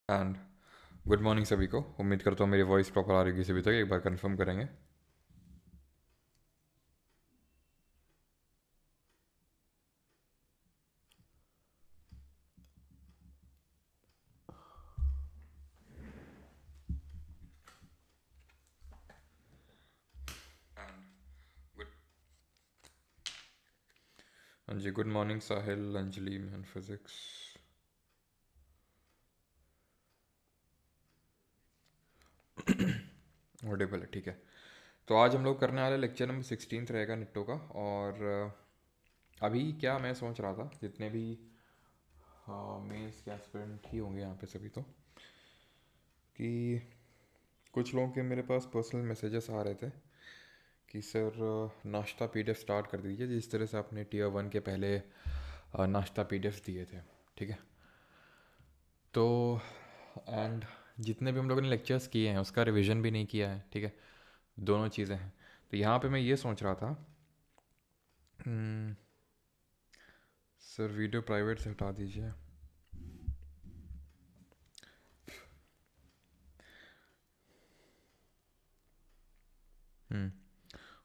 And good morning सभी को। उम्मीद करता हूँ मेरी वॉइस प्रॉपर आ रही होगी सभी तक। एक बार कंफर्म करेंगे। गुड। हाँ जी, गुड मॉर्निंग साहिल, अंजलि, मैन फिजिक्स। ऑडिबल है, ठीक है। तो आज हम लोग करने वाले लेक्चर नंबर 16 रहेगा निट्टो का। और अभी क्या मैं सोच रहा था, जितने भी मेंस के एस्पिरेंट ही होंगे यहाँ पे सभी, तो कि कुछ लोगों के मेरे पास पर्सनल मैसेजेस आ रहे थे कि सर नाश्ता पीडीएफ स्टार्ट कर दीजिए, जिस तरह से आपने टीयर 1 के पहले नाश्ता पीडीएफ दिए थे। ठीक है। तो एंड जितने भी हम लोगों ने लेक्चर्स किए हैं उसका रिवीजन भी नहीं किया है। ठीक है। दोनों चीज़ें हैं। तो यहाँ पे मैं ये सोच रहा था, सर वीडियो प्राइवेट से हटा दीजिए।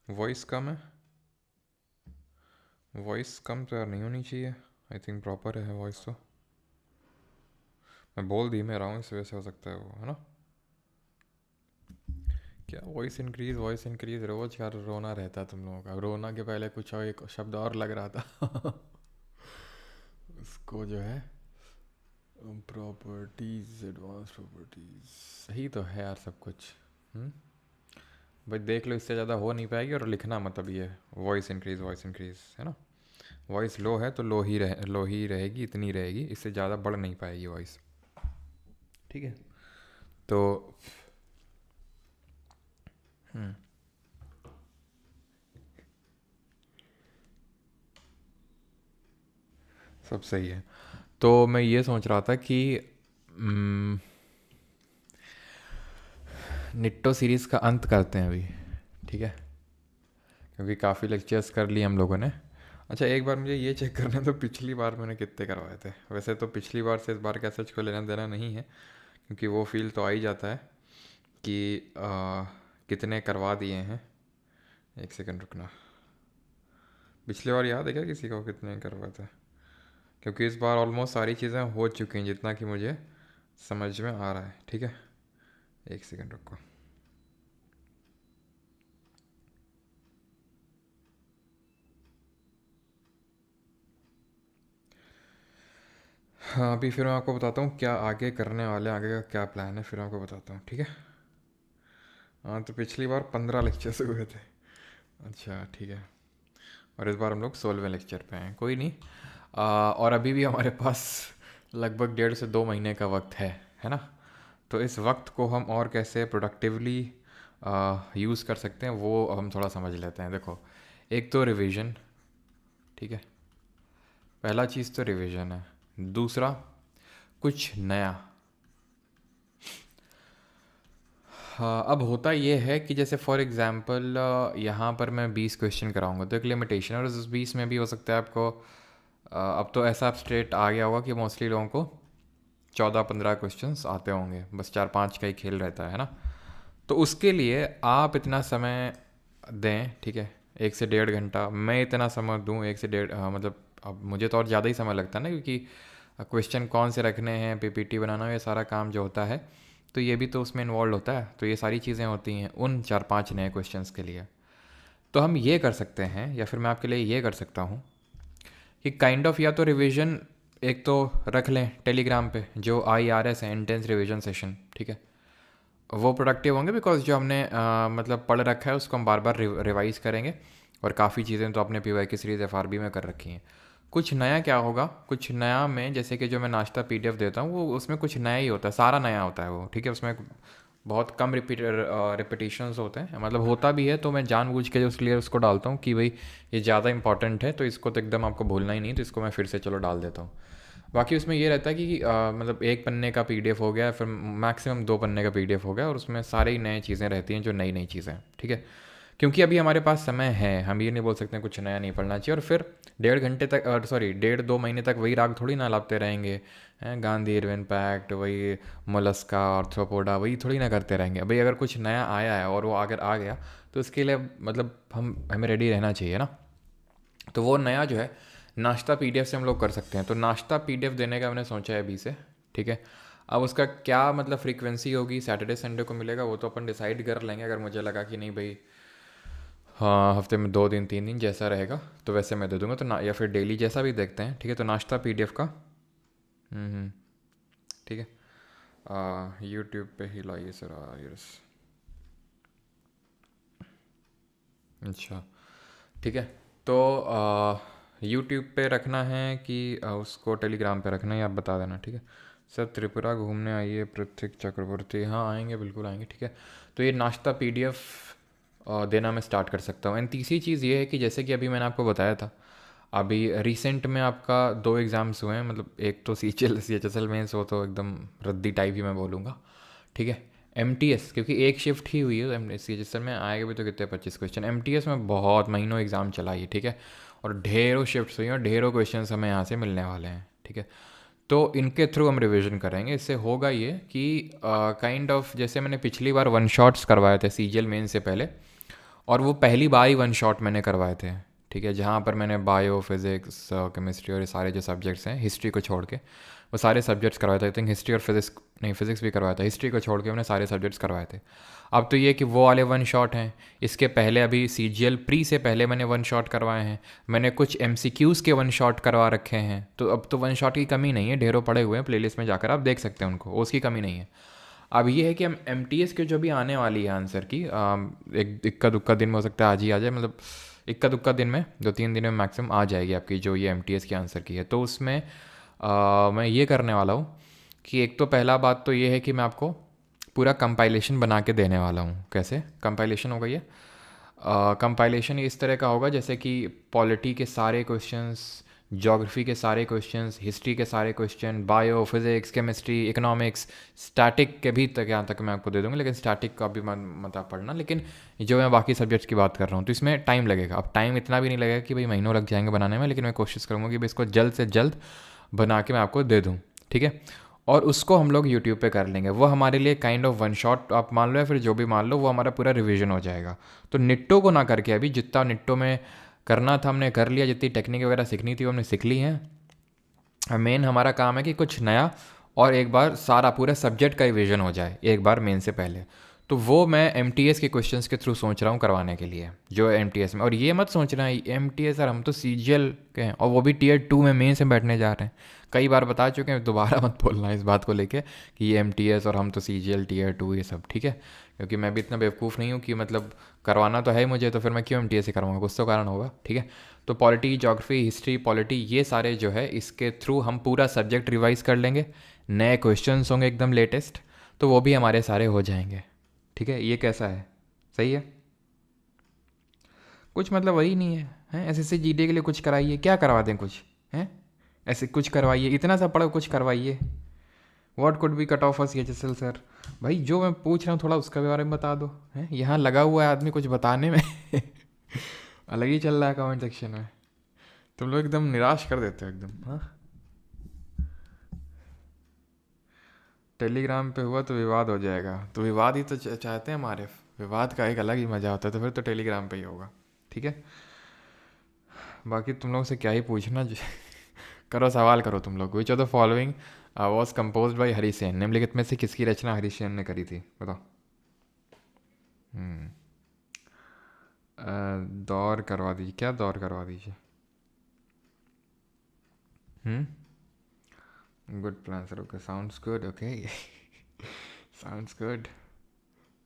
वॉइस कम है। वॉइस कम तो यार नहीं होनी चाहिए। आई थिंक प्रॉपर है वॉइस तो। मैं बोल दी मैं रहा हूँ, इस वजह से हो सकता है वो, है ना। क्या वॉइस इंक्रीज रोज का रोना रहता है तुम लोगों का। रोना के पहले कुछ और एक शब्द और लग रहा था। उसको जो है प्रॉपर्टीज, एडवांस प्रॉपर्टीज, सही तो है यार सब कुछ। हम्म भाई देख लो, इससे ज़्यादा हो नहीं पाएगी। और लिखना मतलब ये वॉइस इंक्रीज है ना। वॉइस लो है तो लो ही रहेगी, इतनी रहेगी, इससे ज़्यादा बढ़ नहीं पाएगी वॉइस। ठीक है। तो हम्म सब सही है। तो मैं ये सोच रहा था कि हम्म, निट्टो सीरीज़ का अंत करते हैं अभी। ठीक है। क्योंकि काफ़ी लेक्चर्स कर लिए हम लोगों ने। अच्छा, एक बार मुझे ये चेक करना, तो पिछली बार मैंने कितने करवाए थे। वैसे तो पिछली बार से इस बार का सच को लेना देना नहीं है, क्योंकि वो फील तो आ ही जाता है कि कितने करवा दिए हैं। एक सेकंड रुकना। पिछली बार याद है क्या किसी को कितने करवाए थे? क्योंकि इस बार ऑलमोस्ट सारी चीज़ें हो चुकी हैं, जितना कि मुझे समझ में आ रहा है। ठीक है। एक सेकंड रुको। हाँ, अभी फिर मैं आपको बताता हूँ क्या आगे करने वाले हैं, आगे का क्या प्लान है, फिर मैं आपको बताता हूँ। ठीक है। हाँ, तो पिछली बार 15 लेक्चर्स हुए थे। अच्छा ठीक है। और इस बार हम लोग 16वें लेक्चर पे हैं। कोई नहीं। और अभी भी हमारे पास लगभग 1.5 से 2 महीने का वक्त है ना। तो इस वक्त को हम और कैसे प्रोडक्टिवली यूज़ कर सकते हैं वो हम थोड़ा समझ लेते हैं। देखो, एक तो रिवीजन। ठीक है। पहला चीज़ तो रिवीजन है। दूसरा, कुछ नया। हाँ, अब होता ये है कि जैसे फॉर एग्ज़ाम्पल यहाँ पर मैं 20 क्वेश्चन कराऊंगा तो एक लिमिटेशन है, और उस 20 में भी हो सकता है आपको अब तो ऐसा स्टेट आ गया होगा कि मोस्टली लोगों को 14-15 क्वेश्चंस आते होंगे, बस 4-5 का ही खेल रहता है ना। तो उसके लिए आप इतना समय दें। ठीक है। 1 से 1.5 घंटा मैं इतना समय दूं, 1 से 1.5, मतलब अब मुझे तो और ज़्यादा ही समय लगता है ना, क्योंकि क्वेश्चन कौन से रखने हैं, पीपीटी बनाना, ये सारा काम जो होता है तो ये भी तो उसमें इन्वॉल्व होता है। तो ये सारी चीज़ें होती हैं उन 4-5 नए क्वेश्चंस के लिए। तो हम ये कर सकते हैं, या फिर मैं आपके लिए ये कर सकता हूँ कि काइंड ऑफ या तो रिवीजन एक तो रख लें टेलीग्राम पे, जो IRS है, इंटेंस रिवीजन सेशन। ठीक है। वो प्रोडक्टिव होंगे, बिकॉज जो हमने मतलब पढ़ रखा है उसको हम बार बार रिवाइज करेंगे। और काफ़ी चीज़ें तो आपने PY की सीरीज़ FRB में कर रखी हैं। कुछ नया क्या होगा, कुछ नया में जैसे कि जो मैं नाश्ता PDF देता हूँ वो उसमें कुछ नया ही होता है, सारा नया होता है वो। ठीक है। उसमें बहुत कम रिपीटिशंस होते हैं, मतलब होता भी है तो मैं जानबूझ के जो इसलिए उसको डालता हूँ कि भाई ये ज़्यादा इंपॉर्टेंट है तो इसको तो एकदम आपको भूलना ही नहीं, तो इसको मैं फिर से चलो डाल देता हूँ। बाकी उसमें ये रहता है कि मतलब 1 पन्ने का PDF हो गया, फिर मैक्सिमम 2 पन्ने का PDF हो गया, और उसमें सारी नई चीज़ें रहती हैं, जो नई नई चीज़ें। ठीक है। क्योंकि अभी हमारे पास समय है, हम ये नहीं बोल सकते कुछ नया नहीं पढ़ना चाहिए और फिर 1.5 घंटे तक, सॉरी 1.5-2 महीने तक वही राग थोड़ी ना लाते रहेंगे। हैं, गांधी इरविन पैक्ट, वही मोलस्का आर्थ्रोपोडा, वही थोड़ी ना करते रहेंगे। भाई अगर कुछ नया आया है और वो अगर आ गया तो उसके लिए मतलब हमें रेडी रहना चाहिए ना। तो वो नया जो है नाश्ता पीडीएफ से हम लोग कर सकते हैं। तो नाश्ता पीडीएफ देने का मैंने सोचा है अभी से, ठीक है। अब उसका क्या मतलब फ्रीक्वेंसी होगी, सैटरडे संडे को मिलेगा वो तो अपन डिसाइड कर लेंगे। अगर मुझे लगा कि नहीं भाई, हाँ हफ्ते में 2 दिन 3 दिन जैसा रहेगा तो वैसे मैं दे दूंगा, तो ना या फिर डेली जैसा भी देखते हैं, ठीक है। तो नाश्ता पीडीएफ का ठीक है, यूट्यूब पे ही लाइए सर। यस, अच्छा ठीक है। तो यूट्यूब पे रखना है कि उसको टेलीग्राम पे रखना है, ये आप बता देना, ठीक है। सर त्रिपुरा घूमने आइए पृथ्वी चक्रवर्ती, हाँ आएंगे, बिल्कुल आएंगे, ठीक है। तो ये नाश्ता पीडीएफ देना मैं स्टार्ट कर सकता हूँ। एंड तीसरी चीज़ ये है कि जैसे कि अभी मैंने आपको बताया था, अभी रिसेंट में आपका 2 एग्ज़ाम्स हुए हैं, मतलब एक तो CHL मेंस, वो तो एकदम रद्दी टाइप ही मैं बोलूँगा, ठीक है। MTS क्योंकि एक शिफ्ट ही हुई है, CHL में आएगा भी तो कितने 25 क्वेश्चन। MTS में बहुत महीनों एग्ज़ाम चला ये, ठीक है, और ढेरों शिफ्ट्स हुई हैं और ढेरों क्वेश्चन हमें यहाँ से मिलने वाले हैं, ठीक है। तो इनके थ्रू हम रिवीजन करेंगे। इससे होगा ये कि काइंड ऑफ जैसे मैंने पिछली बार 1 शॉट्स करवाए थे CGL मेन से पहले, और वो पहली बार ही 1 शॉट मैंने करवाए थे, ठीक है, जहाँ पर मैंने बायो फिज़िक्स केमिस्ट्री और ये सारे जो सब्जेक्ट्स हैं, हिस्ट्री को छोड़ के वो सारे सब्जेक्ट्स करवाए थे। आई थिंक हिस्ट्री और फिजिक्स नहीं, फिजिक्स भी करवाया था, हिस्ट्री को छोड़ के मैंने सारे सब्जेक्ट्स करवाए थे। अब तो ये कि वो वाले 1 शॉट हैं। इसके पहले अभी CGL प्री से पहले मैंने 1 शॉट करवाए हैं, मैंने कुछ MCQs के 1 शॉट करवा रखे हैं। तो अब तो 1 शॉट की कमी नहीं है, ढेरों पड़े हुए हैं, प्लेलिस्ट में जाकर आप देख सकते हैं उनको, उसकी कमी नहीं है। अब ये है कि हम MTS के जो भी आने वाली है आंसर की, एक इक्का दुक्का दिन में हो सकता है आज ही आ जाए, मतलब इक्का दुक्का दिन में 2-3 दिन में मैक्सिमम आ जाएगी आपकी जो ये MTS की आंसर की है। तो उसमें मैं ये करने वाला हूँ कि एक तो पहला बात तो ये है कि मैं आपको पूरा कंपाइलेशन बना के देने वाला हूँ। कैसे कंपाइलेशन होगा ये? कंपाइलेशन इस तरह का होगा जैसे कि पॉलिटी के सारे क्वेश्चंस, ज्योग्राफी के सारे क्वेश्चंस, हिस्ट्री के सारे question, bio physics chemistry economics, static के भी तक यहाँ तक मैं आपको दे दूँगा, लेकिन स्टैटिक का भी मत आप पढ़ना। लेकिन जो मैं बाकी सब्जेक्ट्स की बात कर रहा हूँ तो इसमें टाइम लगेगा। अब टाइम इतना भी नहीं लगेगा कि भाई महीनों लग जाएंगे बनाने में, लेकिन मैं कोशिश करूँगा कि भाई इसको जल्द से जल्द बना के मैं आपको दे दूँ, ठीक है। और उसको हम लोग यूट्यूब पे कर लेंगे। वो हमारे लिए काइंड ऑफ 1 शॉट आप मान लो या फिर जो भी मान लो, वो हमारा पूरा रिवीजन हो जाएगा। तो निट्टो को ना करके अभी जितना निट्टो में करना था हमने कर लिया, जितनी टेक्निक वगैरह सीखनी थी वो हमने सीख ली हैं। मेन हमारा काम है कि कुछ नया और एक बार सारा पूरा सब्जेक्ट का रिवीजन हो जाए एक बार मेन से पहले। तो वो मैं MTS के क्वेश्चंस के थ्रू सोच रहा हूँ करवाने के लिए, जो MTS में। और ये मत सोचना MTS सर हम तो CGL के हैं और वो भी Tier 2 में मेन से बैठने जा रहे हैं। कई बार बता चुके हैं, दोबारा मत बोलना इस बात को लेके कि ये MTS और हम तो CGL Tier 2 ये सब, ठीक है। क्योंकि मैं भी इतना बेवकूफ़ नहीं हूँ कि मतलब करवाना तो है मुझे, तो फिर मैं क्यों MTS से करवाऊँगा, कुछ तो कारण होगा, ठीक है। तो पॉलिटी, ज्योग्राफी, हिस्ट्री, पॉलिटी, ये सारे जो है इसके थ्रू हम पूरा सब्जेक्ट रिवाइज कर लेंगे। नए क्वेश्चंस होंगे एकदम लेटेस्ट, तो वो भी हमारे सारे हो जाएंगे, ठीक है। ये कैसा है, सही है? कुछ मतलब वही नहीं है, हैं SSC GD के लिए कुछ कराइए, क्या करवा दें कुछ, हैं ऐसे कुछ करवाइए, इतना सा पढ़ो कुछ करवाइए। What could be cut off for CHSL sir? भाई जो मैं पूछ रहा हूँ थोड़ा उसका बारे में बता दो, हैं यहाँ लगा हुआ है आदमी कुछ बताने में अलग ही चल रहा है कमेंट सेक्शन में, तुम लोग एकदम निराश कर देते हो एकदम। हाँ, टेलीग्राम पे हुआ तो विवाद हो जाएगा, तो विवाद ही तो चाहते हैं हमारे, विवाद का एक अलग ही मज़ा होता है, तो फिर तो टेलीग्राम पे ही होगा, ठीक है। बाकी तुम लोग से क्या ही पूछना करो, सवाल करो तुम लोग। Which of the following was compose by Harishena? निम्नलिखित में से किसकी रचना हरी सेन ने करी थी, बताओ। दौर करवा दीजिए, क्या दौर करवा दीजिए। Good plan sir, okay sounds good, okay sounds good,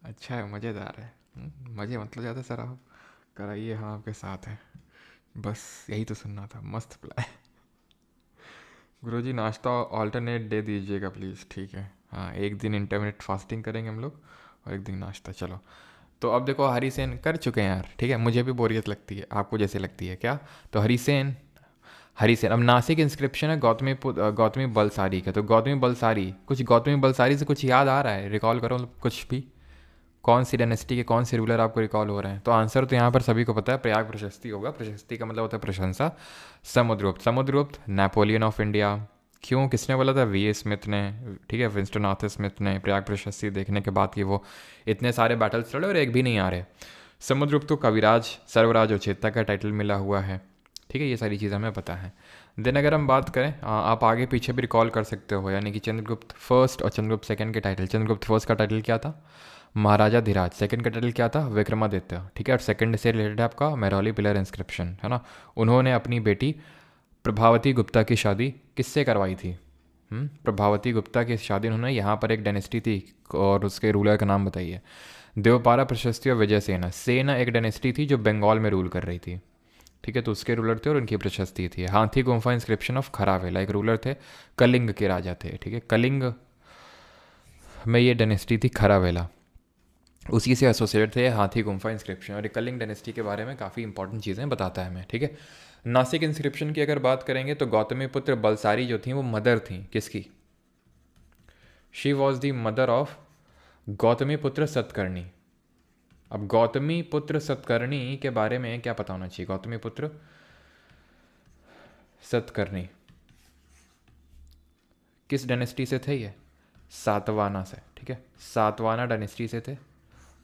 अच्छा है, मज़ेदार है। मज़े मतलब ज़्यादा सर, आप कराइए, हम आपके साथ हैं, बस यही तो सुनना था। मस्त प्लान गुरुजी, नाश्ता ऑल्टरनेट दे दीजिएगा प्लीज़, ठीक है। हाँ, एक दिन इंटरमीडिएट फास्टिंग करेंगे हम लोग और एक दिन नाश्ता, चलो। तो अब देखो हरी सेन कर चुके हैं यार, ठीक है। मुझे भी बोरियत लगती है, आपको जैसे लगती है क्या? तो हरी सेन अब नासिक इंस्क्रिप्शन है गौतमी बलसारी का। तो गौतमी बलसारी से कुछ याद आ रहा है, रिकॉल करो कुछ भी, कौन सी डायनेस्टी के कौन से रूलर आपको रिकॉल हो रहे हैं? तो आंसर तो यहाँ पर सभी को पता है, प्रयाग प्रशस्ति होगा। प्रशस्ति का मतलब होता है प्रशंसा। Samudragupta, Samudragupta Napoleon of India. क्यों, किसने बोला था? वी ए स्मिथ ने, ठीक है, विंस्टन आर्थर स्मिथ ने, प्रयाग प्रशस्ति देखने के बाद कि वो इतने सारे बैटल्स लड़े और एक भी नहीं आ रहे। समुद्रगुप्त को कविराज, सर्वराज और चेता का टाइटल मिला हुआ है, ठीक है, ये सारी चीज़ें हमें पता है। देन अगर हम बात करें, आप आगे पीछे भी रिकॉल कर सकते हो, यानी कि चंद्रगुप्त फर्स्ट और चंद्रगुप्त सेकंड के टाइटल। चंद्रगुप्त फर्स्ट का टाइटल क्या था? महाराजा धीराज। सेकंड का टाइटल क्या था? विक्रमादित्य, ठीक है। और सेकंड से रिलेटेड है आपका मेहरौली पिलर इंस्क्रिप्शन, है ना। उन्होंने अपनी बेटी प्रभावती गुप्ता की शादी किससे करवाई थी? प्रभावती गुप्ता की शादी उन्होंने, यहाँ पर एक डायनेस्टी थी और उसके रूलर का नाम बताइए। देवपारा, प्रशस्ति और विजय सेना। सेना एक डायनेस्टी थी जो बंगाल में रूल कर रही थी, ठीक है, तो उसके रूलर थे और उनकी प्रशस्ति थी। हाथी गुम्फा इंस्क्रिप्शन ऑफ खरावेला, एक रूलर थे, कलिंग के राजा थे, ठीक है, कलिंग में ये डायनेस्टी थी खरावेला, उसी से एसोसिएटेड थे हाथी गुम्फा इंस्क्रिप्शन। और ये कलिंग डायनेस्टी के बारे में काफ़ी इंपॉर्टेंट चीज़ें बताता है हमें, ठीक है। नासिक इंस्क्रिप्शन की अगर बात करेंगे तो गौतमी पुत्र बलसारी जो थी वो मदर थी किसकी? She was the mother of Gautami पुत्र सतकर्णी। अब गौतमी पुत्र सतकर्णी के बारे में क्या पता होना चाहिए? गौतमी पुत्र सतकर्णी किस डायनेस्टी से थे? ये सातवाना से, ठीक है, सातवाना डायनेस्टी से थे।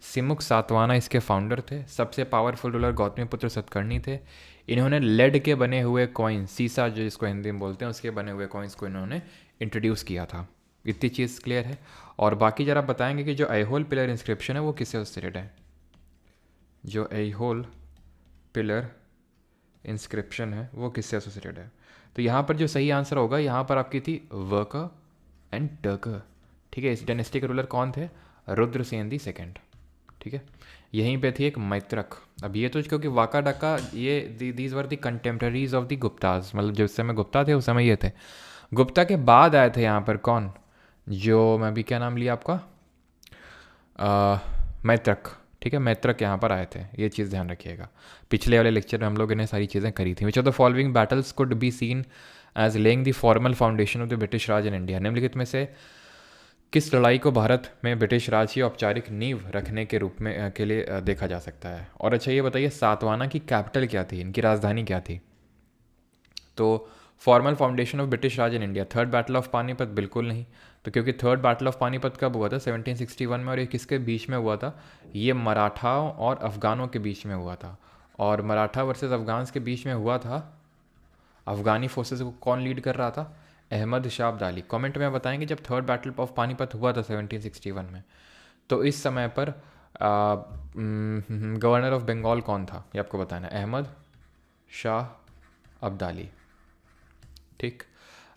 सिमुक सातवाना इसके फाउंडर थे। सबसे पावरफुल रूलर गौतमी पुत्र सतकर्णी थे। इन्होंने लेड के बने हुए कॉइन, सीसा जो जिसको हिंदी में बोलते हैं, उसके बने हुए कॉइन्स को इन्होंने इंट्रोड्यूस किया था। इतनी चीज़ क्लियर है। और बाकी जरा बताएंगे कि जो ऐहोल पिलर इंस्क्रिप्शन है वो किससे एसोसिएटेड है? जो ऐहोल पिलर इंस्क्रिप्शन है वो किससे एसोसिएटेड है? तो यहाँ पर जो सही आंसर होगा, यहाँ पर आपकी थी वर्कर एंड टर्कर, ठीक है। इस डायनेस्टी के रूलर कौन थे? रुद्रसेन दी सेकेंड, ठीक है। यहीं पे थी एक मैत्रक। अब ये तो क्योंकि वाका डाका ये these were the contemporaries of the Gupta's, मतलब जिस समय गुप्ता थे उस समय ये थे। गुप्ता के बाद आए थे यहाँ पर कौन? जो मैं भी क्या नाम लिया आपका, मैत्रक, ठीक है, मैत्रक यहाँ पर आए थे। ये चीज़ ध्यान रखिएगा। पिछले वाले लेक्चर में हम लोगों ने सारी चीज़ें करी थी। Which of the following battles could be seen as laying the formal foundation of the British Raj in India. निम्नलिखित में से किस लड़ाई को भारत में ब्रिटिश राज की औपचारिक नींव रखने के रूप में के लिए देखा जा सकता है? और अच्छा ये बताइए, सातवाना की कैपिटल क्या थी, इनकी राजधानी क्या थी? तो formal foundation of British Raj in India, third battle of Panipat? बिल्कुल नहीं। तो क्योंकि थर्ड बैटल ऑफ पानीपत कब हुआ था? 1761 में। और ये किसके बीच में हुआ था? ये मराठाओं और अफ़गानों के बीच में हुआ था। और मराठा वर्सेस अफ़गान्स के बीच में हुआ था। अफ़गानी फोर्सेस को कौन लीड कर रहा था? अहमद शाह अब्दाली। कमेंट में बताएंगे जब थर्ड बैटल ऑफ पानीपत हुआ था 1761 में, तो इस समय पर गवर्नर ऑफ बंगाल कौन था, ये आपको बताना है। अहमद शाह अब्दाली, ठीक।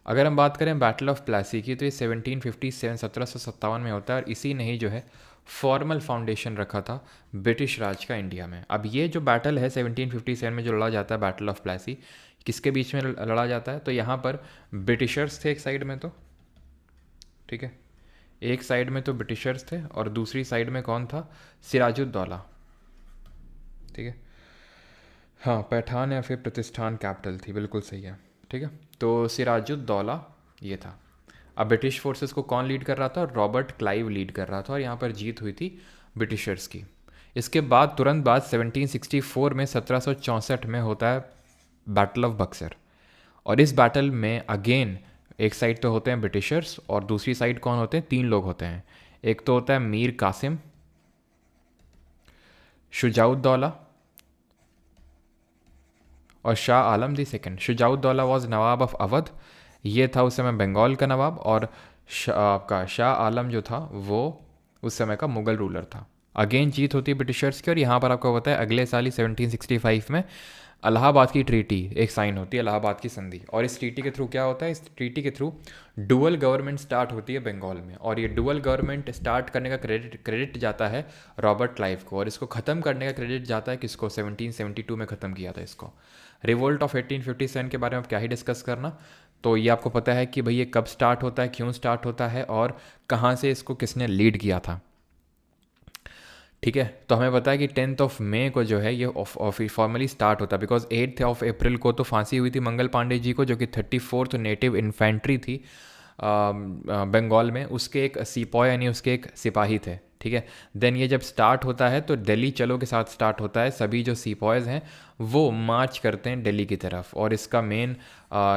अगर हम बात करें बैटल ऑफ प्लासी की, तो ये 1757 1757 में होता है। और इसी ने ही जो है फॉर्मल फाउंडेशन रखा था ब्रिटिश राज का इंडिया में। अब ये जो बैटल है 1757 में जो लड़ा जाता है, बैटल ऑफ प्लासी, किसके बीच में लड़ा जाता है? तो यहाँ पर ब्रिटिशर्स थे एक साइड में, तो ठीक है, एक साइड में तो ब्रिटिशर्स थे और दूसरी साइड में कौन था? सिराजुद्दौला, ठीक है। हाँ, पैठान या फिर प्रतिष्ठान कैपिटल थी, बिल्कुल सही है, ठीक है। तो सिराजुद्दौला ये था। अब ब्रिटिश फोर्सेस को कौन लीड कर रहा था? रॉबर्ट क्लाइव लीड कर रहा था। और यहाँ पर जीत हुई थी ब्रिटिशर्स की। इसके बाद तुरंत बाद 1764 में 1764 में होता है बैटल ऑफ बक्सर। और इस बैटल में अगेन एक साइड तो होते हैं ब्रिटिशर्स और दूसरी साइड कौन होते हैं? 3 लोग होते हैं। एक तो होता है मीर कासिम, शुजाउद्दौला और Shah Alam the second. Shujauddaula was nawab of Awadh, ये था उस समय बंगाल का नवाब। और आपका शाह आलम जो था वो उस समय का मुगल रूलर था। अगेन जीत होती है ब्रिटिशर्स की। और यहाँ पर आपको पता है अगले साल ही 1765 में इलाहाबाद की ट्रीटी एक साइन होती है, इलाहाबाद की संधि। और इस ट्रीटी के थ्रू क्या होता है? इस ट्रीटी के थ्रू डुअल गवर्नमेंट स्टार्ट होती है बंगाल में। और ये डुअल गवर्नमेंट स्टार्ट करने का क्रेडिट जाता है रॉबर्ट क्लाइव को। और इसको ख़त्म करने का क्रेडिट जाता है किसको? 1772 में ख़त्म किया था इसको। रिवोल्ट ऑफ 1857 के बारे में आप क्या ही डिस्कस करना। तो ये आपको पता है कि भाई ये कब स्टार्ट होता है, क्यों स्टार्ट होता है और कहाँ से इसको किसने लीड किया था, ठीक है। तो हमें पता है कि 10 मई को जो है ये फॉर्मली स्टार्ट होता है, बिकॉज 8 अप्रैल को तो फांसी हुई थी मंगल पांडे जी को, जो कि 34th नेटिव इन्फेंट्री थी बंगाल में। उसके एक सिपॉय यानी उसके एक सिपाही थे, ठीक है। देन ये जब स्टार्ट होता है तो दिल्ली चलो के साथ स्टार्ट होता है, सभी जो सीपॉयज़ हैं वो मार्च करते हैं दिल्ली की तरफ। और इसका मेन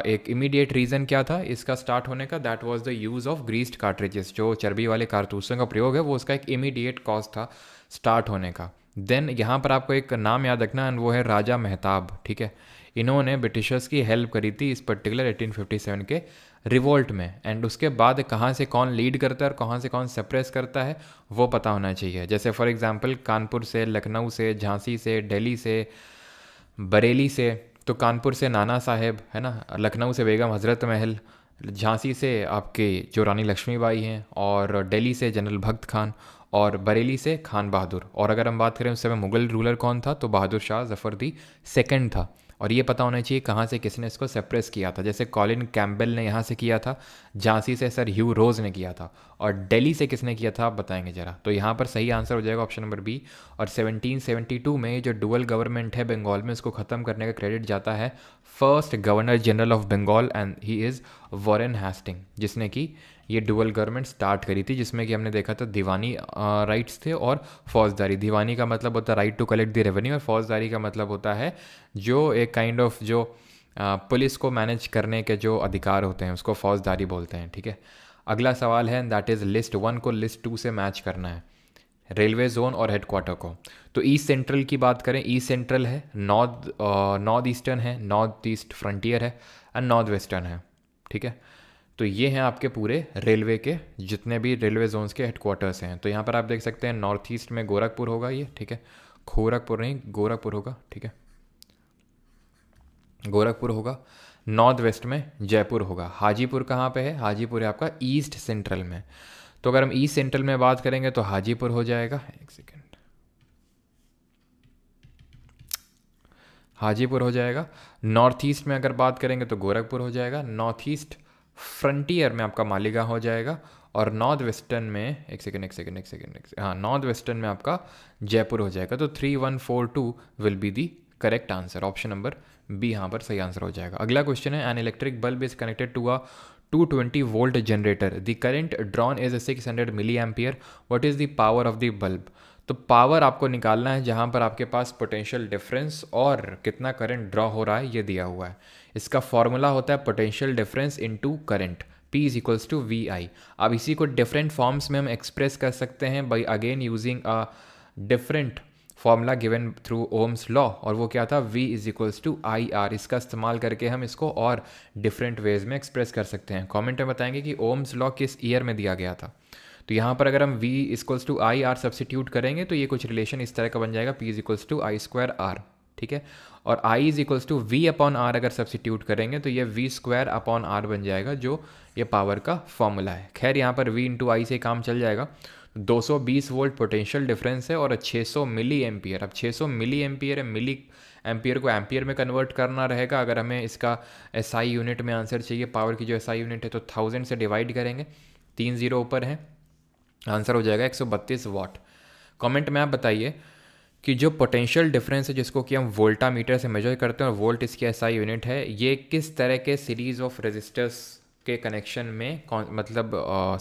एक इमीडिएट रीज़न क्या था इसका स्टार्ट होने का, that was the use of greased cartridges, जो चर्बी वाले कारतूसों का प्रयोग है वो उसका एक इमीडिएट कॉज था स्टार्ट होने का। देन यहाँ पर आपको एक नाम याद रखना, एंड वो है राजा मेहताब, ठीक है। इन्होंने ब्रिटिशर्स की हेल्प करी थी इस पर्टिकुलर 1857 के रिवोल्ट में। एंड उसके बाद कहाँ से कौन लीड करता है और कहाँ से कौन सप्रेस करता है वो पता होना चाहिए। जैसे फॉर एग्जांपल कानपुर से, लखनऊ से, झांसी से, दिल्ली से, बरेली से, तो कानपुर से नाना साहेब है ना, लखनऊ से बेगम हज़रत महल, झांसी से आपके जो रानी लक्ष्मीबाई हैं, और दिल्ली से जनरल भक्त खान, और बरेली से खान बहादुर। और अगर हम बात करें उस समय मुगल रूलर कौन था तो बहादुर शाह जफ़र दी सेकंड था। और ये पता होना चाहिए कहाँ से किसने इसको सेप्रेस किया था। जैसे कॉलिन कैम्पबेल ने यहाँ से किया था, झांसी से सर ह्यू रोज़ ने किया था, और दिल्ली से किसने किया था आप बताएंगे ज़रा। तो यहाँ पर सही आंसर हो जाएगा ऑप्शन नंबर बी। और 1772 में जो डुअल गवर्नमेंट है बंगाल में उसको ख़त्म करने का क्रेडिट जाता है first governor general of Bengal, and he is Warren Hasting, जिसने कि ये डुअल गवर्नमेंट स्टार्ट करी थी, जिसमें कि हमने देखा था दीवानी राइट्स थे और फौजदारी। दीवानी का मतलब होता है right to collect the revenue, और फौजदारी का मतलब होता है जो एक काइंड ऑफ जो पुलिस को मैनेज करने के जो अधिकार होते हैं उसको फौजदारी बोलते हैं, ठीक है। अगला सवाल है दैट इज़ लिस्ट 1 को लिस्ट 2 से मैच करना है, रेलवे जोन और हेडक्वार्टर को। तो ईस्ट सेंट्रल की बात करें, ईस्ट सेंट्रल है, नॉर्थ ईस्टर्न है, नॉर्थ ईस्ट फ्रंटियर है, एंड नॉर्थ वेस्टर्न है, ठीक है। तो ये हैं आपके पूरे रेलवे के जितने भी रेलवे जोन्स के हेडक्वार्टर्स हैं। तो यहाँ पर आप देख सकते हैं नॉर्थ ईस्ट में गोरखपुर होगा ये, ठीक है। गोरखपुर नहीं, गोरखपुर होगा, ठीक है, गोरखपुर होगा। नॉर्थ वेस्ट में जयपुर होगा। हाजीपुर कहाँ पे है, हाजीपुर है आपका ईस्ट सेंट्रल में। तो अगर हम ईस्ट सेंट्रल में बात करेंगे तो हाजीपुर हो जाएगा, एक सेकेंड, हाजीपुर हो जाएगा। नॉर्थ ईस्ट में अगर बात करेंगे तो गोरखपुर हो जाएगा। नॉर्थ ईस्ट फ्रंटियर में आपका मालीगांव हो जाएगा। और नॉर्थ वेस्टर्न में हाँ, नॉर्थ वेस्टर्न में आपका जयपुर हो जाएगा। तो 3142 will be the correct answer. Option number B यहाँ पर सही आंसर हो जाएगा। अगला क्वेश्चन है, an electric bulb is connected to a 220 volt generator, the current drawn is 600 milli ampere, what is the power of the bulb. तो power आपको निकालना है जहाँ पर आपके पास पोटेंशियल डिफरेंस और कितना करंट ड्रॉ हो रहा है ये दिया हुआ है। इसका फॉर्मूला होता है potential difference into current, P is equals to V I. अब इसी को डिफरेंट फॉर्म्स में हम एक्सप्रेस कर सकते हैं by again using a different formula given through Ohm's law, और वो क्या था, V is equals to I R. इसका इस्तेमाल करके हम इसको और डिफरेंट वेज में एक्सप्रेस कर सकते हैं। कमेंट में बताएंगे कि ओम्स लॉ किस ईयर में दिया गया था। तो यहाँ पर अगर हम V equals to I R substitute करेंगे तो ये कुछ रिलेशन इस तरह का बन जाएगा, P is equals to I square R, ठीक है। और I is equals to V upon R अगर सब्सिट्यूट करेंगे तो ये V स्क्वायर अपॉन आर बन जाएगा, जो ये पावर का फॉर्मूला है। खैर यहाँ पर V इंटू आई से काम चल जाएगा। 220 वोल्ट पोटेंशियल डिफरेंस है और 600 मिली एम्पियर। अब 600 मिली एम्पियर है, मिली एम्पियर को एम्पियर में कन्वर्ट करना रहेगा। अगर हमें इसका SI यूनिट में आंसर चाहिए, पावर की जो SI यूनिट है, तो 1000 से डिवाइड करेंगे, 3 जीरो ऊपर है, आंसर हो जाएगा 132 वाट। कमेंट में आप बताइए कि जो पोटेंशियल डिफरेंस है जिसको कि हम वोल्टा मीटर से मेजर करते हैं और वोल्ट इसकी SI यूनिट है, ये किस तरह के सीरीज़ ऑफ रेजिस्टर्स के कनेक्शन में मतलब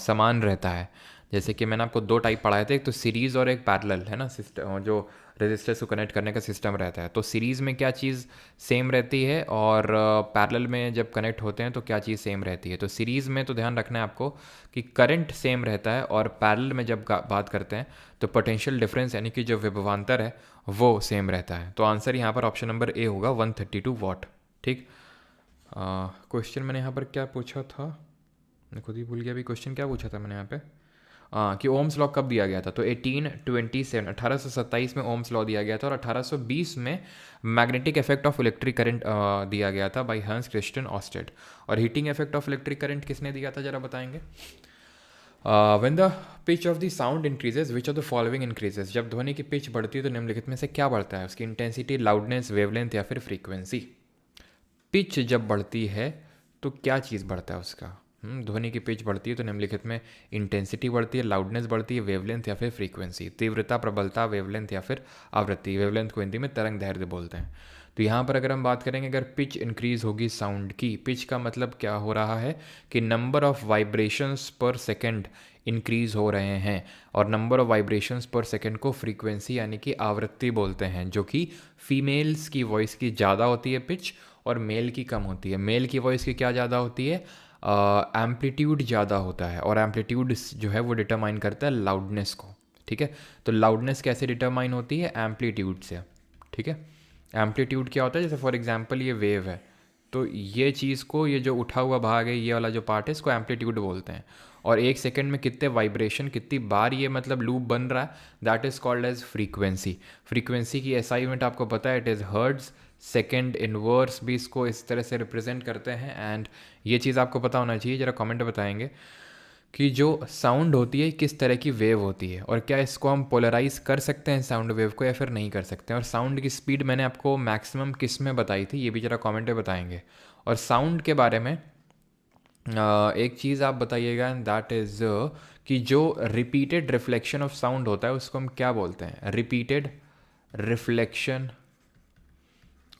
समान रहता है। जैसे कि मैंने आपको 2 टाइप पढ़ाए थे, एक तो सीरीज़ और एक पैरेलल है ना, सिस्टम जो रेजिस्टर्स को कनेक्ट करने का सिस्टम रहता है। तो सीरीज़ में क्या चीज़ सेम रहती है और पैरेलल में जब कनेक्ट होते हैं तो क्या चीज़ सेम रहती है। तो सीरीज़ में तो ध्यान रखना है आपको कि करंट सेम रहता है, और पैरेलल में जब बात करते हैं तो पोटेंशियल डिफरेंस यानी कि जो विभवांतर है वो सेम रहता है। तो आंसर यहाँ पर ऑप्शन नंबर ए होगा, 132 वाट, ठीक। क्वेश्चन मैंने यहाँ पर क्या पूछा था, मैं खुद ही भूल गया अभी क्वेश्चन क्या पूछा था मैंने यहाँ पे। कि ओम्स लॉ कब दिया गया था, तो 1827 में ओम्स लॉ दिया गया था, और 1820 में magnetic effect of electric current दिया गया था बाय हंस क्रिस्टियन ऑस्टेड। और heating effect of electric current किसने दिया था जरा बताएंगे। When the pitch of the sound increases which of the following increases, जब ध्वनि की पिच बढ़ती है तो निम्नलिखित में से क्या बढ़ता है, उसकी इंटेंसिटी, लाउडनेस, वेवलेंथ या फिर फ्रीक्वेंसी। पिच जब बढ़ती है तो क्या चीज़ बढ़ता है उसका, ध्वनि की पिच बढ़ती है तो निम्नलिखित में इंटेंसिटी बढ़ती है, लाउडनेस बढ़ती है, वेवलेंथ या फिर फ्रीक्वेंसी। तीव्रता, प्रबलता, वेवलेंथ या फिर आवृत्ति। वेवलेंथ को हिंदी में तरंग दैर्घ्य बोलते हैं। तो यहाँ पर अगर हम बात करेंगे, अगर पिच इंक्रीज़ होगी साउंड की, पिच का मतलब क्या हो रहा है कि नंबर ऑफ वाइब्रेशंस पर सेकंड इंक्रीज़ हो रहे हैं, और नंबर ऑफ वाइब्रेशंस पर सेकंड को फ्रीक्वेंसी यानी कि आवृत्ति बोलते हैं, जो कि फीमेल्स की वॉइस की ज़्यादा होती है पिच और मेल की कम होती है। मेल की वॉइस की क्या ज़्यादा होती है, एम्पलीट्यूड ज़्यादा होता है, और एम्पलीट्यूड जो है वो डिटरमाइन करता है लाउडनेस को। ठीक है, तो लाउडनेस कैसे डिटरमाइन होती है, एम्पलीट्यूड से। ठीक है, एम्पलीट्यूड क्या होता है, जैसे फॉर एग्जांपल ये वेव है, तो ये चीज़ को, ये जो उठा हुआ भाग है, ये वाला जो पार्ट है, इसको एम्पलीट्यूड बोलते हैं। और एक सेकंड में कितने वाइब्रेशन, कितनी बार ये मतलब लूप बन रहा है, that is called as frequency. Frequency की एसआई यूनिट आपको पता है, it is hertz. Second inverse भी इसको इस तरह से रिप्रेजेंट करते हैं। एंड ये चीज़ आपको पता होना चाहिए, ज़रा कमेंट में बताएंगे कि जो साउंड होती है किस तरह की वेव होती है, और क्या इसको हम पोलराइज कर सकते हैं साउंड वेव को, या फिर नहीं कर सकते हैं। और साउंड की स्पीड मैंने आपको मैक्सिमम किस में बताई थी, ये भी ज़रा कमेंट में बताएंगे। और साउंड के बारे में एक चीज़ आप बताइएगा, एंड दैट इज़ कि जो रिपीटेड रिफ्लेक्शन ऑफ साउंड होता है उसको हम क्या बोलते हैं, रिपीटेड रिफ्लेक्शन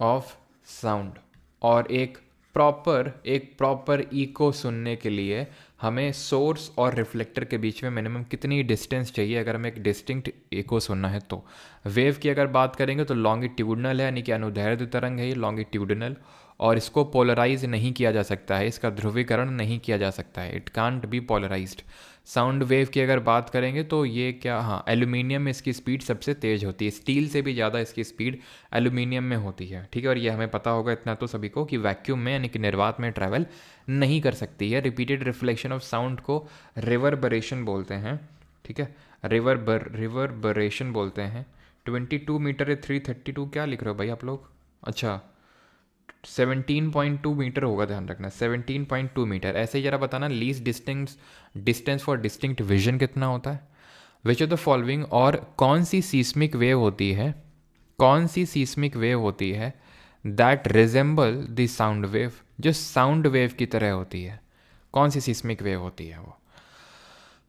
ऑफ साउंड। और एक प्रॉपर इको सुनने के लिए हमें सोर्स और रिफ्लेक्टर के बीच में मिनिमम कितनी डिस्टेंस चाहिए, अगर हमें एक डिस्टिंक्ट इको सुनना है तो। वेव की अगर बात करेंगे तो लॉन्गिट्यूडनल है, यानी कि अनुदैर्ध्य तरंग है ये, लॉन्गिट्यूडनल, और इसको पोलराइज नहीं किया जा सकता है, इसका ध्रुवीकरण नहीं किया जा सकता है, it can't be polarized. Sound wave की अगर बात करेंगे तो ये क्या, हाँ, एल्यूमिनियम में इसकी स्पीड सबसे तेज़ होती है, स्टील से भी ज़्यादा इसकी स्पीड एल्यूमिनियम में होती है। ठीक है, और ये हमें पता होगा इतना तो सभी को कि वैक्यूम में यानी कि निर्वात में ट्रैवल नहीं कर सकती है। रिपीटेड रिफ्लेक्शन ऑफ साउंड को रिवर्बरेशन बोलते हैं। ठीक है, रिवर्बरेशन बोलते हैं। 22 मीटर है, 332 क्या लिख रहे हो भाई आप लोग, अच्छा 17.2 मीटर होगा, ध्यान रखना 17.2 मीटर। ऐसे ही जरा बताना, least distance for distinct vision कितना होता है। विच ऑफ द फॉलोइंग, और कौन सी सीस्मिक वेव होती है, कौन सी सीस्मिक वेव होती है that resemble the sound wave, जो साउंड वेव की तरह होती है, कौन सी सीस्मिक वेव होती है वो।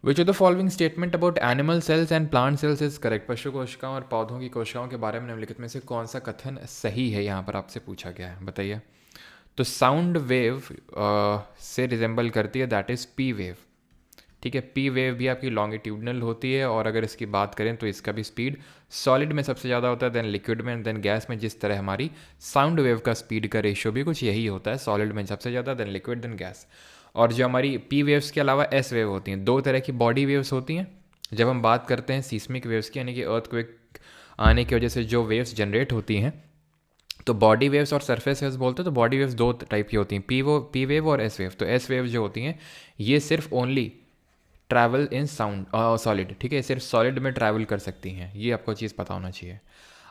विच of the following statement about animal cells and plant cells is correct. पशु कोशिकाओं और पौधों की कोशिकाओं के बारे में निम्नलिखित में से कौन सा कथन सही है, यहाँ पर आपसे पूछा गया है, बताइए। तो साउंड वेव से रिजेंबल करती है, दैट इज़ पी वेव। ठीक है, पी वेव भी आपकी लॉन्गिट्यूडनल होती है, और अगर इसकी बात करें तो इसका भी स्पीड सॉलिड में सबसे ज़्यादा होता है, देन लिक्विड में, देन गैस में। जिस तरह हमारी साउंड वेव का स्पीड का रेशियो भी कुछ यही होता है, सॉलिड में सबसे ज़्यादा, देन लिक्विड, देन गैस। और जो हमारी पी वेव्स के अलावा एस वेव होती हैं, दो तरह की बॉडी वेव्स होती हैं। जब हम बात करते हैं सीस्मिक वेव्स की, यानी कि अर्थक्वेक आने की वजह से जो वेव्स जनरेट होती हैं, तो बॉडी वेव्स और सरफेस वेव्स बोलते हैं। तो बॉडी वेव्स दो टाइप की होती हैं, पी वेव और एस वेव। तो एस वेव जो होती हैं ये सिर्फ only travel in sound solid. ठीक है, सिर्फ सॉलिड में ट्रैवल कर सकती हैं, ये आपको चीज़ पता होना चाहिए।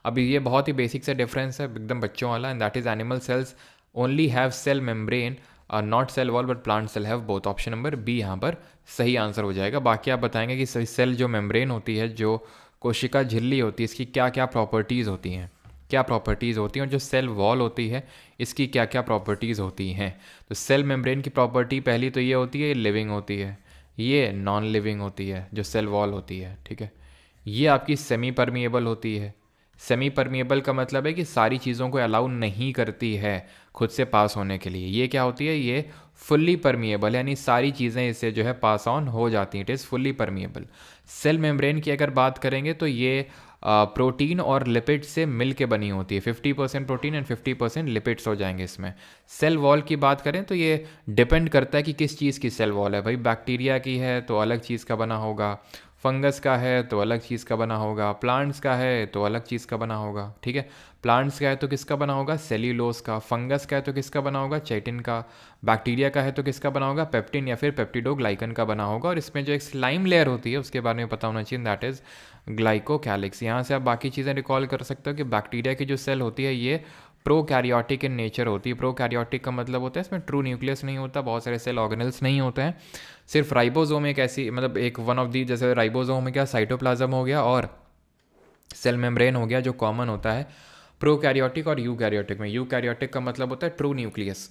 अभी ये बहुत ही बेसिक सा डिफरेंस है, एकदम बच्चों वाला, and that is animal cells only have cell membrane, not cell wall, but plant cell have both. Option number B यहाँ पर सही आंसर हो जाएगा। बाकी आप बताएंगे कि सेल जो मेम्ब्रेन होती है, जो कोशिका झिल्ली होती है, इसकी क्या क्या प्रॉपर्टीज़ होती हैं, क्या प्रॉपर्टीज़ होती हैं, और जो सेल वॉल होती है इसकी क्या क्या प्रॉपर्टीज़ होती हैं। तो सेल मेम्ब्रेन की प्रॉपर्टी पहली तो ये होती है, ये लिविंग होती है, ये नॉन लिविंग होती है जो सेल वॉल होती है। ठीक है, ये आपकी सेमी परमिएबल होती है। सेमी परमिएबल का मतलब है कि सारी चीज़ों को अलाउ नहीं करती है खुद से पास होने के लिए। ये क्या होती है, ये फुल्ली परमिएबल, यानी सारी चीज़ें इससे जो है पास ऑन हो जाती हैं, it is fully permeable. Cell membrane की अगर बात करेंगे तो ये प्रोटीन और लिपिड से मिल के बनी होती है, 50% प्रोटीन एंड 50% लिपिड्स हो जाएंगे इसमें। सेल वॉल की बात करें तो ये डिपेंड करता है कि किस चीज़ की सेल वॉल है। भाई बैक्टीरिया की है तो अलग चीज़ का बना होगा, फंगस का है तो अलग चीज़ का बना होगा, प्लांट्स का है तो अलग चीज़ का बना होगा। ठीक है, प्लांट्स का है तो किसका बना होगा, सेल्यूलोज का। फंगस का है तो किसका बना होगा, चाइटिन का। बैक्टीरिया का है तो किसका बना होगा, पेप्टिन या फिर पेप्टिडोग्लाइकन का बना होगा। और इसमें जो एक स्लाइम लेयर होती है उसके बारे में पता होना चाहिए, दैट इज़ ग्लाइकोकैलिक्स। यहाँ से आप बाकी चीज़ें रिकॉल कर सकते हो कि बैक्टीरिया की जो सेल होती है ये प्रोकैरियोटिक इन नेचर होती है। प्रोकैरियोटिक का मतलब होता है इसमें ट्रू न्यूक्लियस नहीं होता, बहुत सारे सेल ऑर्गेनल्स नहीं होते हैं, सिर्फ राइबोसोम एक ऐसी, मतलब एक वन ऑफ दी, जैसे राइबोसोम में क्या साइटोप्लाज्म हो गया और सेल मेम्ब्रेन हो गया जो कॉमन होता है प्रोकैरियोटिक और यूकैरियोटिक में। यूकैरियोटिक का मतलब होता है ट्रू न्यूक्लियस,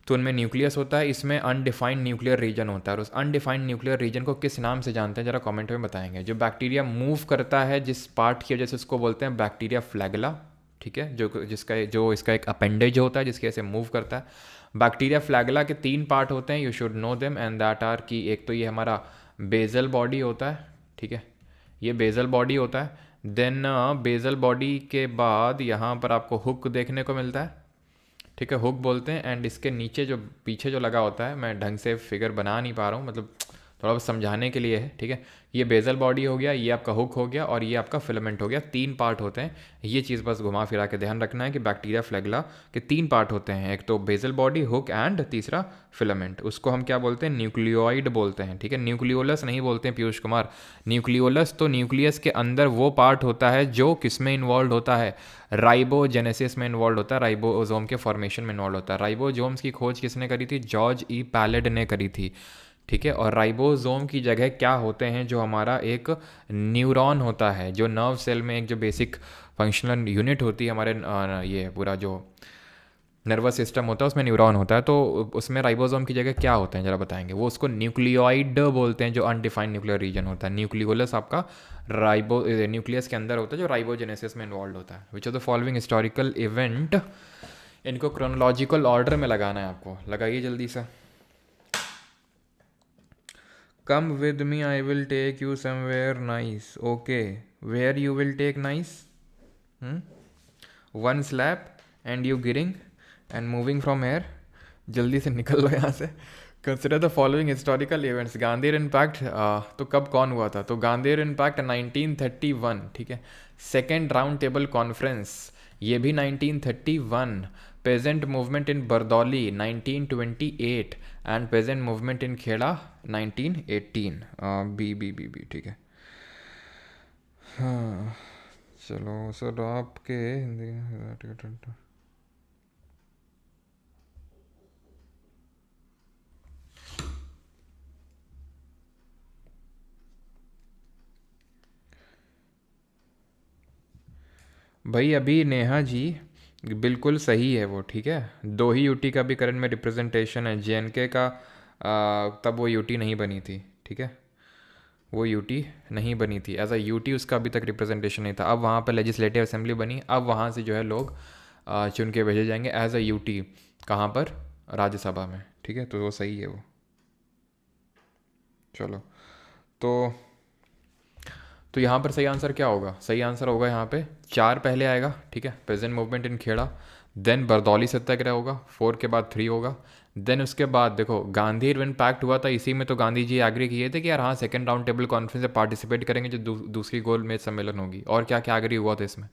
तो उनमें न्यूक्लियस होता है, इसमें अनडिफाइंड न्यूक्लियर रीजन होता है। और उस अनडिफाइंड न्यूक्लियर रीजन को किस नाम से जानते हैं, जरा कमेंट में बताएंगे। जो बैक्टीरिया मूव करता है जिस पार्ट की वजह से उसको बोलते हैं बैक्टीरिया फ्लैगेला। ठीक है, जो इसका एक अपेंडेज होता है जिसके ऐसे मूव करता है। बैक्टीरिया फ्लैगेला के 3 पार्ट होते हैं, you should know them, and that are की एक तो ये हमारा बेजल बॉडी होता है, ठीक है, ये बेजल बॉडी होता है। देन बेजल बॉडी के बाद यहाँ पर आपको हुक देखने को मिलता है, ठीक है, हुक बोलते हैं। एंड इसके नीचे जो पीछे जो लगा होता है, मैं ढंग से फिगर बना नहीं पा रहा हूँ, मतलब थोड़ा बहुत समझाने के लिए है, ठीक है। ये बेजल बॉडी हो गया, ये आपका हुक हो गया, और ये आपका फिलामेंट हो गया। 3 पार्ट होते हैं, ये चीज़ बस घुमा फिरा के ध्यान रखना है कि बैक्टीरिया फ्लैगेला के 3 पार्ट होते हैं, एक तो बेजल बॉडी, हुक एंड तीसरा फिलामेंट। उसको हम क्या बोलते हैं, न्यूक्लियोइड बोलते हैं, ठीक है। न्यूक्लियोलस नहीं बोलते हैं पीयूष कुमार, न्यूक्लियोलस तो न्यूक्लियस के अंदर वो पार्ट होता है जो किस में इन्वॉल्व होता है, राइबोजेनेसिस में इन्वॉल्व होता है, राइबोसोम के फॉर्मेशन में इन्वॉल्व होता है। राइबोसोम्स की खोज किसने करी थी, जॉर्ज ई पैलेड ने करी थी, ठीक है। और राइबोसोम की जगह क्या होते हैं, जो हमारा एक न्यूरॉन होता है, जो नर्व सेल में एक जो बेसिक फंक्शनल यूनिट होती है हमारे ये पूरा जो नर्वस सिस्टम होता है उसमें न्यूरॉन होता है, तो उसमें राइबोसोम की जगह क्या होते हैं जरा बताएंगे। वो उसको न्यूक्लियोइड बोलते हैं, जो अनडिफाइंड न्यूक्लियर रीजन होता है। न्यूक्लियोलस आपका राइबो न्यूक्लियस के अंदर होता है, जो राइबोजेनेसिस में इन्वॉल्व होता है। विच of the following historical event, इनको क्रोनोलॉजिकल ऑर्डर में लगाना है आपको, लगाइए जल्दी से। Come with me, I will take you somewhere nice. Okay, where you will take nice? One slap and you गिरिंग and moving from here. जल्दी से निकल लो यहाँ से। Consider the following historical events. गांधीर इम्पैक्ट तो कब कौन हुआ था, तो गांधीर इम्पैक्ट 1931, ठीक है। सेकेंड राउंड टेबल कॉन्फ्रेंस, ये भी 1931। Peasant movement in Bardoli 1928 and peasant movement in Kheda 1918। B, ठीक है। हाँ चलो सर, आपके हिंदी भाई अभी नेहा जी बिल्कुल सही है वो, ठीक है। 2 ही यूटी का भी करंट में रिप्रेजेंटेशन है, जेएनके का तब वो यूटी नहीं बनी थी, ठीक है, वो यूटी नहीं बनी थी एज अ यूटी, उसका अभी तक रिप्रेजेंटेशन नहीं था। अब वहाँ पर लेजिस्लेटिव असेंबली बनी, अब वहाँ से जो है लोग चुन के भेजे जाएंगे एज अ यूटी, कहाँ पर, राज्यसभा में, ठीक है। तो वो सही है वो। चलो तो यहाँ पर सही आंसर क्या होगा, सही आंसर होगा यहाँ पे 4 पहले आएगा, ठीक है, peasant movement in Kheda. Then Bardoli satyagraha होगा, 4 के बाद 3 होगा। देन उसके बाद देखो गांधी इरविन पैक्ट हुआ था, इसी में तो गांधी जी एग्री किए थे कि यार हाँ सेकंड राउंड टेबल कॉन्फ्रेंस में पार्टिसिपेट करेंगे, जो दूसरी गोल मेज सम्मेलन होगी। और क्या क्या एग्री हुआ था इसमें,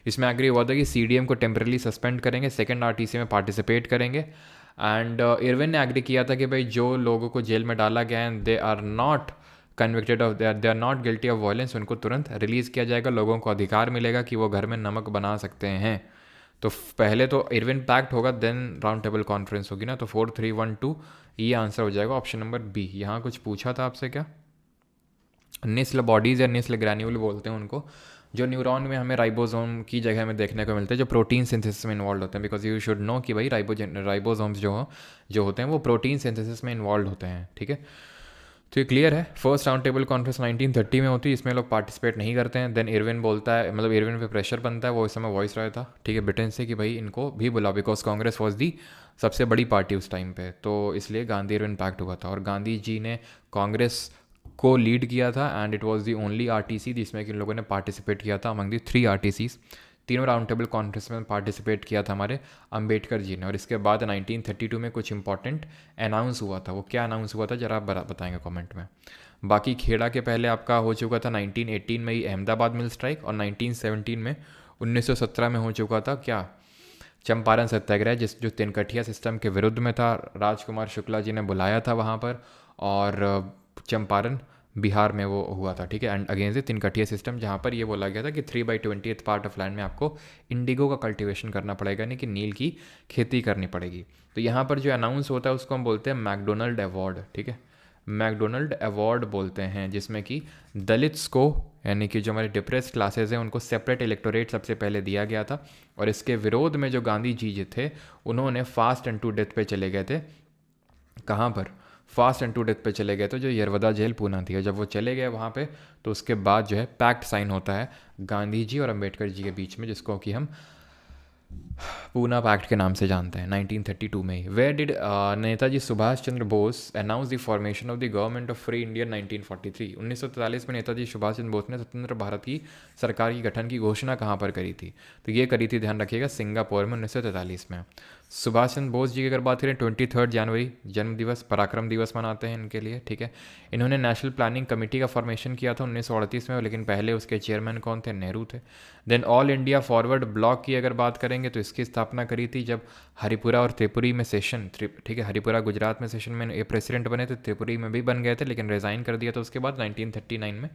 इसमें एग्री हुआ था कि सीडीएम को टेम्परली सस्पेंड करेंगे, सेकंड आरटीसी में पार्टिसिपेट करेंगे। एंड इरविन ने एग्री किया था कि भाई जो लोगों को जेल में डाला गया है, they are not convicted of, they are not guilty of violence, उनको तुरंत रिलीज़ किया जाएगा, लोगों को अधिकार मिलेगा कि वो घर में नमक बना सकते हैं। तो पहले तो इरविन पैक्ट होगा, देन राउंड टेबल कॉन्फ्रेंस होगी ना, तो 4 3 1 2 ये आंसर हो जाएगा ऑप्शन नंबर बी। यहाँ कुछ पूछा था आपसे क्या, निस्ल बॉडीज़ या निस्ल ग्रैन्यूल बोलते हैं उनको, जो न्यूरॉन में हमें राइबोसोम की जगह में देखने को मिलते हैं, जो प्रोटीन सिंथेसिस में इन्वॉल्व होते हैं। बिकॉज यू शुड नो कि भाई राइबोसोम्स जो होते हैं वो प्रोटीन सिंथेसिस में इन्वॉल्व होते हैं, ठीक है। तो ये क्लियर है। फर्स्ट राउंड टेबल कॉन्फ्रेंस 1930 में होती है, इसमें लोग पार्टिसिपेट नहीं करते हैं। देन इरविन बोलता है, मतलब इरविन पे प्रेशर बनता है, वो इस समय वॉइस रहा था, ठीक है, ब्रिटेन से, कि भाई इनको भी बुलाओ, बिकॉज कांग्रेस वॉज दी सबसे बड़ी पार्टी उस टाइम पे, तो इसलिए गांधी इरविन पैक्ट हुआ था। और गांधी जी ने कांग्रेस को लीड किया था, and it was the only RTC जिसमें कि इन लोगों ने पार्टिसिपेट किया था अमंग दी 3 आरटीसीज। तीनों राउंड टेबल कॉन्फ्रेंस में पार्टिसिपेट किया था हमारे अंबेडकर जी ने। और इसके बाद 1932 में कुछ इंपॉर्टेंट अनाउंस हुआ था, वो क्या अनाउंस हुआ था जरा आप बताएंगे कमेंट में। बाकी खेड़ा के पहले आपका हो चुका था 1918 में ही अहमदाबाद मिल स्ट्राइक, और 1917 में 1917 में हो चुका था क्या, चंपारण सत्याग्रह, जो तिनकठिया सिस्टम के विरुद्ध में था। राजकुमार शुक्ला जी ने बुलाया था वहाँ पर, और चंपारण बिहार में वो हुआ था, ठीक है, and against the Tinkathia system, जहाँ पर ये बोला गया था कि 3/20th पार्ट ऑफ लैंड में आपको इंडिगो का कल्टीवेशन करना पड़ेगा, यानी कि नील की खेती करनी पड़ेगी। तो यहाँ पर जो अनाउंस होता है उसको हम बोलते हैं मैकडोनल्ड अवार्ड, ठीक है, मैकडोनल्ड अवार्ड बोलते हैं, जिसमें कि दलित्स को, यानी कि जो हमारे डिप्रेस्ड क्लासेस हैं, उनको सेपरेट इलेक्टोरेट सबसे पहले दिया गया था। और इसके विरोध में जो गांधी जी थे, उन्होंने फास्ट एंड टू डेथ पे चले गए थे। कहाँ पर, फास्ट एंड टू डेथ पे चले गए थे, जो यरवदा जेल पूना थी। जब वो चले गए वहाँ पे, तो उसके बाद जो है पैक्ट साइन होता है गांधी जी और अंबेडकर जी के बीच में, जिसको कि हम पूना पैक्ट के नाम से जानते हैं, 1932 में ही। Where did Netaji Subhas Chandra Bose announce the formation of the government of free India 1943? 1943 में नेताजी सुभाष चंद्र बोस ने स्वतंत्र भारत की सरकार की गठन की घोषणा कहाँ पर करी थी? तो ये करी थी, ध्यान रखिएगा, सिंगापुर में 1943 में। सुभाष चंद्र बोस जी की अगर बात करें, 23 जनवरी जन्म दिवस, पराक्रम दिवस मनाते हैं इनके लिए, ठीक है। इन्होंने नेशनल प्लानिंग कमेटी का फॉर्मेशन किया था 1938 में, लेकिन पहले उसके चेयरमैन कौन थे? नेहरू थे। Then All India Forward Bloc की अगर बात करेंगे तो इसकी स्थापना करी थी जब हरिपुरा और त्रिपुरी में सेशन, ठीक है, हरिपुरा गुजरात में सेशन में ये प्रेसिडेंट बने थे, त्रिपुरी में भी बन गए थे लेकिन रिज़ाइन कर दिया था उसके बाद 1939 में।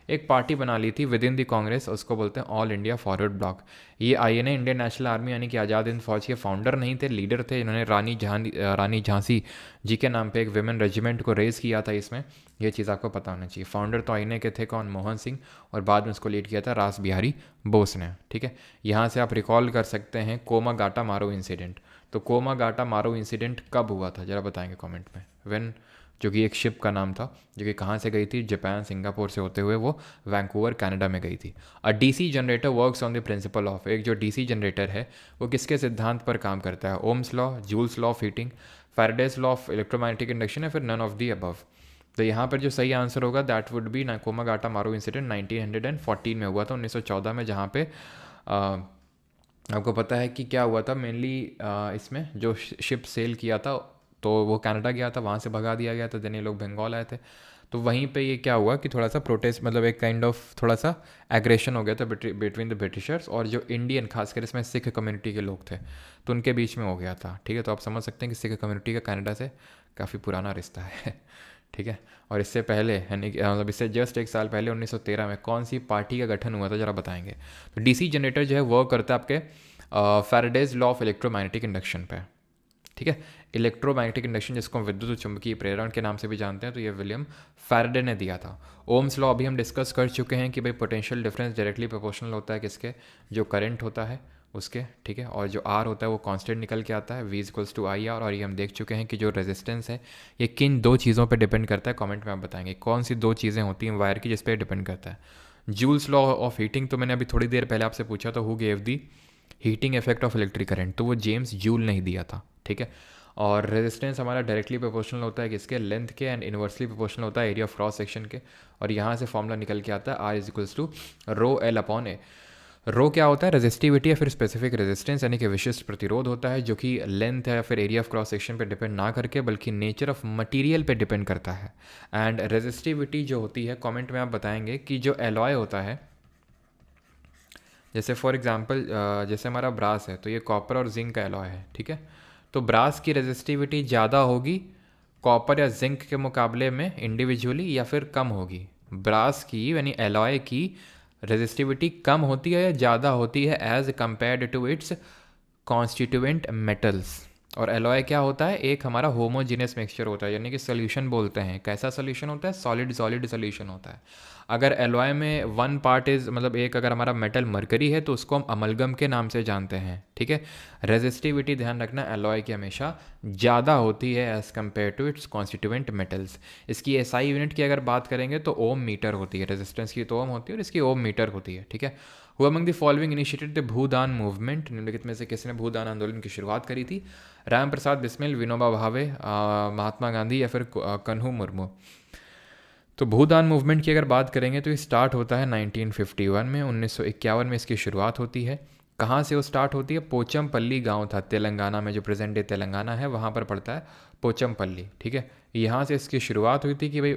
एक पार्टी बना ली थी विद इन द कांग्रेस, उसको बोलते हैं ऑल इंडिया फॉरवर्ड ब्लॉक। ये आईएनए, इंडियन नेशनल आर्मी यानी कि आज़ाद हिंद फौज के फाउंडर नहीं थे, लीडर थे। इन्होंने रानी झांसी जी के नाम पे एक विमेन रेजिमेंट को रेज़ किया था इसमें, ये चीज़ आपको पता होना चाहिए। फाउंडर तो आईएनए के थे कौन? मोहन सिंह, और बाद में उसको लीड किया था रास बिहारी बोस ने, ठीक है। यहाँ से आप रिकॉल कर सकते हैं कोमागाटा मारो इंसिडेंट। तो कोमागाटा मारो इंसिडेंट कब हुआ था, ज़रा बताएंगे कमेंट में। व्हेन, जो कि एक शिप का नाम था, जो कि कहाँ से गई थी? जापान, सिंगापुर से होते हुए वो वैंकूवर कनाडा में गई थी। A DC generator works on the principle of, एक जो डीसी जनरेटर है वो किसके सिद्धांत पर काम करता है? Ohm's law, joules law of heating, Faraday's law of electromagnetic induction, या फिर नन ऑफ दी अबव? तो यहाँ पर जो सही आंसर होगा दैट वुड बी कोमागाटा मारो इंसिडेंट 1914 में हुआ था, 1914 में, जहाँ पे आपको पता है कि क्या हुआ था मेनली इसमें जो शिप सेल किया था तो वो कनाडा गया था, वहाँ से भगा दिया गया था, देन ये लोग बंगाल आए थे। तो वहीं पे ये क्या हुआ कि थोड़ा सा प्रोटेस्ट, मतलब एक काइंड ऑफ थोड़ा सा एग्रेशन हो गया था बिटवीन द ब्रिटिशर्स और जो इंडियन, खासकर इसमें सिख कम्युनिटी के लोग थे, तो उनके बीच में हो गया था, ठीक है। तो आप समझ सकते हैं कि सिख कम्युनिटी का कनाडा से काफ़ी पुराना रिश्ता है ठीक है। और इससे पहले यानी कि मतलब इससे जस्ट एक साल पहले 1913 में कौन सी पार्टी का गठन हुआ था, ज़रा बताएंगे। तो डीसी जनरेटर जो है वर्क करता है आपके Faraday's law of electromagnetic induction पे, ठीक है। इलेक्ट्रोमैग्नेटिक इंडक्शन, जिसको हम विद्युत चुंबकीय प्रेरण के नाम से भी जानते हैं, तो ये विलियम फैराडे ने दिया था। ओम्स लॉ अभी हम डिस्कस कर चुके हैं कि भाई पोटेंशियल डिफरेंस डायरेक्टली प्रोपोर्शनल होता है किसके? जो करंट होता है उसके, ठीक है। और जो आर होता है वो कांस्टेंट निकल के आता है, V equals to I R. और ये हम देख चुके हैं कि जो रेजिस्टेंस है ये किन दो चीज़ों पे डिपेंड करता है, कमेंट में आप बताएंगे कौन सी दो चीज़ें होती हैं वायर की जिस पे डिपेंड करता है। जूल्स लॉ ऑफ हीटिंग, तो मैंने अभी थोड़ी देर पहले आपसे पूछा था who gave the heating effect of electric current, तो वो जेम्स जूल ने ही दिया था, ठीक है। और रेजिस्टेंस हमारा डायरेक्टली प्रोपोर्शनल होता है किसके? लेंथ के, एंड इन्वर्सली प्रोपोर्शनल होता है एरिया ऑफ क्रॉस सेक्शन के। और यहाँ से फॉर्मूला निकल के आता है R is equals to rho L upon A. Rho क्या होता है? रेजिस्टिविटी या फिर स्पेसिफिक रेजिस्टेंस, यानी कि विशिष्ट प्रतिरोध होता है, जो कि लेंथ है या फिर एरिया ऑफ क्रॉस सेक्शन पे डिपेंड ना करके बल्कि नेचर ऑफ मटेरियल पे डिपेंड करता है। एंड रेजिस्टिविटी जो होती है, कमेंट में आप बताएंगे कि जो एलॉय होता है, जैसे फॉर एग्जांपल जैसे हमारा ब्रास है तो ये कॉपर और जिंक का एलॉय है, ठीक है। तो ब्रास की रेजिस्टिविटी ज़्यादा होगी कॉपर या जिंक के मुकाबले में इंडिविजुअली, या फिर कम होगी? ब्रास की यानी एलॉय की रेजिस्टिविटी कम होती है या ज़्यादा होती है as compared to its constituent metals? और एलॉय क्या होता है? एक हमारा होमोजीनियस मिक्सचर होता है, यानी कि सोल्यूशन बोलते हैं। कैसा सोल्यूशन होता है? सॉलिड सॉलिड सोल्यूशन होता है। अगर एलॉय में वन पार्ट इज, मतलब एक अगर हमारा मेटल मरकरी है तो उसको हम अमलगम के नाम से जानते हैं, ठीक है। रेजिस्टिविटी ध्यान रखना एलॉय की हमेशा ज़्यादा होती है as compare to its constituent metals. इसकी एसआई यूनिट की अगर बात करेंगे तो ओम मीटर होती है, रेजिस्टेंस की तो ओम होती है और इसकी ओम मीटर होती है, ठीक है। Who among the following initiated the Bhoodan movement, निम्नलिखित में से किसने भूदान आंदोलन की शुरुआत करी थी? राम प्रसाद बिस्मिल, विनोबा भावे, महात्मा गांधी, या फिर कन्हू मुर्मू? तो भूदान मूवमेंट की अगर बात करेंगे तो ये स्टार्ट होता है 1951 में, 1951 में इसकी शुरुआत होती है। कहाँ से वो स्टार्ट होती है? पोचमपल्ली गांव था तेलंगाना में, जो प्रेजेंट डे तेलंगाना है वहाँ पर पड़ता है पोचमपल्ली, ठीक है। यहाँ से इसकी शुरुआत हुई थी कि भाई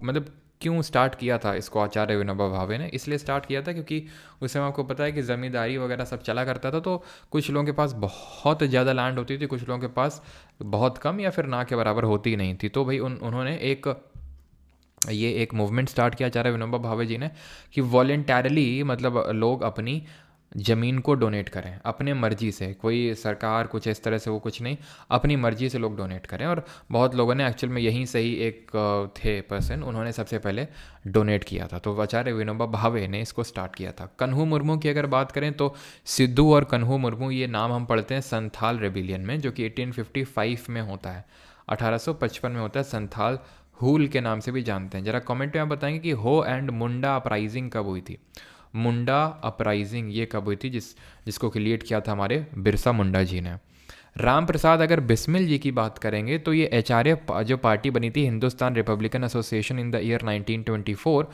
मतलब क्यों स्टार्ट किया था इसको आचार्य विनोबा भावे ने? इसलिए स्टार्ट किया था क्योंकि उस समय आपको पता है कि ज़मींदारी वगैरह सब चला करता था, तो कुछ लोगों के पास बहुत ज़्यादा लैंड होती थी, कुछ लोगों के पास बहुत कम या फिर ना के बराबर होती ही नहीं थी। तो भाई उन्होंने एक मूवमेंट स्टार्ट किया आचार्य विनोबा भावे जी ने कि वॉलेंटरली, मतलब लोग अपनी ज़मीन को डोनेट करें अपने मर्जी से, कोई सरकार कुछ इस तरह से वो कुछ नहीं, अपनी मर्जी से लोग डोनेट करें। और बहुत लोगों ने एक्चुअल में यहीं से ही एक थे पर्सन, उन्होंने सबसे पहले डोनेट किया था, तो आचार्य विनोबा भावे ने इसको स्टार्ट किया था। कन्हू मुर्मू की अगर बात करें तो सिद्धू और कन्हू मुर्मू, ये नाम हम पढ़ते हैं संथाल रेबिलियन में, जो कि 1855 में होता है, 1855 में होता है। संथाल हूल के नाम से भी जानते हैं। जरा कमेंट में आप बताएंगे कि हो एंड मुंडा अपराइजिंग कब हुई थी? मुंडा अपराइजिंग ये कब हुई थी, जिसको क्रिएट किया था हमारे बिरसा मुंडा जी ने। राम प्रसाद अगर बिस्मिल जी की बात करेंगे तो ये एचआरए जो पार्टी बनी थी Hindustan Republican association in the year 1924,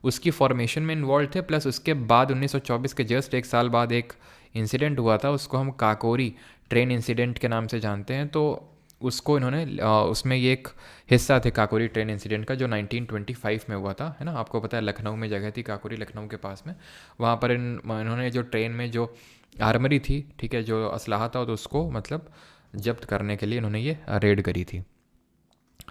उसकी फॉर्मेशन में इन्वॉल्व थे। प्लस उसके बाद 1924 के जस्ट एक साल बाद एक इंसिडेंट हुआ था, उसको हम काकोरी ट्रेन इंसिडेंट के नाम से जानते हैं। तो उसको इन्होंने उसमें ये एक हिस्सा थे काकोरी ट्रेन इंसिडेंट का, जो 1925 में हुआ था, है ना। आपको पता है लखनऊ में जगह थी काकोरी, लखनऊ के पास में। वहाँ पर इन्होंने जो ट्रेन में जो आर्मरी थी, ठीक है, जो असलाहा था, तो उसको मतलब जब्त करने के लिए इन्होंने ये रेड करी थी।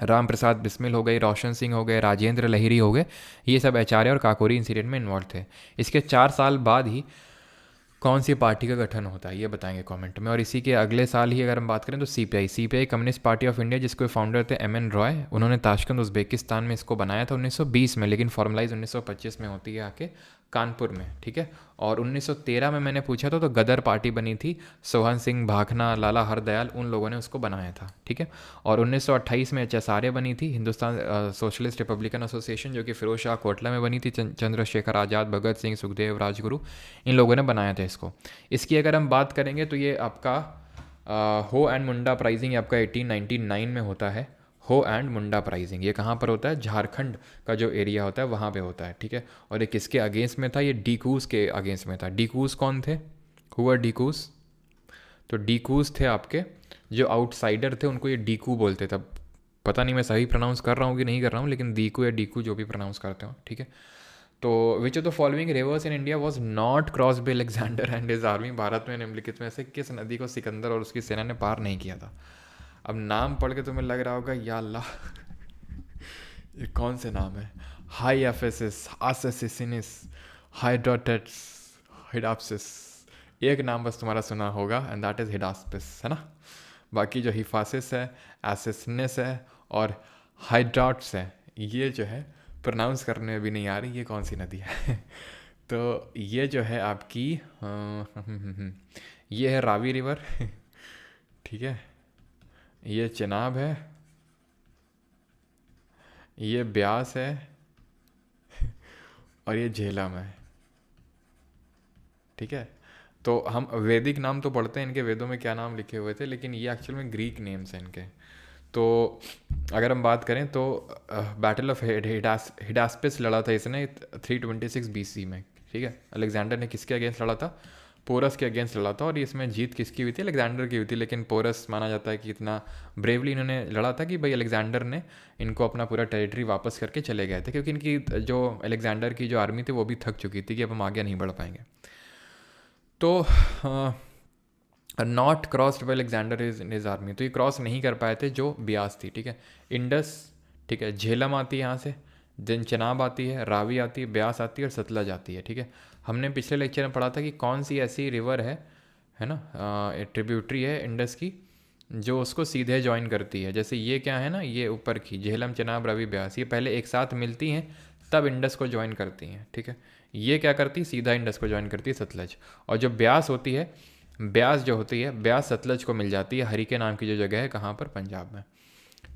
राम प्रसाद बिस्मिल हो गए, रोशन सिंह हो गए, राजेंद्र लहिरी हो गए, ये सब एचआरए और काकोरी इंसिडेंट में इन्वॉल्व थे। इसके 4 साल बाद ही कौन सी पार्टी का गठन होता है ये बताएंगे कमेंट में। और इसी के अगले साल ही अगर हम बात करें तो CPI communist party of India, जिसके फाउंडर थे एम एन रॉय, उन्होंने ताशकंद उज़्बेकिस्तान में इसको बनाया था 1920 में, लेकिन फॉर्मलाइज 1925 में होती है आके कानपुर में, ठीक है। और 1913 में मैंने पूछा था तो गदर पार्टी बनी थी, सोहन सिंह भाखना, लाला हरदयाल, उन लोगों ने उसको बनाया था, ठीक है। और 1928 में एचएसआरए बनी थी, हिंदुस्तान सोशलिस्ट रिपब्लिकन एसोसिएशन, जो कि फिरोज शाह कोटला में बनी थी। चंद्रशेखर आज़ाद, भगत सिंह, सुखदेव, राजगुरु, इन लोगों ने बनाया था इसको। इसकी अगर हम बात करेंगे तो ये आपका हो एंड मुंडा प्राइजिंग आपका 1899 में होता है। हो एंड मुंडा प्राइजिंग ये कहाँ पर होता है, झारखंड का जो एरिया होता है वहाँ पे होता है, ठीक है। और ये किसके अगेंस्ट में था, ये डीकूस के अगेंस्ट में था। डीकूस कौन थे, हुआ डीकूस, तो डीकूस थे आपके जो आउटसाइडर थे, उनको ये डीकू बोलते थे। पता नहीं मैं सही प्रोनाउंस कर रहा हूँ कि नहीं कर रहा हूँ, लेकिन डीकू या डीकू जो भी प्रोनाउंस करते हो, ठीक है। तो विच of the following rivers in India was not cross by Alexander and his army, Bharat में निम्नलिखित में से किस नदी को सिकंदर और उसकी सेना ने पार नहीं किया था। अब नाम पढ़ के तुम्हें लग रहा होगा या अल्लाह ये कौन से नाम है, हाई एफेसिस, आसेसिसिनिस, हाइड्रोटेट्स, हिडाप्सिस, एक नाम बस तुम्हारा सुना होगा एंड दैट इज़ हिडास्पिस, है ना। बाकी जो हिफासिस है, एसिसनिस है और हाइड्राट्स है, ये जो है प्रोनाउंस करने में भी नहीं आ रही ये कौन सी नदी है तो ये जो है आपकी ये है रावी रिवर ठीक है, ये चिनाब है, ये ब्यास है और ये झेलम है, ठीक है। तो हम वैदिक नाम तो पढ़ते हैं इनके, वेदों में क्या नाम लिखे हुए थे, लेकिन ये एक्चुअल में ग्रीक नेम्स हैं इनके। तो अगर हम बात करें तो बैटल ऑफ हिडास्पिस लड़ा था इसने 326 BC में, ठीक है। अलेक्जेंडर ने किसके अगेंस्ट लड़ा था, पोरस के अगेंस्ट लड़ा था। और इसमें जीत किसकी हुई थी, अलेक्जेंडर की हुई थी। लेकिन पोरस माना जाता है कि इतना ब्रेवली इन्होंने लड़ा था कि भाई अलेक्जेंडर ने इनको अपना पूरा टेरिटरी वापस करके चले गए थे, क्योंकि इनकी जो अलेक्जेंडर की जो आर्मी थी वो भी थक चुकी थी कि अब हम आगे नहीं बढ़ पाएंगे। तो not crossed by Alexander is in his army, तो ये क्रॉस नहीं कर पाए थे जो ब्यास थी, ठीक है। इंडस, ठीक है, झेलम आती है यहाँ से, देन चनाब आती है, रावी आती है, ब्यास आती है और सतलज आती है, ठीक है। हमने पिछले लेक्चर में पढ़ा था कि कौन सी ऐसी रिवर है ना, ट्रिब्यूटरी है इंडस की, जो उसको सीधे ज्वाइन करती है। जैसे ये क्या है ना, ये ऊपर की झेलम, चनाब, रावी, ब्यास, ये पहले एक साथ मिलती हैं तब इंडस को ज्वाइन करती हैं, ठीक है। ये क्या करती है, सीधा इंडस को ज्वाइन करती है, सतलज। और जो ब्यास होती है, ब्यास जो होती है, ब्यास सतलज को मिल जाती है हरिके नाम की जो जगह है, कहाँ पर, पंजाब में।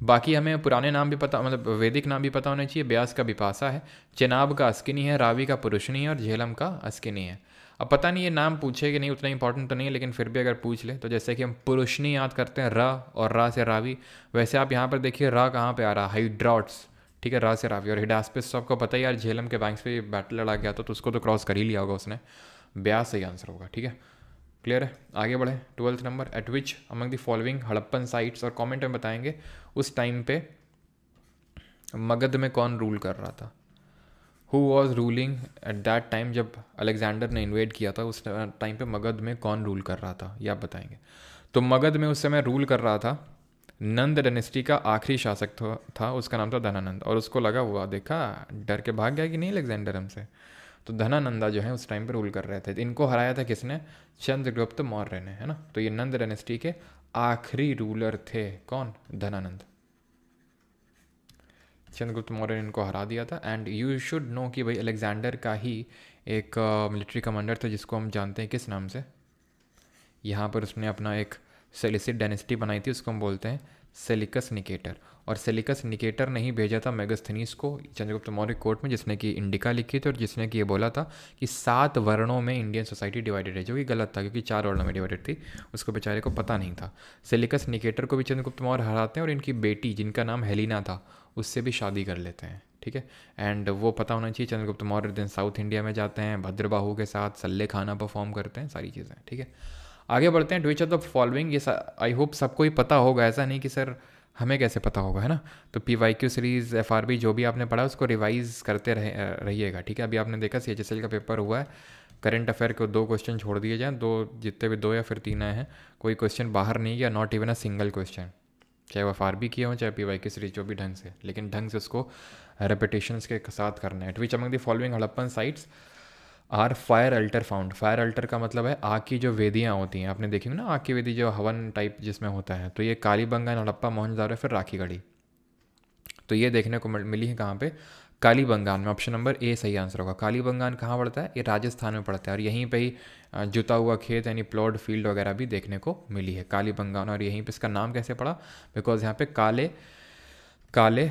बाकी हमें पुराने नाम भी पता, मतलब वैदिक नाम भी पता होने चाहिए। ब्यास का बिपासा है, चेनाब का अस्किनी है, रावी का पुरुषनी है और झेलम का अस्किनी है। अब पता नहीं ये नाम पूछे कि नहीं, उतना इंपॉर्टेंट तो नहीं है, लेकिन फिर भी अगर पूछ ले तो जैसे कि हम पुरुषनी याद करते हैं र, और रा से रावी, वैसे आप यहाँ पर देखिए रा कहाँ पे आ रहा, हाइड्रॉट्स, ठीक है, रा से रावी। और हिडास्पिस तो आपको पता ही यार, झेलम के बैंक्स पे बैटल लड़ा गया था, तो उसको तो क्रॉस कर ही लिया होगा उसने। ब्यास सही आंसर होगा, ठीक है। क्लियर है, आगे बढ़े। 12th number, eight which among the following Harappan sites, और कमेंट में बताएंगे उस टाइम पे मगध में कौन रूल कर रहा था, who was ruling at that time, जब अलेक्जेंडर ने इन्वेड किया था उस टाइम पे मगध में कौन रूल कर रहा था, ये आप बताएंगे। तो मगध में उस समय रूल कर रहा था नंद डायनेस्टी का आखिरी शासक था, उसका नाम था धनानंद। और उसको लगा हुआ, देखा डर के भाग गया कि नहीं अलेक्जेंडर हमसे, तो धनानंदा जो है उस टाइम पर रूल कर रहे थे। इनको हराया था किसने, चंद्रगुप्त मौर्य ने, है ना। तो ये नंद डायनेस्टी के आखिरी रूलर थे, कौन, धनानंद। चंद्रगुप्त मौर्य ने इनको हरा दिया था। एंड यू शुड नो कि भाई अलेक्जेंडर का ही एक मिलिट्री कमांडर था जिसको हम जानते हैं किस नाम से, यहाँ पर उसने अपना एक सेलिसिड डायनेस्टी बनाई थी, उसको हम बोलते हैं सेलिकस निकेटर। और सेलिकस निकेटर ने ही भेजा था मेगास्थनीज को चंद्रगुप्त मौर्य कोर्ट में, जिसने कि इंडिका लिखी थी और जिसने कि ये बोला था कि 7 वर्णों में इंडियन सोसाइटी डिवाइडेड है, जो कि गलत था क्योंकि 4 वर्णों में डिवाइडेड थी, उसको बेचारे को पता नहीं था। सेलिकस निकेटर को भी चंद्रगुप्त मौर्य हराते हैं और इनकी बेटी जिनका नाम हेलिना था उससे भी शादी कर लेते हैं, ठीक है। एंड वो पता होना चाहिए, चंद्रगुप्त मौर्य दिन साउथ इंडिया में जाते हैं, भद्रबाहु के साथ सल्ले खाना परफॉर्म करते हैं, सारी चीज़ें, ठीक है। आगे बढ़ते हैं। विच ऑफ द फॉलोइंग, ये आई होप सबको ही पता होगा, ऐसा नहीं कि सर हमें कैसे पता होगा, है ना। तो PYQ सीरीज़ FRB जो भी आपने पढ़ा उसको रिवाइज करते रहिएगा, ठीक है। अभी आपने देखा CHSL का पेपर हुआ है, करंट अफेयर को 2 क्वेश्चन छोड़ दिए जाएँ, 2 जितने भी 2 या फिर 3 आए हैं, कोई क्वेश्चन बाहर नहीं गया, not even a single question, चाहे वो FRB किए हों चाहे PYQ सीरीज, जो भी ढंग से, लेकिन ढंग से उसको रेपिटेशंस के साथ करना है। Which among the following Harappan sites are fire altar found. Fire altar का मतलब है आग की जो वेदियाँ होती हैं, आपने देखी ना आग की वेदी जो हवन टाइप जिसमें होता है, तो ये कालीबंगान, हड़प्पा, मोहनजोदड़ो, फिर राखीगढ़ी। तो ये देखने को मिली है कहाँ पे, कालीबंगान में। ऑप्शन नंबर ए सही आंसर होगा। कालीबंगान कहाँ पड़ता है, ये राजस्थान में पड़ता है, और यहीं पे ही जुता हुआ खेत यानी प्लॉड फील्ड वगैरह भी देखने को मिली है कालीबंगान। और यहीं पे इसका नाम कैसे पड़ा, बिकॉज यहाँ पे काले काले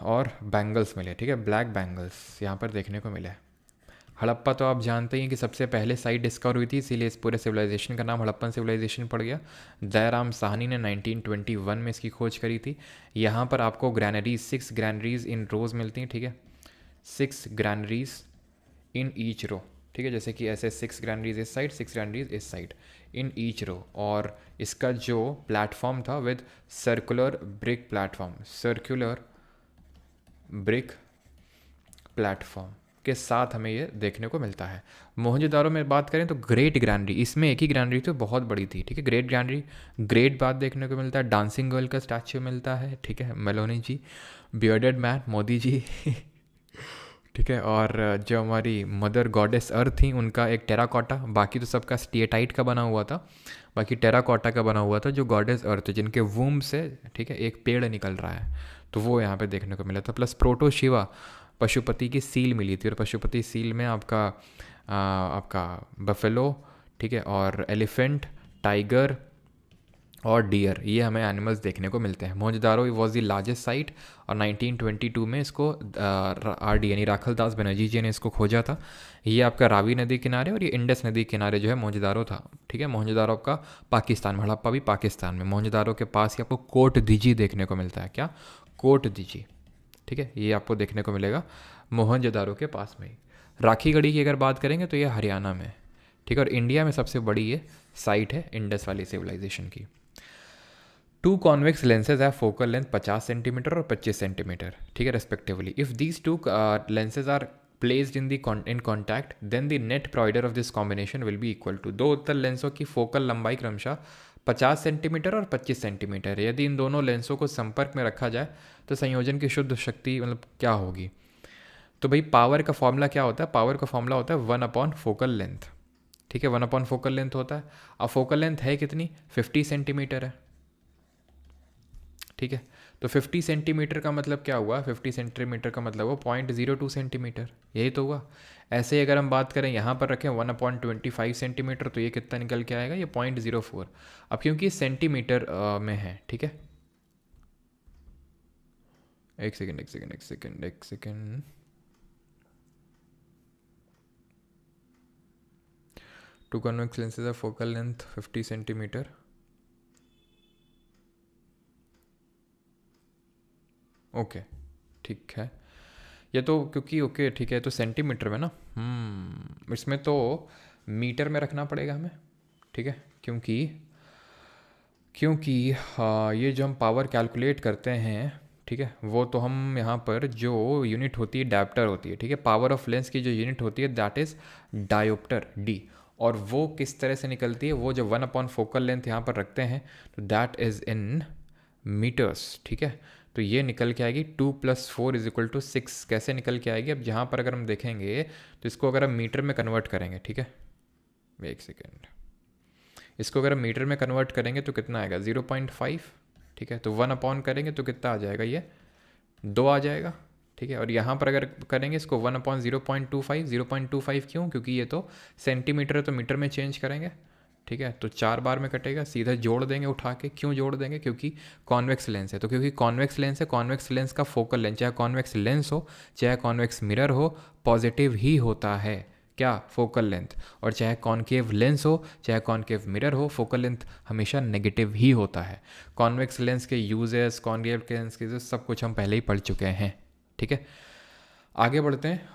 और बैंगल्स मिले, ठीक है, ब्लैक बैंगल्स यहाँ पर देखने को मिले। हड़प्पा तो आप जानते ही हैं कि सबसे पहले साइट डिस्कवर हुई थी, इसीलिए इस पूरे सिविलाइजेशन का नाम हड़प्पन सिविलाइजेशन पड़ गया। दयाराम साहनी ने 1921 में इसकी खोज करी थी। यहाँ पर आपको ग्रैनरीज 6 ग्रैनरीज इन रोज मिलती हैं, ठीक है, 6 ग्रैनरीज इन ईच रो, ठीक है, जैसे कि ऐसे 6 ग्रैनरीज इस साइड, 6 ग्रैनरीज इस साइड, इन ईच रो। और इसका जो प्लेटफॉर्म था with circular brick platform, circular brick platform के साथ हमें ये देखने को मिलता है। मोहनजोदारो में बात करें तो ग्रेट ग्रैंडरी, इसमें एक ही ग्रैंडरी तो बहुत बड़ी थी, ठीक है, ग्रेट ग्रैंडरी, ग्रेट बात देखने को मिलता है। डांसिंग गर्ल का स्टैच्यू मिलता है, ठीक है, मेलोनी जी, बियर्डेड मैन मोदी जी ठीक है। और जो हमारी मदर गॉडेस अर्थ थी उनका एक टेराकोटा, बाकी तो सबका स्टेटाइट का बना हुआ था, बाकी टेराकोटा का बना हुआ था, जो गॉडेस अर्थ जिनके वूम से, ठीक है, एक पेड़ निकल रहा है, तो वो यहाँ पे देखने को मिला था। प्लस प्रोटो शिवा पशुपति की सील मिली थी, और पशुपति सील में आपका बफेलो, ठीक है, और एलिफेंट, टाइगर और डियर, ये हमें एनिमल्स देखने को मिलते हैं। Mohenjodaro was the largest site, और 1922 में इसको RD यानी राखल दास बनर्जी जी ने इसको खोजा था। ये आपका रावी नदी किनारे और ये इंडस नदी किनारे जो है मोहनजोदारो था, ठीक है। मोहनजोदारो का पाकिस्तान में, हड़प्पा भी पाकिस्तान में। मोहनजोदारो के पास ही आपको कोट दीजी देखने को मिलता है, क्या, कोट दीजी, ठीक है, ये आपको देखने को मिलेगा मोहनजोदारो के पास में ही। राखीगढ़ी की अगर बात करेंगे तो ये हरियाणा में, ठीक है, और इंडिया में सबसे बड़ी ये साइट है इंडस वाली सिविलाइजेशन की। 2 कॉन्वेक्स लेंसेज है फोकल लेंथ 50 सेंटीमीटर और 25 सेंटीमीटर, ठीक है, respectively. If these 2 lenses are placed in contact then the net provider of this combination will be equal to. 2 उत्तल लेंसों की फोकल लंबाई क्रमशः 50 सेंटीमीटर और 25 सेंटीमीटर। यदि इन दोनों लेंसों को संपर्क में रखा जाए तो संयोजन की शुद्ध शक्ति मतलब क्या होगी। तो भाई पावर का फॉर्मूला क्या होता है, पावर का फॉर्मूला होता है 1/फोकल लेंथ, ठीक है, 1/फोकल लेंथ होता है। अब फोकल लेंथ है कितनी, 50 सेंटीमीटर है, ठीक है। तो 50 सेंटीमीटर का मतलब क्या हुआ, 50 सेंटीमीटर का मतलब वो 0.02 सेंटीमीटर, यही तो हुआ। ऐसे ही अगर हम बात करें यहाँ पर रखें 1/25 सेंटीमीटर, तो ये कितना निकल के आएगा, ये 0.04। अब क्योंकि सेंटीमीटर में है, ठीक है, एक second. 2 convex lenses of focal length 50 centimetre, okay, ठीक है। ये तो क्योंकि ओके ठीक है, तो सेंटीमीटर में ना, इसमें तो मीटर में रखना पड़ेगा हमें, ठीक है, क्योंकि ये जो हम पावर कैलकुलेट करते हैं, ठीक है, वो तो हम यहाँ पर जो यूनिट होती है डायोप्टर होती है, ठीक है, पावर ऑफ लेंस की जो यूनिट होती है दैट इज़ डायोप्टर D। और वो किस तरह से निकलती है, वो जो 1/फोकल लेंथ यहाँ पर रखते हैं तो दैट इज़ इन मीटर्स, ठीक है। तो ये निकल के आएगी 2 + 4 = 6। कैसे निकल के आएगी, अब जहाँ पर अगर हम देखेंगे तो इसको अगर हम मीटर में कन्वर्ट करेंगे, ठीक है, एक सेकेंड, इसको अगर हम मीटर में कन्वर्ट करेंगे तो कितना आएगा 0.5, ठीक है। तो 1 करेंगे तो कितना आ जाएगा, ये 2 आ जाएगा, ठीक है। और यहाँ पर अगर करेंगे इसको 1/0.25, 0.25 क्यों, क्योंकि ये तो सेंटीमीटर है तो मीटर में चेंज करेंगे ठीक है, तो 4 बार में कटेगा, सीधा जोड़ देंगे उठा के। क्यों जोड़ देंगे? क्योंकि कॉन्वेक्स लेंस है। तो क्योंकि कॉन्वेक्स लेंस है, कॉन्वेक्स लेंस का फोकल लेंथ, चाहे कॉन्वेक्स लेंस हो चाहे कॉन्वेक्स मिरर हो, पॉजिटिव ही होता है। क्या? Focal length. और चाहे कॉनकेव लेंस हो चाहे कॉनकेव मिरर हो, फोकल लेंथ हमेशा नेगेटिव ही होता है। कॉन्वेक्स लेंस के यूजेस, कॉनकेव लेंस के यूजेस सब कुछ हम पहले ही पढ़ चुके हैं। ठीक है, आगे बढ़ते हैं।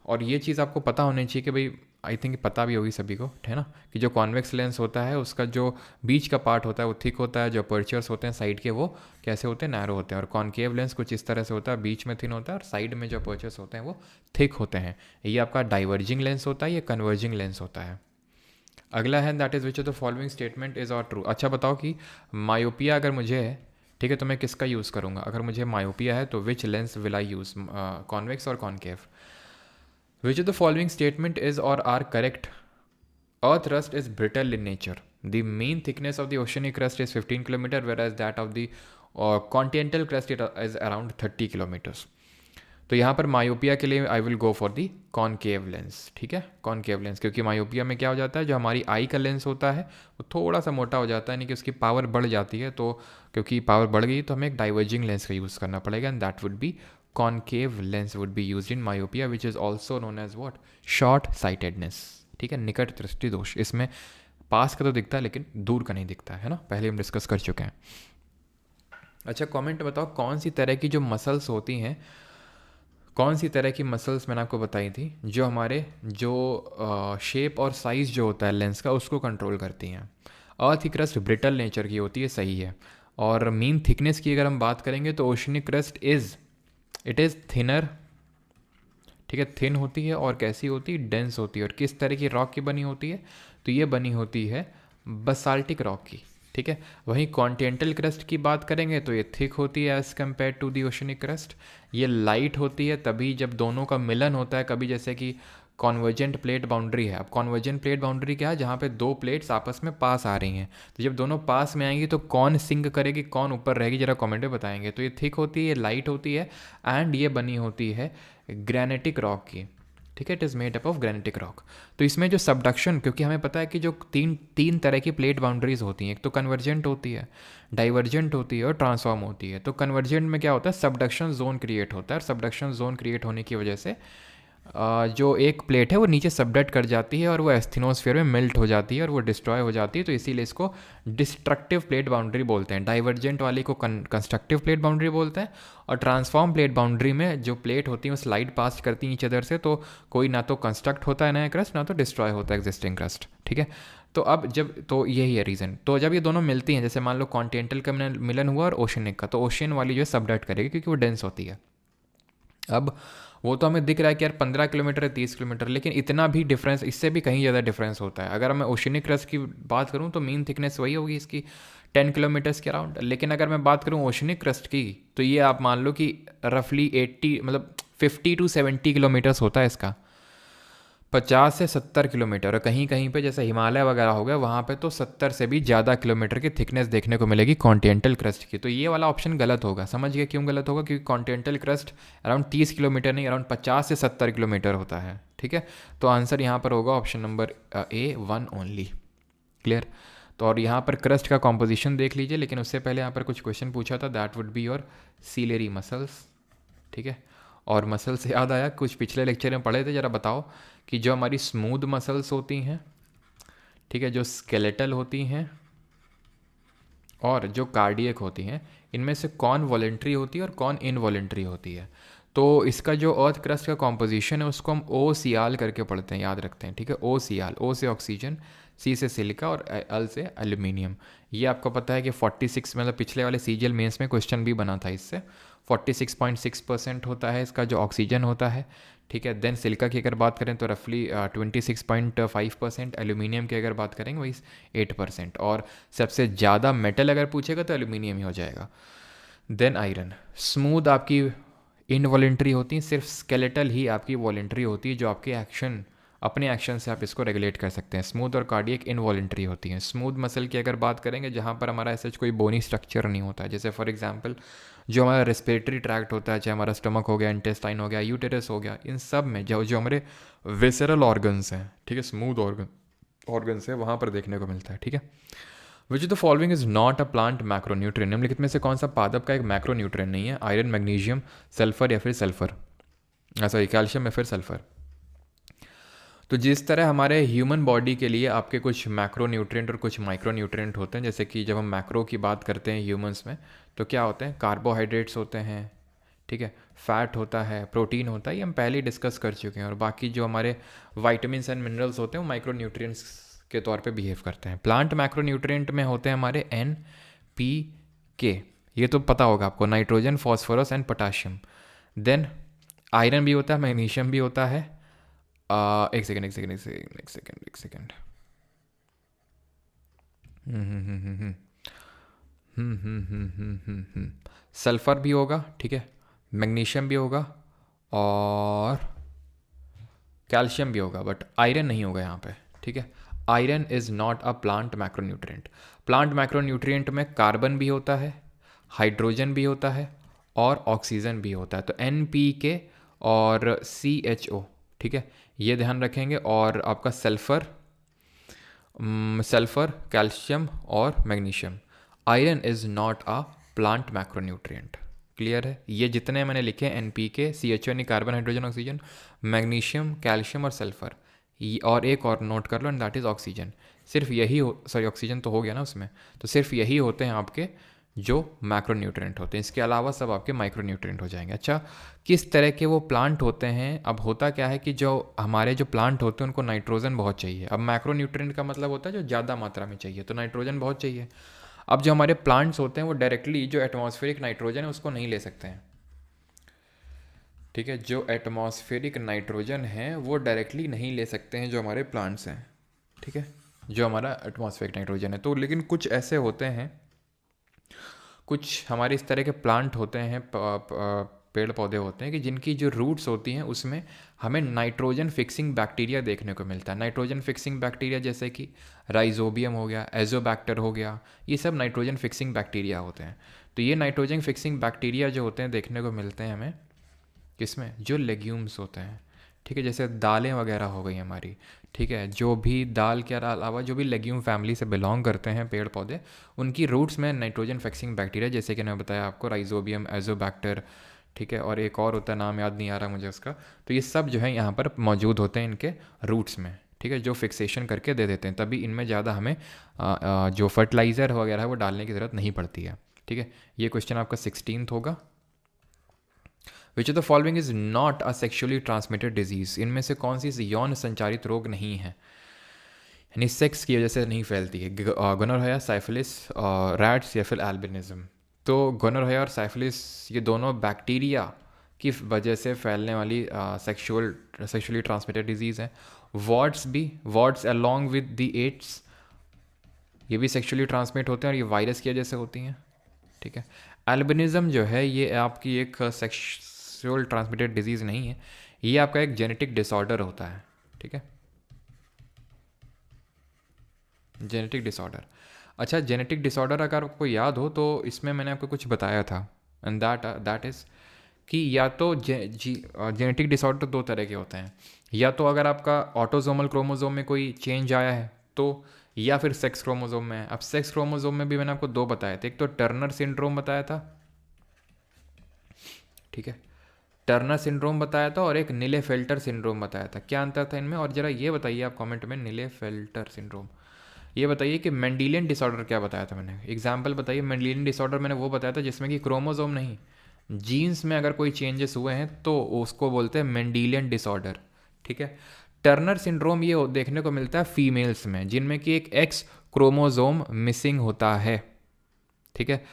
और ये चीज़ आपको पता होनी चाहिए कि भाई, आई थिंक पता भी होगी सभी को, है ना, कि जो कॉन्वेक्स लेंस होता है उसका जो बीच का पार्ट होता है वो थिक होता है, जो अपर्चर्स होते हैं साइड के वो कैसे होते हैं? नैरो होते हैं। और कॉनकेव लेंस कुछ इस तरह से होता है, बीच में थिन होता है और साइड में जो अपर्चर्स होते हैं वो थिक होते हैं। ये आपका डाइवर्जिंग लेंस होता है, ये कन्वर्जिंग लेंस होता है। अगला है that is which of the following statement is और ट्रू। अच्छा बताओ कि मायोपिया अगर मुझे है, ठीक है, तो मैं किसका यूज़ करूँगा? अगर मुझे मायोपिया है तो which lens will I use, convex और concave? Which of the following statement is और are correct? Earth crust is brittle in nature. The mean thickness of the oceanic crust is 15 kilometer, whereas that of the continental crust is around 30 kilometers. तो यहाँ पर myopia के लिए I will go for the concave lens. ठीक है, concave lens, क्योंकि myopia में क्या हो जाता है, जो हमारी आई का लेंस होता है वो थोड़ा सा मोटा हो जाता है, यानी कि उसकी पावर बढ़ जाती है। तो क्योंकि पावर बढ़ गई तो हमें एक डाइवर्जिंग लेंस का यूज़ करना पड़ेगा, and that would be concave lens would be use in myopia, which is also known as what? Short sightedness. ठीक है, निकट दृष्टि दोष। इसमें पास का तो दिखता है लेकिन दूर का नहीं दिखता है ना, पहले हम डिस्कस कर चुके हैं। अच्छा, कमेंट बताओ कौन सी तरह की जो मसल्स होती हैं, कौन सी तरह की मसल्स मैंने आपको बताई थी जो हमारे जो शेप और साइज़ जो होता है लेंस का उसको कंट्रोल करती हैं? अर्थ की क्रस्ट ब्रिटल नेचर की होती है, सही है। और मीन थिकनेस की अगर हम बात करेंगे तो oceanic crust it is thinner. ठीक है, थिन होती है और कैसी होती है? डेंस होती है। और किस तरह की रॉक की बनी होती है? तो ये बनी होती है बसाल्टिक रॉक की। ठीक है, वहीं कॉन्टिनेंटल क्रस्ट की बात करेंगे तो ये थिक होती है as compare to the oceanic crust. ये लाइट होती है तभी जब दोनों का मिलन होता है, कभी जैसे कि कॉन्वर्जेंट प्लेट बाउंड्री है। अब कॉन्वर्जेंट प्लेट बाउंड्री क्या है? जहाँ पे दो प्लेट्स आपस में पास आ रही हैं, तो जब दोनों पास में आएंगी तो कौन सिंक करेगी, कौन ऊपर रहेगी, जरा कमेंट में बताएंगे। तो ये थिक होती है, ये लाइट होती है, एंड ये बनी होती है ग्रेनेटिक रॉक की। ठीक है, it is made up of granitic rock. तो इसमें जो सबडक्शन, क्योंकि हमें पता है कि जो तीन तरह की प्लेट बाउंड्रीज होती हैं, एक तो कन्वर्जेंट होती है, डाइवर्जेंट होती है और ट्रांसफॉर्म होती है। तो कन्वर्जेंट में क्या होता है? सबडक्शन जोन क्रिएट होता है, और सबडक्शन जोन क्रिएट होने की वजह से जो एक प्लेट है वो नीचे सबडक्ट कर जाती है और वो एस्थेनोस्फीयर में मेल्ट हो जाती है और वो डिस्ट्रॉय हो जाती है। तो इसीलिए इसको डिस्ट्रक्टिव प्लेट बाउंड्री बोलते हैं। डाइवर्जेंट वाली को कंस्ट्रक्टिव प्लेट बाउंड्री बोलते हैं, और ट्रांसफॉर्म प्लेट बाउंड्री में जो प्लेट होती है वो स्लाइड पास करती हैं ईच अदर से, तो कोई ना तो कंस्ट्रक्ट होता है नया क्रस्ट, ना तो डिस्ट्रॉय होता है एग्जिस्टिंग क्रस्ट। ठीक है, तो अब जब, तो यही है रीज़न। तो जब ये दोनों मिलती हैं, जैसे मान लो कॉन्टिनेंटल का मिलन हुआ और ओशनिक का, तो ओशियन वाली जो है सबडक्ट करेगी क्योंकि वो डेंस होती है। अब वो तो हमें दिख रहा है कि यार 15 किलोमीटर है 30 किलोमीटर, लेकिन इतना भी डिफरेंस, इससे भी कहीं ज़्यादा डिफरेंस होता है। अगर मैं ओशनिक क्रस्ट की बात करूँ तो मीन थिकनेस वही होगी इसकी 10 किलोमीटर्स के अराउंड, लेकिन अगर मैं बात करूँ ओशनिक क्रस्ट की तो ये आप मान लो कि रफली 80 मतलब 50 to 70 किलोमीटर्स होता है इसका, 50 से 70 किलोमीटर। और कहीं कहीं पे जैसे हिमालय वगैरह हो गया वहाँ पे तो 70 से भी ज़्यादा किलोमीटर की थिकनेस देखने को मिलेगी कॉन्टिनेंटल क्रस्ट की। तो ये वाला ऑप्शन गलत होगा। समझ गए क्यों गलत होगा? क्योंकि कॉन्टिनेंटल क्रस्ट अराउंड 30 किलोमीटर नहीं, अराउंड 50 से 70 किलोमीटर होता है। ठीक है, तो आंसर यहाँ पर होगा option number A1 only. Clear? तो और यहाँ पर क्रस्ट का कॉम्पोजिशन देख लीजिए, लेकिन उससे पहले यहाँ पर कुछ क्वेश्चन पूछा था, that would be your ciliary muscles. ठीक है, और मसल से याद आया, कुछ पिछले लेक्चर में पढ़े थे, ज़रा बताओ कि जो हमारी स्मूथ मसल्स होती हैं, ठीक है, जो स्केलेटल होती हैं और जो कार्डियक होती हैं, इनमें से कौन वॉलेंट्री होती है और कौन इनवॉलेंट्री होती है? तो इसका जो अर्थ क्रस्ट का कॉम्पोजिशन है उसको हम ओ सियाल करके पढ़ते हैं, याद रखते हैं। ठीक है, ओ सियाल, ओ से ऑक्सीजन, सी से सिलिका और एल से एल्यूमिनियम। ये आपको पता है कि 46 मतलब पिछले वाले सीजीएल मेंस में क्वेश्चन भी बना था इससे। 46.6% होता है इसका जो ऑक्सीजन होता है। ठीक है, देन सिलिका की अगर बात करें तो रफली 26.5%, एल्यूमिनियम की अगर बात करेंगे वही 8%, और सबसे ज़्यादा मेटल अगर पूछेगा तो एल्यूमिनियम ही हो जाएगा। Then iron. स्मूथ आपकी इनवॉलेंट्री होती है, सिर्फ स्केलेटल ही आपकी वॉलेंट्री होती है, जो आपके एक्शन, अपने एक्शन से आप इसको रेगुलेट कर सकते हैं। स्मूथ और कार्डियक इनवॉलेंट्री होती हैं। स्मूथ मसल की अगर बात करेंगे जहाँ पर हमारा ऐसा कोई बोनी स्ट्रक्चर नहीं होता है, जैसे फॉर एग्जांपल जो हमारा रेस्पिरेटरी ट्रैक्ट होता है, चाहे हमारा स्टमक हो गया, इंटेस्टाइन हो गया, यूटेरस हो गया, इन सब में जो हमारे विसरल ऑर्गन्स हैं, ठीक है, स्मूथ ऑर्गन, ऑर्गन्स है वहाँ पर देखने को मिलता है, ठीक है। विच of the following is not a plant macronutrient, निम्नलिखित में से कौन सा पादप का एक मैक्रोन्यूट्रिएंट नहीं है? आयरन, मैग्नीशियम, सल्फर या फिर सल्फर, सॉरी कैल्शियम या फिर सल्फर। तो जिस तरह हमारे ह्यूमन बॉडी के लिए आपके कुछ मैक्रोन्यूट्रिएंट और कुछ माइक्रोन्यूट्रिएंट होते हैं, जैसे कि जब हम मैक्रो की बात करते हैं ह्यूमंस में तो क्या होते हैं? कार्बोहाइड्रेट्स होते हैं, ठीक है, फैट होता है, प्रोटीन होता है, ये हम पहले ही डिस्कस कर चुके हैं। और बाकी जो हमारे वाइटामिन्स एंड मिनरल्स होते हैं वो माइक्रोन्यूट्रिएंट्स के तौर पे बिहेव करते हैं। प्लांट मैक्रोन्यूट्रिएंट में होते हैं हमारे एन, पी, के, ये तो पता होगा आपको, nitrogen, phosphorus and potassium. Then iron भी होता है, मैग्नीशियम भी होता है। एक सेकेंड। सल्फर भी होगा, ठीक है, मैग्नीशियम भी होगा और कैल्शियम भी होगा, बट आयरन नहीं होगा यहाँ पे, ठीक है। Iron is not a plant macronutrient. Plant macronutrient में कार्बन भी होता है, हाइड्रोजन भी होता है और ऑक्सीजन भी होता है। तो NPK और CHO, ठीक है, ये ध्यान रखेंगे। और आपका सल्फर, कैल्शियम और magnesium. Iron is not a plant macronutrient. Clear है? ये जितने मैंने लिखे NPK, CHO यानी carbon, hydrogen, oxygen, magnesium, calcium और सल्फर, और एक और नोट कर लो, एंड दैट इज़ ऑक्सीजन। सिर्फ यही सॉरी ऑक्सीजन तो हो गया ना उसमें, तो सिर्फ यही होते हैं आपके जो मैक्रोन्यूट्रिएंट होते हैं। इसके अलावा सब आपके माइक्रोन्यूट्रिएंट हो जाएंगे। अच्छा, किस तरह के वो प्लांट होते हैं? अब होता क्या है कि जो हमारे जो प्लांट होते हैं उनको नाइट्रोजन बहुत चाहिए। अब मैक्रोन्यूट्रिएंट का मतलब होता है जो ज़्यादा मात्रा में चाहिए, तो नाइट्रोजन बहुत चाहिए। अब जो हमारे प्लांट्स होते हैं वो डायरेक्टली जो एटमॉस्फेरिक नाइट्रोजन है उसको नहीं ले सकते हैं, ठीक है। जो एटमॉस्फेरिक नाइट्रोजन है वो डायरेक्टली नहीं ले सकते हैं जो हमारे प्लांट्स हैं, ठीक है, जो हमारा एटमॉस्फेरिक नाइट्रोजन है। तो लेकिन कुछ ऐसे होते हैं, कुछ हमारे इस तरह के प्लांट होते हैं, पेड़ पौधे होते हैं कि जिनकी जो रूट्स होती हैं उसमें हमें नाइट्रोजन फिक्सिंग बैक्टीरिया देखने को मिलता है। नाइट्रोजन फिक्सिंग बैक्टीरिया जैसे कि राइजोबियम हो गया, एजोबैक्टर हो गया, ये सब नाइट्रोजन फिक्सिंग बैक्टीरिया होते हैं। तो ये नाइट्रोजन फिक्सिंग बैक्टीरिया जो होते हैं देखने को मिलते हैं हमें किसमें? जो लेग्यूम्स होते हैं, ठीक है, जैसे दालें वगैरह हो गई हमारी, ठीक है, जो भी दाल के अलावा जो भी लेग्यूम फैमिली से बिलोंग करते हैं पेड़ पौधे, उनकी रूट्स में नाइट्रोजन फिक्सिंग बैक्टीरिया, जैसे कि मैंने बताया आपको, राइजोबियम, एजोबैक्टर, ठीक है, और एक और होता है, नाम याद नहीं आ रहा मुझे उसका। तो ये सब जो है यहाँ पर मौजूद होते हैं इनके रूट्स में, ठीक है, जो फिक्सेशन करके दे देते हैं। तभी इनमें ज़्यादा हमें जो फर्टिलाइज़र वगैरह है वो डालने की ज़रूरत नहीं पड़ती है, ठीक है। ये क्वेश्चन आपका 16th होगा। विच of the following is not a sexually transmitted disease, इनमें से कौन सी यौन संचारित रोग नहीं है, यानी सेक्स की वजह से नहीं फैलती है? गोनोरहोया, साइफिलिस, रैट्स या फिर एल्बिनिज्म। तो गोनोरहोया और साइफिलिस ये दोनों बैक्टीरिया की वजह से फैलने वाली सेक्शुअली ट्रांसमिटेड डिजीज़ है। Warts along with the AIDS, ये भी सेक्शुअली ट्रांसमिट होते हैं और ये वायरस की वजह से होती हैं, ठीक है। एल्बिनिज्म जो है ये आपकी एक सेक्शुअल ट्रांसमिटेड डिजीज़ नहीं है, ये आपका एक जेनेटिक डिसऑर्डर होता है, ठीक है, जेनेटिक डिसऑर्डर। अच्छा, जेनेटिक डिसऑर्डर अगर आपको याद हो तो इसमें मैंने आपको कुछ बताया था, एंड दैट इज़ कि या तो जेनेटिक डिसऑर्डर दो तरह के होते हैं, या तो अगर आपका ऑटोसोमल क्रोमोसोम में कोई चेंज आया है तो, या फिर सेक्स क्रोमोसोम में। अब सेक्स क्रोमोसोम में भी मैंने आपको दो बताए थे, एक तो टर्नर सिंड्रोम बताया था, ठीक है, टर्नर सिंड्रोम बताया था, और एक नीलेफेल्टर सिंड्रोम बताया था। क्या अंतर था इनमें? और ज़रा ये बताइए आप कमेंट में, नीलेफेल्टर सिंड्रोम, ये बताइए कि मेंडेलियन डिसऑर्डर क्या बताया था मैंने? एग्जाम्पल बताइए। मेंडेलियन डिसऑर्डर मैंने वो बताया था जिसमें कि क्रोमोसोम नहीं, जीन्स में अगर कोई चेंजेस हुए हैं तो उसको बोलते हैं मेंडेलियन डिसऑर्डर, ठीक है। टर्नर सिंड्रोम ये देखने को मिलता है फीमेल्स में जिनमें कि एक एक्स क्रोमोसोम मिसिंग होता है, ठीक है,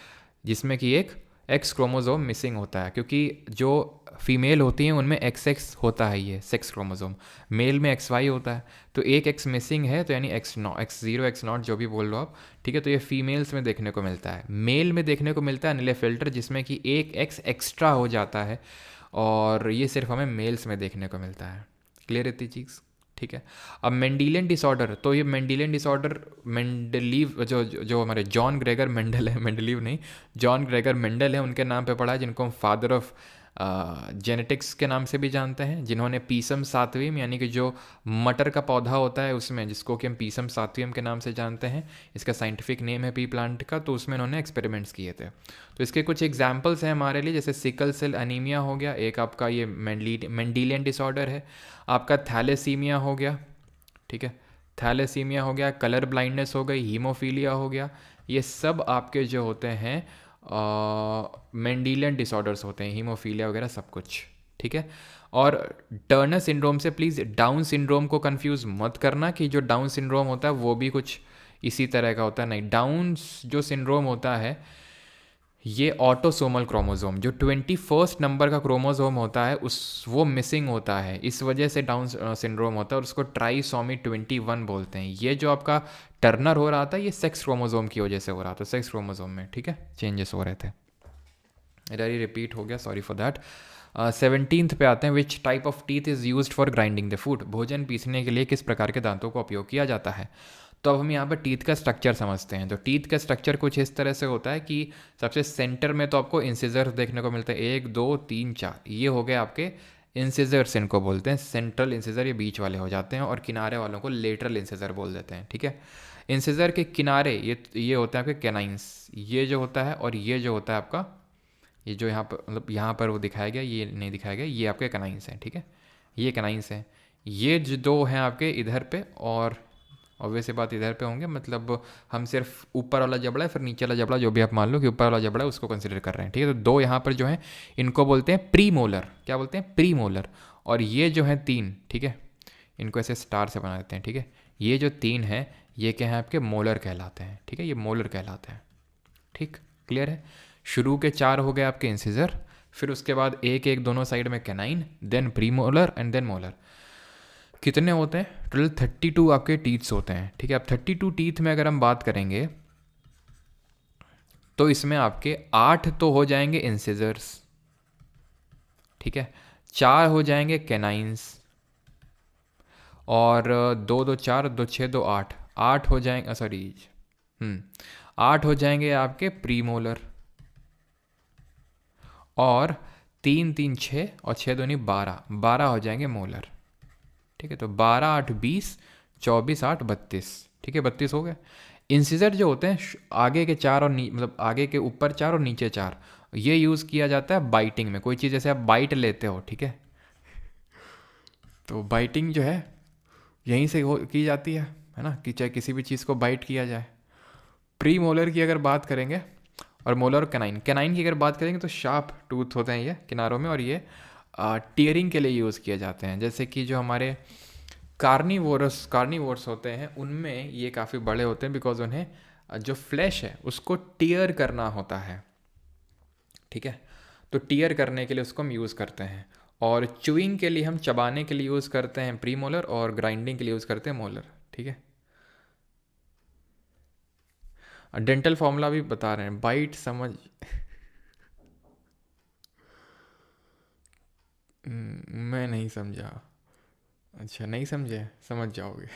जिसमें कि एक एक्स क्रोमोसोम मिसिंग होता है, क्योंकि जो फीमेल होती हैं उनमें XX होता है, ये सेक्स क्रोमोसोम, मेल में XY होता है। तो एक X मिसिंग है, तो यानी X0 X0 जो भी बोल लो आप, ठीक है। तो ये फीमेल्स में देखने को मिलता है। मेल में देखने को मिलता है नीलेफेल्टर, जिसमें कि एक X एक्स्ट्रा हो जाता है, और ये सिर्फ हमें मेल्स में देखने को मिलता है। क्लियर इतनी चीज़, ठीक है। अब मेंडेलियन डिसऑर्डर, तो ये मेंडेलियन डिसऑर्डर मेंडलीव जो हमारे जॉन ग्रेगर मेंडल है, मेंडलीव नहीं, जॉन ग्रेगर मेंडल है, उनके नाम पे पढ़ा है, जिनको हम फादर ऑफ जेनेटिक्स के नाम से भी जानते हैं, जिन्होंने पीसम सातवीम यानी कि जो मटर का पौधा होता है उसमें, जिसको कि हम पीसम सातवीम के नाम से जानते हैं, इसका साइंटिफिक नेम है पी प्लांट का, तो उसमें इन्होंने एक्सपेरिमेंट्स किए थे। तो इसके कुछ एग्जाम्पल्स हैं हमारे लिए, जैसे सिकल सेल अनीमिया हो गया, एक आपका ये मेंडिलियन डिसऑर्डर है, आपका थैलेसीमिया हो गया, ठीक है, थैलेसीमिया हो गया, कलर ब्लाइंडनेस हो गई, हीमोफीलिया हो गया, ये सब आपके जो होते हैं मेंडिलियन डिसऑर्डर्स होते हैं, हीमोफीलिया वगैरह सब कुछ, ठीक है। और टर्नर सिंड्रोम से प्लीज़ डाउन सिंड्रोम को कंफ्यूज मत करना कि जो डाउन सिंड्रोम होता है वो भी कुछ इसी तरह का होता है, नहीं। डाउन जो सिंड्रोम होता है ये ऑटोसोमल क्रोमोसोम, जो 21st नंबर का क्रोमोसोम होता है उस वो मिसिंग होता है, इस वजह से डाउन सिंड्रोम होता है और उसको ट्राइसोमी 21 बोलते हैं। ये जो आपका टर्नर हो रहा था ये सेक्स क्रोमोसोम की वजह से हो रहा था, सेक्स क्रोमोसोम में, ठीक है, चेंजेस हो रहे थे। इधर ही रिपीट हो गया, सॉरी फॉर दैट। 17th पे आते हैं, which type of teeth is used for grinding the food, भोजन पीसने के लिए किस प्रकार के दांतों का उपयोग किया जाता है। तो अब हम यहाँ पर टीथ का स्ट्रक्चर समझते हैं। तो टीथ का स्ट्रक्चर कुछ इस तरह से होता है कि सबसे सेंटर में तो आपको इंसिजर देखने को मिलते हैं, 1 2 3 4, ये हो गए आपके इंसिजर्स, इनको बोलते हैं सेंट्रल इंसिजर, ये बीच वाले हो जाते हैं, और किनारे वालों को लेटरल इंसिजर बोल देते हैं, ठीक है। इंसिजर के किनारे ये होते हैं आपके कैनाइंस, ये जो होता है, और ये जो होता है आपका, ये जो यहाँ पर मतलब यहाँ पर वो दिखाया गया, ये नहीं दिखाया गया, ये आपके कैनाइंस हैं, ठीक है, ये कैनाइंस हैं। ये जो दो हैं आपके इधर पे, और ऑब्वियस बात इधर पे होंगे, मतलब हम सिर्फ ऊपर वाला जबड़ा है फिर नीचे वाला जबड़ा, जो भी आप मान लो कि ऊपर वाला जबड़ा है उसको कंसिडर कर रहे हैं, ठीक है। तो दो यहाँ पर जो हैं इनको बोलते हैं प्री मोलर, क्या बोलते हैं, प्री मोलर। और ये जो हैं 3, ठीक है, इनको ऐसे स्टार से बना देते हैं, ठीक है। ये जो 3 हैं ये क्या है आपके मोलर कहलाते हैं, ठीक है, ये मोलर कहलाते हैं, ठीक, क्लियर है। शुरू के 4 हो गए आपके इंसिजर, फिर उसके बाद एक एक दोनों साइड में canine, then premolar and then molar. कितने होते हैं टोटल, 32 आपके टीथ्स होते हैं, ठीक है। अब 32 टीथ में अगर हम बात करेंगे तो इसमें आपके 8 तो हो जाएंगे इंसिजर्स, ठीक है, 4 हो जाएंगे कैनाइंस, और 2 2 4 2 6 2 8, 8 हो जाएंगे, सॉरी 8 हो जाएंगे आपके प्रीमोलर, और 3 3 6 और 6 दूनी 12, 12 हो जाएंगे मोलर, ठीक है। तो 12 8 20, 24 8 32, ठीक है, 32 हो गए। इंसिजर जो होते हैं आगे के 4 और मतलब आगे के ऊपर 4 और नीचे 4, ये यूज़ किया जाता है बाइटिंग में। कोई चीज़ जैसे आप बाइट लेते हो, ठीक है, तो बाइटिंग जो है यहीं से की जाती है ना, कि चाहे किसी भी चीज़ को बाइट किया जाए। प्री मोलर की अगर बात करेंगे, और मोलर और कैनाइन, कैनाइन की अगर बात करेंगे तो शार्प टूथ होते हैं ये किनारों में, और ये टीयरिंग के लिए यूज़ किए जाते हैं। जैसे कि जो हमारे कार्निवोर्स होते हैं उनमें ये काफ़ी बड़े होते हैं, बिकॉज उन्हें जो फ्लैश है उसको टीयर करना होता है, ठीक है। तो टीयर करने के लिए उसको हम यूज़ करते हैं, और च्यूइंग के लिए हम चबाने के लिए यूज़ करते हैं प्री मोलर, और ग्राइंडिंग के लिए यूज़ करते हैं मोलर, ठीक है। डेंटल फॉर्मूला भी बता रहे हैं, बाइट समझ मैं नहीं समझा, अच्छा नहीं समझे, समझ जाओगे।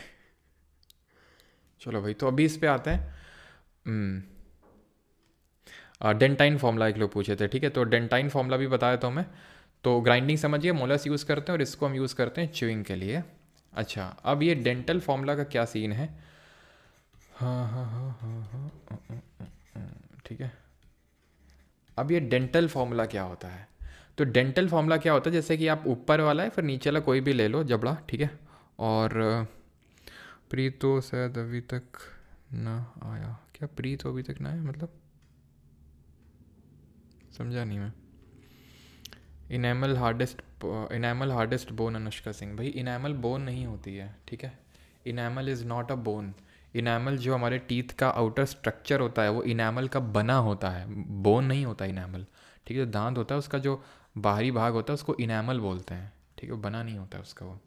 चलो भाई, तो अभी इस पे आते हैं। डेंटाइन फॉर्मूला एक लोग पूछे थे, ठीक है, तो डेंटाइन फॉर्मूला भी बता देता हूँ मैं। तो ग्राइंडिंग समझिए, मोलस यूज़ करते हैं, और इसको हम यूज़ करते हैं च्यूइंग के लिए। अच्छा, अब ये डेंटल फॉर्मूला का क्या सीन है, हाँ, ठीक है। अब ये डेंटल फॉर्मूला क्या होता है, तो डेंटल फॉर्मूला क्या होता है, जैसे कि आप ऊपर वाला है फिर नीचे वाला कोई भी ले लो जबड़ा, ठीक है, और प्री तो शायद अभी तक ना आया, क्या प्री तो अभी तक ना है, मतलब समझा नहीं मैं। Enamel hardest bone, Anushka Singh भाई, इनेमल बोन नहीं होती है, ठीक है, enamel is not a bone. Enamel जो हमारे टीथ का आउटर स्ट्रक्चर होता है वो इनेमल का बना होता है, बोन नहीं होता इनेमल, ठीक है। दांत होता है उसका जो बाहरी भाग होता है उसको इनेमल बोलते हैं, ठीक है, वो बना नहीं होता है उसका वो।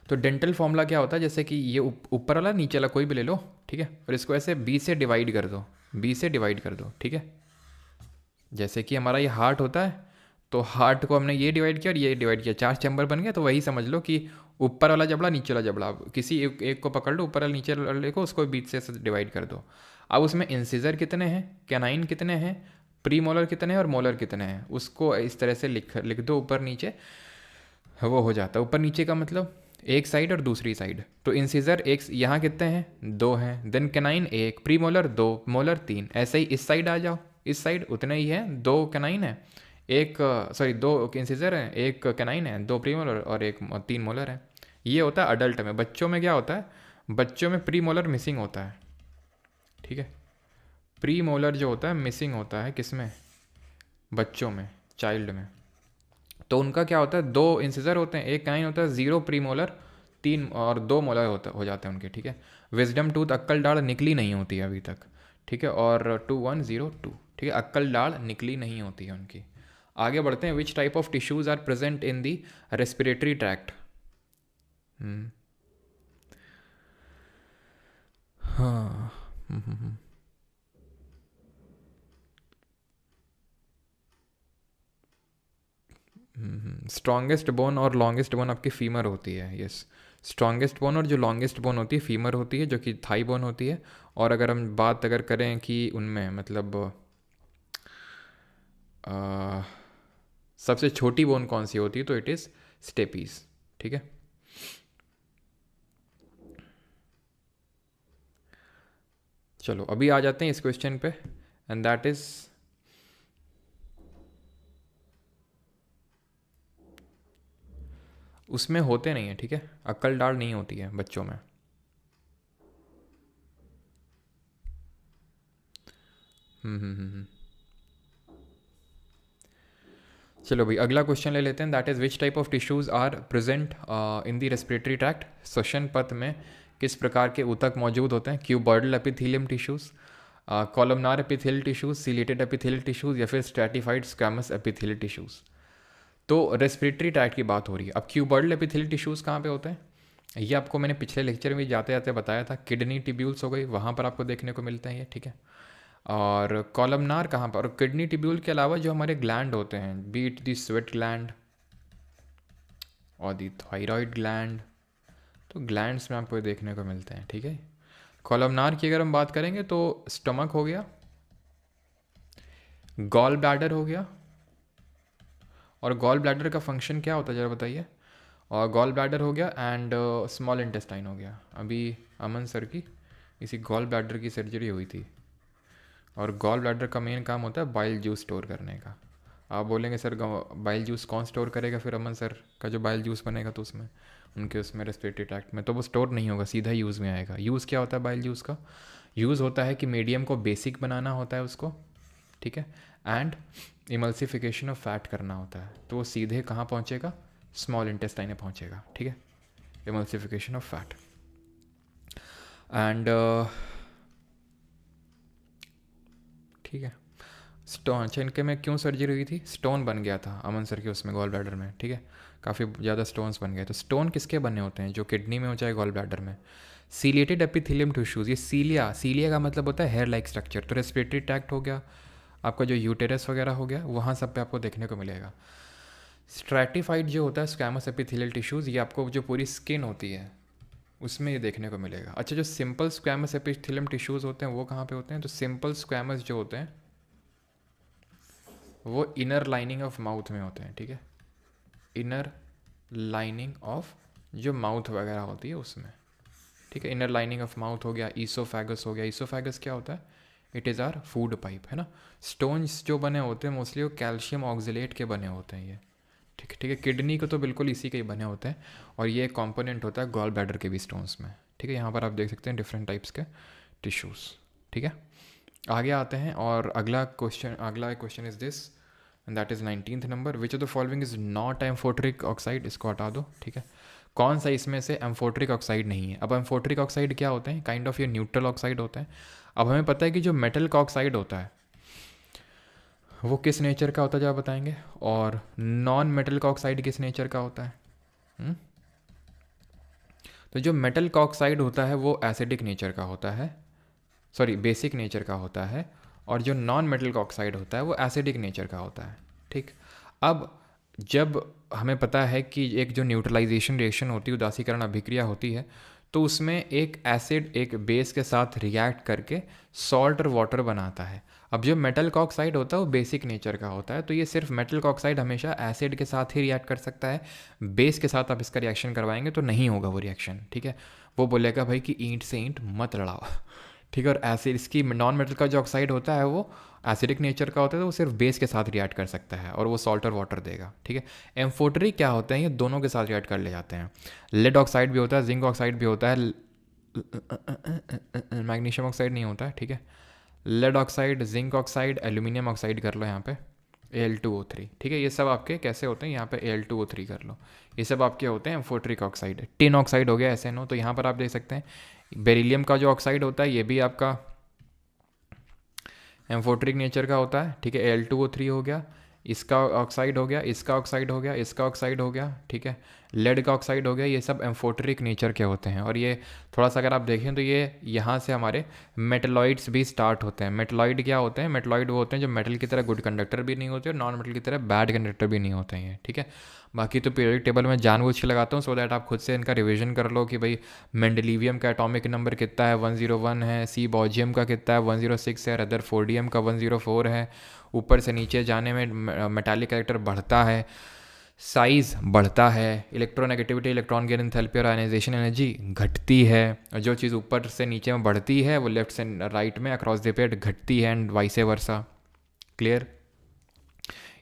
तो डेंटल फॉर्मूला क्या होता है, जैसे कि ये ऊपर वाला नीचे वाला कोई भी ले लो, ठीक है, और इसको ऐसे 20 से डिवाइड कर दो, 20 से डिवाइड कर दो, ठीक है। जैसे कि हमारा ये हार्ट होता है, तो हार्ट को हमने ये डिवाइड किया और ये डिवाइड किया, 4 चैम्बर बन गया। तो वही समझ लो कि ऊपर वाला जबड़ा नीचे वाला जबड़ा, किसी एक को पकड़ लो, ऊपर वाला नीचे वाले को, उसको 20 से डिवाइड कर दो। अब उसमें इंसिजर कितने हैं, कैनाइन कितने हैं, प्री मोलर कितने हैं और मोलर कितने हैं, उसको इस तरह से लिख लिख दो ऊपर नीचे, वो हो जाता है। ऊपर नीचे का मतलब एक साइड और दूसरी साइड। तो इंसिजर एक यहाँ कितने हैं, 2 हैं, then canine 1, premolar 2, molar 3। ऐसे ही इस साइड आ जाओ, इस साइड उतने ही है, 2 कैनाइन है, एक सॉरी 2 इंसिजर हैं, एक कैनाइन है, 2 प्री मोलर और 3 मोलर है। ये होता है अडल्ट में। बच्चों में क्या होता है, बच्चों में प्री मोलर मिसिंग होता है, ठीक है। प्री मोलर जो होता है मिसिंग होता है किसमें, बच्चों में, चाइल्ड में। तो उनका क्या होता है, 2 इंसिजर होते हैं, एक काइन होता है, 0 प्री मोलर, 3 और 2 मोलर हो जाते हैं उनके, ठीक है। विजडम टूथ, अक्कल डाल निकली नहीं होती है अभी तक, ठीक है। और 2102, ठीक है, अक्कल डाल निकली नहीं होती है उनकी। आगे बढ़ते हैं। Which type of tissues are present in the respiratory tract. हाँ। स्ट्रॉन्गेस्ट बोन और लॉन्गेस्ट बोन आपकी फीमर होती है, यस। स्ट्रॉन्गेस्ट बोन और जो लॉन्गेस्ट बोन होती है फीमर होती है, जो कि थाई बोन होती है। और अगर हम बात अगर करें कि उनमें मतलब सबसे छोटी बोन कौन सी होती है, तो इट इज़ स्टेपीज, ठीक है। चलो अभी आ जाते हैं इस क्वेश्चन पे, एंड दैट इज उसमें होते नहीं है, ठीक है, अक्कल डाल नहीं होती है बच्चों में। चलो भाई अगला क्वेश्चन ले लेते हैं। That is which type of tissues are present in the respiratory tract. श्वसन पथ में किस प्रकार के ऊतक मौजूद होते हैं। क्यूबर्डल epithelium tissues, columnar epithelial tissues, chelated epithelial tissues, या फिर स्ट्रैटिफाइड स्क्वैमस एपिथेलियल टिश्यूज़। तो रेस्पिरेटरी ट्रैक्ट की बात हो रही है। अब क्यूबर्डल एपिथेलियल टिश्यूज़ कहाँ पे होते हैं, ये आपको मैंने पिछले लेक्चर में जाते जाते बताया था। किडनी टिब्यूल्स हो गई, वहाँ पर आपको देखने को मिलते हैं ये, ठीक है। और कॉलमनार कहाँ पर, और किडनी टिब्यूल के अलावा जो हमारे ग्लैंड होते हैं, बीट दी स्वेट ग्लैंड और दी थायराइड ग्लैंड, तो ग्लैंड्स में आपको ये देखने को मिलते हैं, ठीक है। कॉलमनार की अगर हम बात करेंगे तो स्टमक हो गया, गॉल ब्लैडर हो गया। और गॉल ब्लैडर का फंक्शन क्या होता है ज़रा बताइए। और गॉल ब्लैडर हो गया एंड स्मॉल इंटेस्टाइन हो गया। अभी अमन सर की इसी गॉल ब्लैडर की सर्जरी हुई थी, और गॉल ब्लैडर का मेन काम होता है बाइल जूस स्टोर करने का। आप बोलेंगे सर बाइल जूस कौन स्टोर करेगा, फिर अमन सर का जो बाइल जूस बनेगा तो उसमें उनके उसमें रेस्पिरेटरी ट्रैक्ट में, तो वो स्टोर नहीं होगा, सीधा यूज़ में आएगा। यूज़ क्या होता है बाइल जूस का, यूज़ होता है कि मीडियम को बेसिक बनाना होता है उसको, ठीक है, एंड इमल्सिफिकेशन ऑफ फैट करना होता है। तो वो सीधे कहाँ पहुँचेगा, स्मॉल इंटेस्टाइन में पहुँचेगा, ठीक है, इमल्सिफिकेशन ऑफ फैट। एंड ठीक है, स्टोन, अच्छा इनके में क्यों सर्जरी हुई थी, स्टोन बन गया था अमन सर के उसमें गॉल ब्लैडर में, ठीक है, काफ़ी ज़्यादा स्टोन्स बन गए। तो स्टोन किसके बने होते हैं, जो किडनी में हो चाहे गॉल ब्लैडर में। सीलिएटेड एपिथेलियम टिश्यूज़, ये सीलिया, सीलिया का मतलब होता है हेयर लाइक स्ट्रक्चर। तो रेस्पिरेटरी ट्रैक्ट हो गया, आपका जो यूटेरस वगैरह हो गया, वहाँ सब पे आपको देखने को मिलेगा। स्ट्रैटिफाइड जो होता है स्क्वैमस एपिथेलियल टिश्यूज़, ये आपको जो पूरी स्किन होती है उसमें ये देखने को मिलेगा। अच्छा जो सिंपल स्क्वैमस एपिथेलियम टिश्यूज़ होते हैं वो कहाँ पे होते हैं, तो सिंपल स्क्वैमस जो होते हैं वो इनर लाइनिंग ऑफ माउथ में होते हैं, ठीक है, इनर लाइनिंग ऑफ जो माउथ वगैरह होती है उसमें, ठीक है। इनर लाइनिंग ऑफ माउथ हो गया, ईसोफेगस हो गया। ईसोफेगस क्या होता है, it is our food pipe, है ना। स्टोन्स जो बने होते हैं मोस्टली वो कैल्शियम ऑक्जिलेट के बने होते हैं ये, ठीक है, ठीक है। किडनी को तो बिल्कुल इसी के ही बने होते हैं, और ये कंपोनेंट होता है गॉल ब्लैडर के भी स्टोन्स में, ठीक है। यहाँ पर आप देख सकते हैं डिफरेंट टाइप्स के टिश्यूज़, ठीक है। आगे आते हैं, और अगला question is this, and that is 19th number. Which of the following is not amphoteric oxide, इसको हटा दो, ठीक है। कौन सा इसमें से एम्फोट्रिक ऑक्साइड नहीं है। अब एम्फोट्रिक ऑक्साइड क्या होते हैं, काइंड ऑफ ये न्यूट्रल ऑक्साइड होता है। अब हमें पता है कि जो मेटल का ऑक्साइड होता है वो किस नेचर का होता है, जो आप बताएंगे। और नॉन मेटल का ऑक्साइड किस नेचर का होता है। तो जो मेटल का ऑक्साइड होता है वो एसिडिक नेचर का होता है, सॉरी बेसिक नेचर का होता है। और जो नॉन मेटल का ऑक्साइड होता है वो एसिडिक नेचर का होता है, ठीक। अब जब हमें पता है कि एक जो न्यूट्रलाइजेशन रिएक्शन होती है, उदासीकरण अभिक्रिया होती है, तो उसमें एक एसिड एक बेस के साथ रिएक्ट करके सॉल्ट और वाटर बनाता है। अब जो मेटल का ऑक्साइड होता है वो बेसिक नेचर का होता है, तो ये सिर्फ मेटल का ऑक्साइड हमेशा एसिड के साथ ही रिएक्ट कर सकता है। बेस के साथ आप इसका रिएक्शन करवाएंगे तो नहीं होगा वो रिएक्शन, ठीक है। वो बोलेगा भाई कि ईंट से ईंट मत लड़ाओ, ठीक है। और एसिड, इसकी नॉन मेटल का जो ऑक्साइड होता है वो एसिडिक नेचर का होता है, तो वो सिर्फ बेस के साथ रिएक्ट कर सकता है और वो सॉल्ट और वाटर देगा, ठीक है। एम्फोटरी क्या होते हैं, ये दोनों के साथ रिएक्ट कर ले जाते हैं। लेड ऑक्साइड भी होता है, जिंक ऑक्साइड भी होता है, मैग्नीशियम ऑक्साइड नहीं होता है, ठीक है। Lead oxide, zinc oxide, aluminium oxide कर लो यहाँ पे Al2O3, ठीक है। ये सब आपके कैसे होते हैं, यहाँ पे Al2O3 कर लो, ये सब आपके होते हैं एम्फोटरिक ऑक्साइड। टिन ऑक्साइड हो गया SNO, तो यहाँ पर आप देख सकते हैं बेरिलियम का जो ऑक्साइड होता है ये भी आपका एम्फोटरिक नेचर का होता है, ठीक है। Al2O3 हो गया, इसका ऑक्साइड हो गया, इसका ऑक्साइड हो गया, इसका ऑक्साइड हो गया, ठीक है। लेड का ऑक्साइड हो गया, ये सब एम्फोटरिक नेचर के होते हैं। और ये थोड़ा सा अगर आप देखें तो ये यहाँ से हमारे मेटलॉइड्स भी स्टार्ट होते हैं। मेटलॉइड क्या होते हैं, मेटलॉइड वो होते हैं जो मेटल की तरह गुड कंडक्टर भी नहीं होते और नॉन मेटल की तरह बैड कंडक्टर भी नहीं होते हैं, ठीक है। बाकी तो पीरियोडिक टेबल में जानबूझ के लगाता हूँ सो दैट आप खुद से इनका रिवीजन कर लो कि भाई मेंडेलिवियम का एटॉमिक नंबर कितना है, 101 है। सी बॉजियम का कितना है, 106 है। रदरफोर्डियम का 104 है। ऊपर से नीचे जाने में मेटालिक कैरेक्टर बढ़ता है, साइज़ बढ़ता है, इलेक्ट्रोनेगेटिविटी, इलेक्ट्रॉन गेन एंथैल्पी और आयनाइजेशन एनर्जी घटती है। और जो चीज़ ऊपर से नीचे में बढ़ती है वो लेफ्ट से राइट में अक्रॉस द पेड घटती है, एंड वाइसे वर्सा। क्लियर।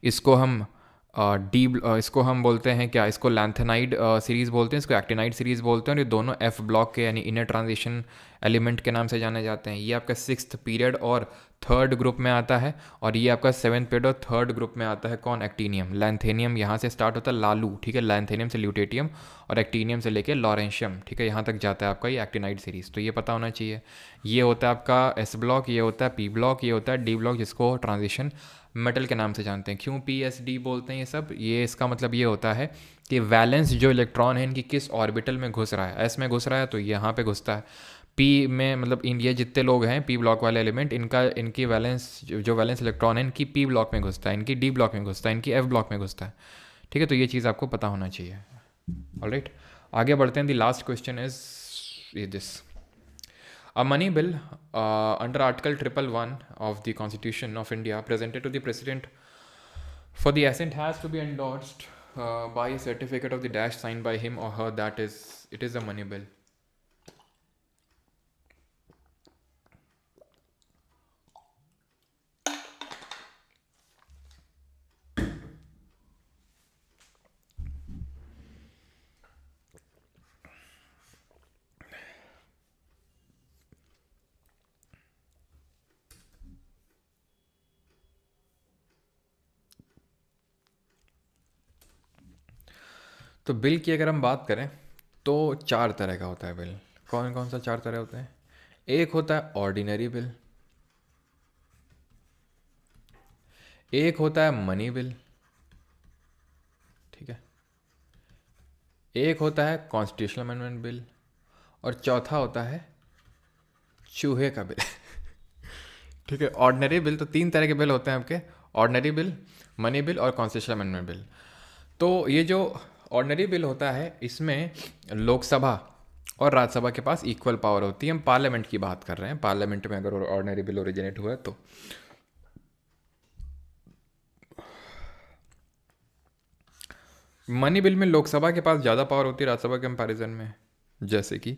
इसको हम इसको हम बोलते हैं क्या, इसको लैंथेनाइड सीरीज़ बोलते हैं, इसको एक्टिनाइड सीरीज़ बोलते हैं। और ये दोनों एफ ब्लॉक के यानी इनर ट्रांजिशन एलिमेंट के नाम से जाने जाते हैं। ये आपका 6th पीरियड और 3rd ग्रुप में आता है, और ये आपका 7th पीरियड और 3rd ग्रुप में आता है। कौन, एक्टीनियम। लैंथेनियम यहाँ से स्टार्ट होता है, लालू, ठीक है। लैंथेनियम से ल्यूटेटियम और एक्टीनियम से लेके लॉरेंशियम, ठीक है, यहाँ तक जाता है आपका ये एक्टिनाइड सीरीज़। तो ये पता होना चाहिए। ये होता है आपका एस ब्लॉक, ये होता है पी ब्लॉक, ये होता है डी ब्लॉक, जिसको ट्रांजिशन मेटल के नाम से जानते हैं। क्यों PSD बोलते हैं ये सब, ये इसका मतलब ये होता है कि वैलेंस जो इलेक्ट्रॉन है इनकी किस ऑर्बिटल में घुस रहा है। एस में घुस रहा है तो यहाँ पे घुसता है। पी में मतलब ये जितने लोग हैं पी ब्लॉक वाले एलिमेंट, इनकी वैलेंस जो वैलेंस इलेक्ट्रॉन है इनकी पी ब्लॉक में घुसता है, इनकी डी ब्लॉक में घुसता है, इनकी एफ ब्लॉक में घुसता है, ठीक है। तो ये चीज़ आपको पता होना चाहिए। ऑलराइट, आगे बढ़ते हैं। The last question is this: A money bill under Article 111 of the Constitution of India presented to the President for the assent has to be endorsed by a certificate of the dash signed by him or her, that is, it is a money bill. तो bill की अगर हम बात करें तो 4 तरह का होता है बिल। कौन कौन सा 4 तरह होते हैं? एक होता है ऑर्डिनरी बिल, एक होता है मनी बिल, ठीक है, एक होता है कॉन्स्टिट्यूशनल अमेंडमेंट बिल, और चौथा होता है चूहे का बिल। ठीक है। ऑर्डिनरी बिल, तो 3 तरह के बिल होते हैं आपके: ऑर्डिनरी बिल, मनी बिल और कॉन्स्टिट्यूशनल अमेंडमेंट बिल। तो ये जो ऑर्डिनरी बिल होता है इसमें लोकसभा और राज्यसभा के पास इक्वल पावर होती है। हम पार्लियामेंट की बात कर रहे हैं, पार्लियामेंट में अगर ऑर्डिनरी बिल ओरिजिनेट हुआ है तो। मनी बिल में लोकसभा के पास ज़्यादा पावर होती है राज्यसभा के कंपैरिजन में। जैसे कि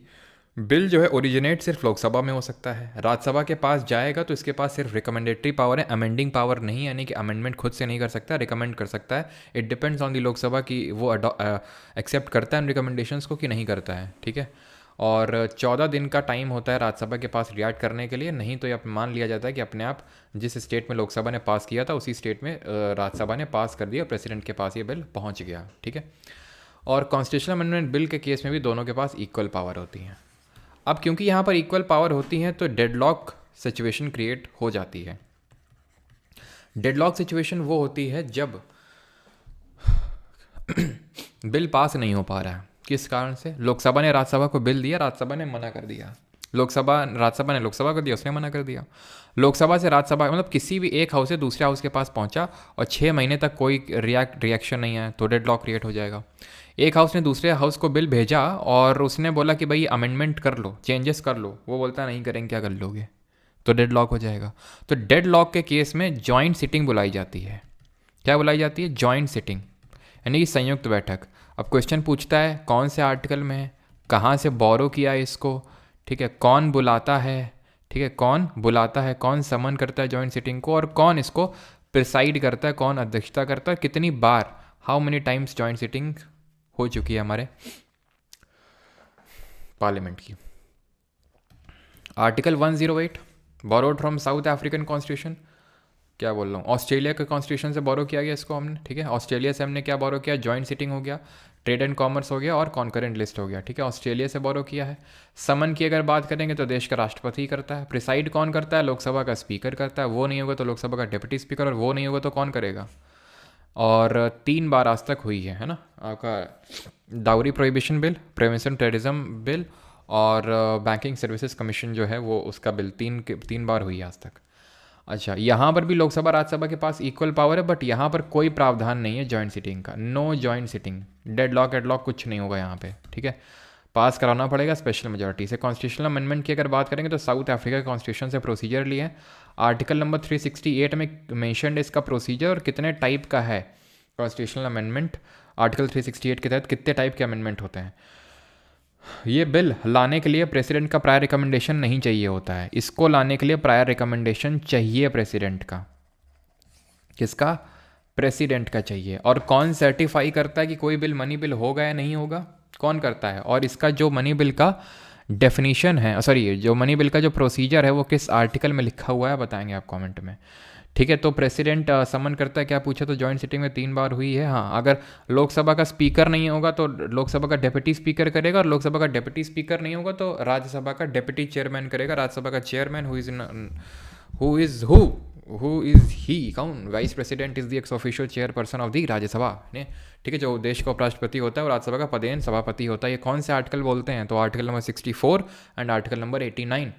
बिल जो है ओरिजिनेट सिर्फ लोकसभा में हो सकता है, राज्यसभा के पास जाएगा तो इसके पास सिर्फ रिकमेंडेटरी पावर है, अमेंडिंग पावर नहीं, यानी कि अमेंडमेंट खुद से नहीं कर सकता, रिकमेंड कर सकता है। It depends on the Lok Sabha कि वो एक्सेप्ट करता है रिकमेंडेशंस को कि नहीं करता है, ठीक है। और 14 दिन का टाइम होता है राज्यसभा के पास रिएक्ट करने के लिए, नहीं तो ये मान लिया जाता है कि अपने आप जिस स्टेट में लोकसभा ने पास किया था उसी स्टेट में राज्यसभा ने पास कर दिया, प्रेसिडेंट के पास ये बिल पहुँच गया, ठीक है। और कॉन्स्टिट्यूशनल अमेंडमेंट बिल के केस में भी दोनों के पास इक्वल पावर होती हैं। अब क्योंकि यहाँ पर इक्वल पावर होती हैं तो डेडलॉक सिचुएशन क्रिएट हो जाती है। डेडलॉक सिचुएशन वो होती है जब बिल पास नहीं हो पा रहा है। किस कारण से? लोकसभा ने राज्यसभा को बिल दिया, राज्यसभा ने मना कर दिया, लोकसभा राज्यसभा ने लोकसभा को दिया, उसने मना कर दिया। लोकसभा से राज्यसभा मतलब किसी भी एक हाउस से दूसरे हाउस के पास पहुंचा और 6 महीने तक कोई रिएक्शन नहीं आया तो डेडलॉक क्रिएट हो जाएगा। एक हाउस ने दूसरे हाउस को बिल भेजा और उसने बोला कि भाई अमेंडमेंट कर लो, चेंजेस कर लो, वो बोलता नहीं करेंगे, क्या कर लोगे, तो डेडलॉक हो जाएगा। तो डेडलॉक के केस में जॉइंट सिटिंग बुलाई जाती है। क्या बुलाई जाती है? जॉइंट सिटिंग, यानी कि संयुक्त बैठक। अब क्वेश्चन पूछता है कौन से आर्टिकल में है, कहाँ से बोरो किया है इसको, ठीक है, कौन बुलाता है, ठीक है, कौन बुलाता है, कौन समन करता है जॉइंट सिटिंग को, और कौन इसको प्रिसाइड करता है, कौन अध्यक्षता करता है, कितनी बार, how many times joint sitting हो चुकी है हमारे पार्लियामेंट की। Article 108 borrowed from South African constitution, क्या बोल रहा हूँ, ऑस्ट्रेलिया के कॉन्स्टिट्यूशन से बोरो किया गया इसको हमने, ठीक है। ऑस्ट्रेलिया से हमने क्या बोरो किया? जॉइंट सिटिंग हो गया, ट्रेड एंड कॉमर्स हो गया और कॉन्करेंट लिस्ट हो गया, ठीक है। ऑस्ट्रेलिया से बोरो किया है। समन की अगर बात करेंगे तो देश का राष्ट्रपति करता है। प्रिसाइड कौन करता है? लोकसभा का स्पीकर करता है। वो नहीं होगा तो लोकसभा का डिप्टी स्पीकर, और वो नहीं होगा तो कौन करेगा? और 3 बार आज तक हुई है ना आपका dowry prohibition bill, prevention terrorism bill और बैंकिंग सर्विसेज कमीशन जो है वो उसका बिल 3 बार हुई है आज तक। अच्छा, यहाँ पर भी लोकसभा राज्यसभा के पास इक्वल पावर है, बट यहाँ पर कोई प्रावधान नहीं है जॉइंट सिटिंग का। नो जॉइंट सिटिंग, डेडलॉक एडलॉक कुछ नहीं होगा यहाँ पे, ठीक है। पास कराना पड़ेगा स्पेशल मेजोरिटी से। कॉन्स्टिट्यूशनल अमेंडमेंट की अगर बात करेंगे तो साउथ अफ्रीका कॉन्स्टिट्यूशन से प्रोसीजर लिए हैं। आर्टिकल नंबर 368 में मेंशन्ड इसका प्रोसीजर और कितने टाइप का है कॉन्स्टिट्यूशनल अमेंडमेंट। आर्टिकल 368 के तहत कितने टाइप के अमेंडमेंट होते हैं। ये बिल लाने के लिए प्रेसिडेंट का प्रायर रिकमेंडेशन नहीं चाहिए होता है। इसको लाने के लिए प्रायर रिकमेंडेशन चाहिए प्रेसिडेंट का। किसका? प्रेसिडेंट का चाहिए। और कौन सर्टिफाई करता है कि कोई बिल मनी बिल होगा या नहीं होगा? कौन करता है? और इसका जो मनी बिल का डेफिनीशन है, सॉरी, जो मनी बिल का जो प्रोसीजर है वो किस आर्टिकल में लिखा हुआ है बताएंगे आप कमेंट में, ठीक है। तो प्रेसिडेंट समन करता है, क्या पूछा? तो जॉइंट सिटिंग में 3 बार हुई है। हाँ, अगर लोकसभा का स्पीकर नहीं होगा तो लोकसभा का डिप्टी स्पीकर करेगा, और लोकसभा का डिप्टी स्पीकर नहीं होगा तो राज्यसभा का डिप्टी चेयरमैन करेगा। राज्यसभा का चेयरमैन हु इज ही कौन? Vice president is the x official chairperson of the Rajya Sabha ने, ठीक है। जो देश का उपराष्ट्रपति होता है और राज्यसभा का पदेन सभापति होता है। ये कौन से आर्टिकल बोलते हैं? तो article number 64 and article number 89,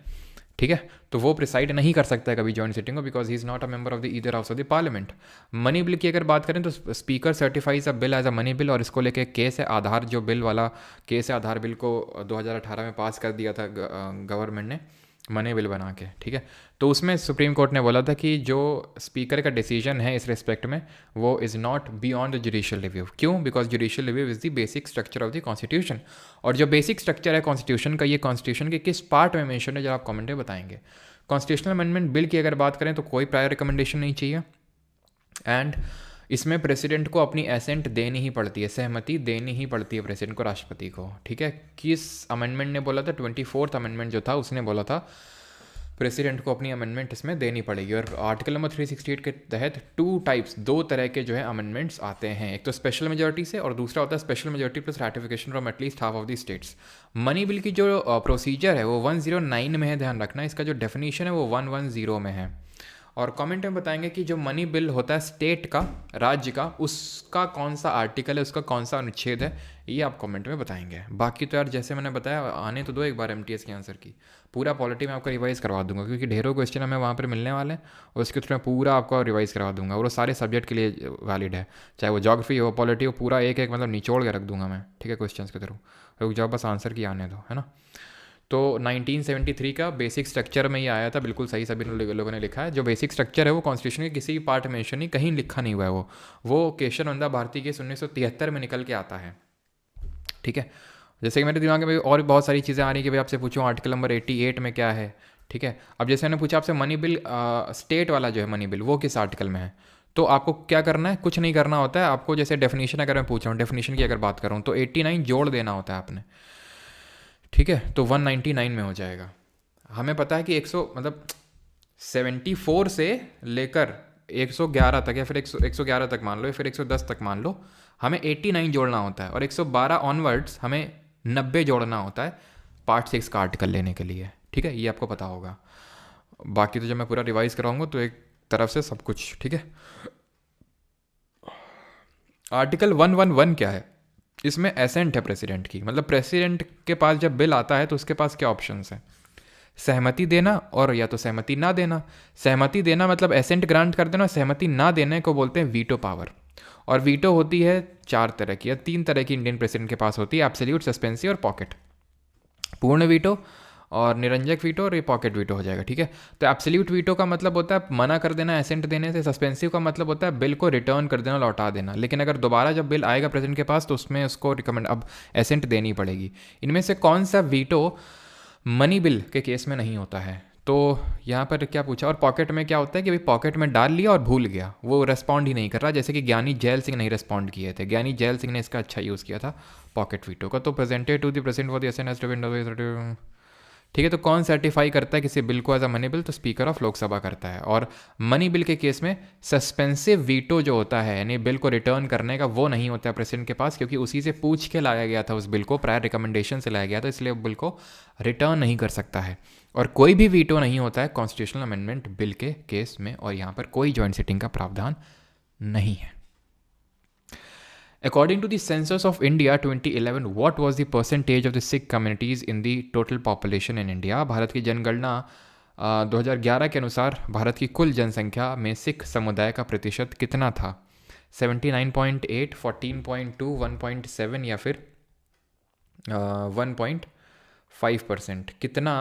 ठीक है। तो वो प्रिसाइड नहीं कर सकता है कभी जॉइंट सिटिंग को, because he is not a member of the either house of the parliament. Money bill की अगर बात करें तो speaker certifies a bill as a money bill, और इसको लेके केस है। आधार जो बिल वाला केस है, आधार बिल को 2018 में पास कर दिया था गवर्नमेंट ने मनी बिल बना के, ठीक है। तो उसमें सुप्रीम कोर्ट ने बोला था कि जो स्पीकर का डिसीजन है इस रिस्पेक्ट में वो is not beyond the judicial review. क्यों? Because judicial review is the basic structure of the constitution. और जो बेसिक स्ट्रक्चर है कॉन्स्टिट्यूशन का, ये कॉन्स्टिट्यूशन के किस पार्ट में मेंशन है, जब आप कमेंट में बताएंगे। कॉन्स्टिट्यूशनल अमेंडमेंट बिल की अगर बात करें तो कोई प्रायर रिकमेंडेशन नहीं चाहिए, एंड इसमें प्रेसिडेंट को अपनी एसेंट देनी ही पड़ती है, सहमति देनी ही पड़ती है प्रेसिडेंट को, राष्ट्रपति को, ठीक है। किस अमेंडमेंट ने बोला था? 24th अमेंडमेंट जो था उसने बोला था प्रेसिडेंट को अपनी अमेंडमेंट इसमें देनी पड़ेगी। और आर्टिकल नंबर 368 के तहत 2 तरह के जो है अमेंडमेंट्स आते हैं। एक तो स्पेशल मेजोरिटी से, और दूसरा होता है special majority plus ratification from at least half of the states. Money bill की जो प्रोसीजर है वो 109 में है, ध्यान रखना। इसका जो डेफिनेशन है वो 110 में है। और कमेंट में बताएंगे कि जो मनी बिल होता है स्टेट का, राज्य का, उसका कौन सा आर्टिकल है, उसका कौन सा अनुच्छेद है, ये आप कमेंट में बताएंगे। बाकी तो यार जैसे मैंने बताया, आने तो दो एक बार एमटीएस के आंसर की पूरा पॉलिटी में आपको रिवाइज करवा दूंगा, क्योंकि ढेरों क्वेश्चन हमें वहाँ पर मिलने वाले हैं और उसके थ्रू मैं पूरा आपको रिवाइज करवा दूंगा। और वो सारे सब्जेक्ट के लिए वैलिड है, चाहे वो ज्योग्राफी हो, पॉलिटी हो, पूरा एक मतलब निचोड़ के रख दूंगा मैं, ठीक है, क्वेश्चन के थ्रू। रुक जाओ, बस आंसर की आने दो, है ना। तो 1973 का बेसिक स्ट्रक्चर में ये आया था, बिल्कुल सही सभी लोगों ने लिखा है। जो बेसिक स्ट्रक्चर है वो कॉन्स्टिट्यूशन के किसी भी पार्ट में मेंशन नहीं, कहीं लिखा नहीं हुआ है वो केशव नंदा भारती केस 1973 में निकल के आता है, ठीक है। जैसे कि मेरे दिमाग में और बहुत सारी चीज़ें आ रही हैं कि भाई आपसे पूछूं आर्टिकल नंबर 88 में क्या है, ठीक है। अब जैसे मैंने पूछा आपसे मनी बिल, स्टेट वाला जो है मनी बिल, वो किस आर्टिकल में है, तो आपको क्या करना है? कुछ नहीं करना होता है आपको। जैसे डेफिनेशन अगर मैं पूछ रहा हूँ, डेफिनेशन की अगर बात कर रहा हूँ, तो 89 जोड़ देना होता है आपने, ठीक है। तो 199 में हो जाएगा। हमें पता है कि 100 मतलब 74 से लेकर 111 तक, या फिर 111 तक मान लो, या फिर 110 तक मान लो, हमें 89 जोड़ना होता है। और 112 ऑनवर्ड्स हमें 90 जोड़ना होता है पार्ट 6 का आर्टिकल लेने के लिए, ठीक है। ये आपको पता होगा। बाकी तो जब मैं पूरा रिवाइज कराऊंगा तो एक तरफ से सब कुछ, ठीक है। आर्टिकल 111 क्या है? इसमें एसेंट है प्रेसिडेंट की, मतलब प्रेसिडेंट के पास जब बिल आता है तो उसके पास क्या ऑप्शंस हैं। सहमति देना और या तो सहमति ना देना। सहमति देना मतलब एसेंट ग्रांट कर देना, सहमति ना देने को बोलते हैं वीटो पावर। और वीटो होती है 4 तरह की या 3 तरह की इंडियन प्रेसिडेंट के पास होती है, एब्सोल्यूट, सस्पेंसिव और पॉकेट। पूर्ण वीटो और निरंजक वीटो और ये पॉकेट वीटो हो जाएगा, ठीक है। तो एब्सोल्यूट वीटो का मतलब होता है मना कर देना एसेंट देने से। सस्पेंसिव का मतलब होता है बिल को रिटर्न कर देना, लौटा देना। लेकिन अगर दोबारा जब बिल आएगा प्रेसिडेंट के पास तो उसमें उसको रिकमेंड अब एसेंट देनी पड़ेगी। इनमें से कौन सा वीटो मनी बिल के केस में नहीं होता है? तो यहाँ पर क्या पूछा। और पॉकेट में क्या होता है कि भाई पॉकेट में डाल लिया और भूल गया, वो रेस्पॉन्ड ही नहीं कर रहा, जैसे कि ज्ञानी जैल सिंह नहीं रेस्पॉन्ड किए थे। ज्ञानी जैल सिंह ने इसका अच्छा यूज़ किया था पॉकेट वीटो का। तो presented to the president for the assent as depend, ठीक है। तो कौन सर्टिफाई करता है किसी बिल को एज अ मनी बिल? तो स्पीकर ऑफ लोकसभा करता है। और मनी बिल के केस में सस्पेंसिव वीटो जो होता है, यानी बिल को रिटर्न करने का, वो नहीं होता है प्रेसिडेंट के पास, क्योंकि उसी से पूछ के लाया गया था उस बिल को, प्रायर रिकमेंडेशन से लाया गया था, इसलिए बिल को रिटर्न नहीं कर सकता है। और कोई भी वीटो नहीं होता है कॉन्स्टिट्यूशनल अमेंडमेंट बिल के केस में, और यहाँ पर कोई जॉइंट सिटिंग का प्रावधान नहीं है। According to the census of India 2011, what was the percentage of the Sikh communities in the total population in India? Bharat की जनगणना 2011 के अनुसार भारत की कुल जनसंख्या में सिख समुदाय का प्रतिशत कितना था? 79.8, 14.2, 1.7 या फिर 1.5%? कितना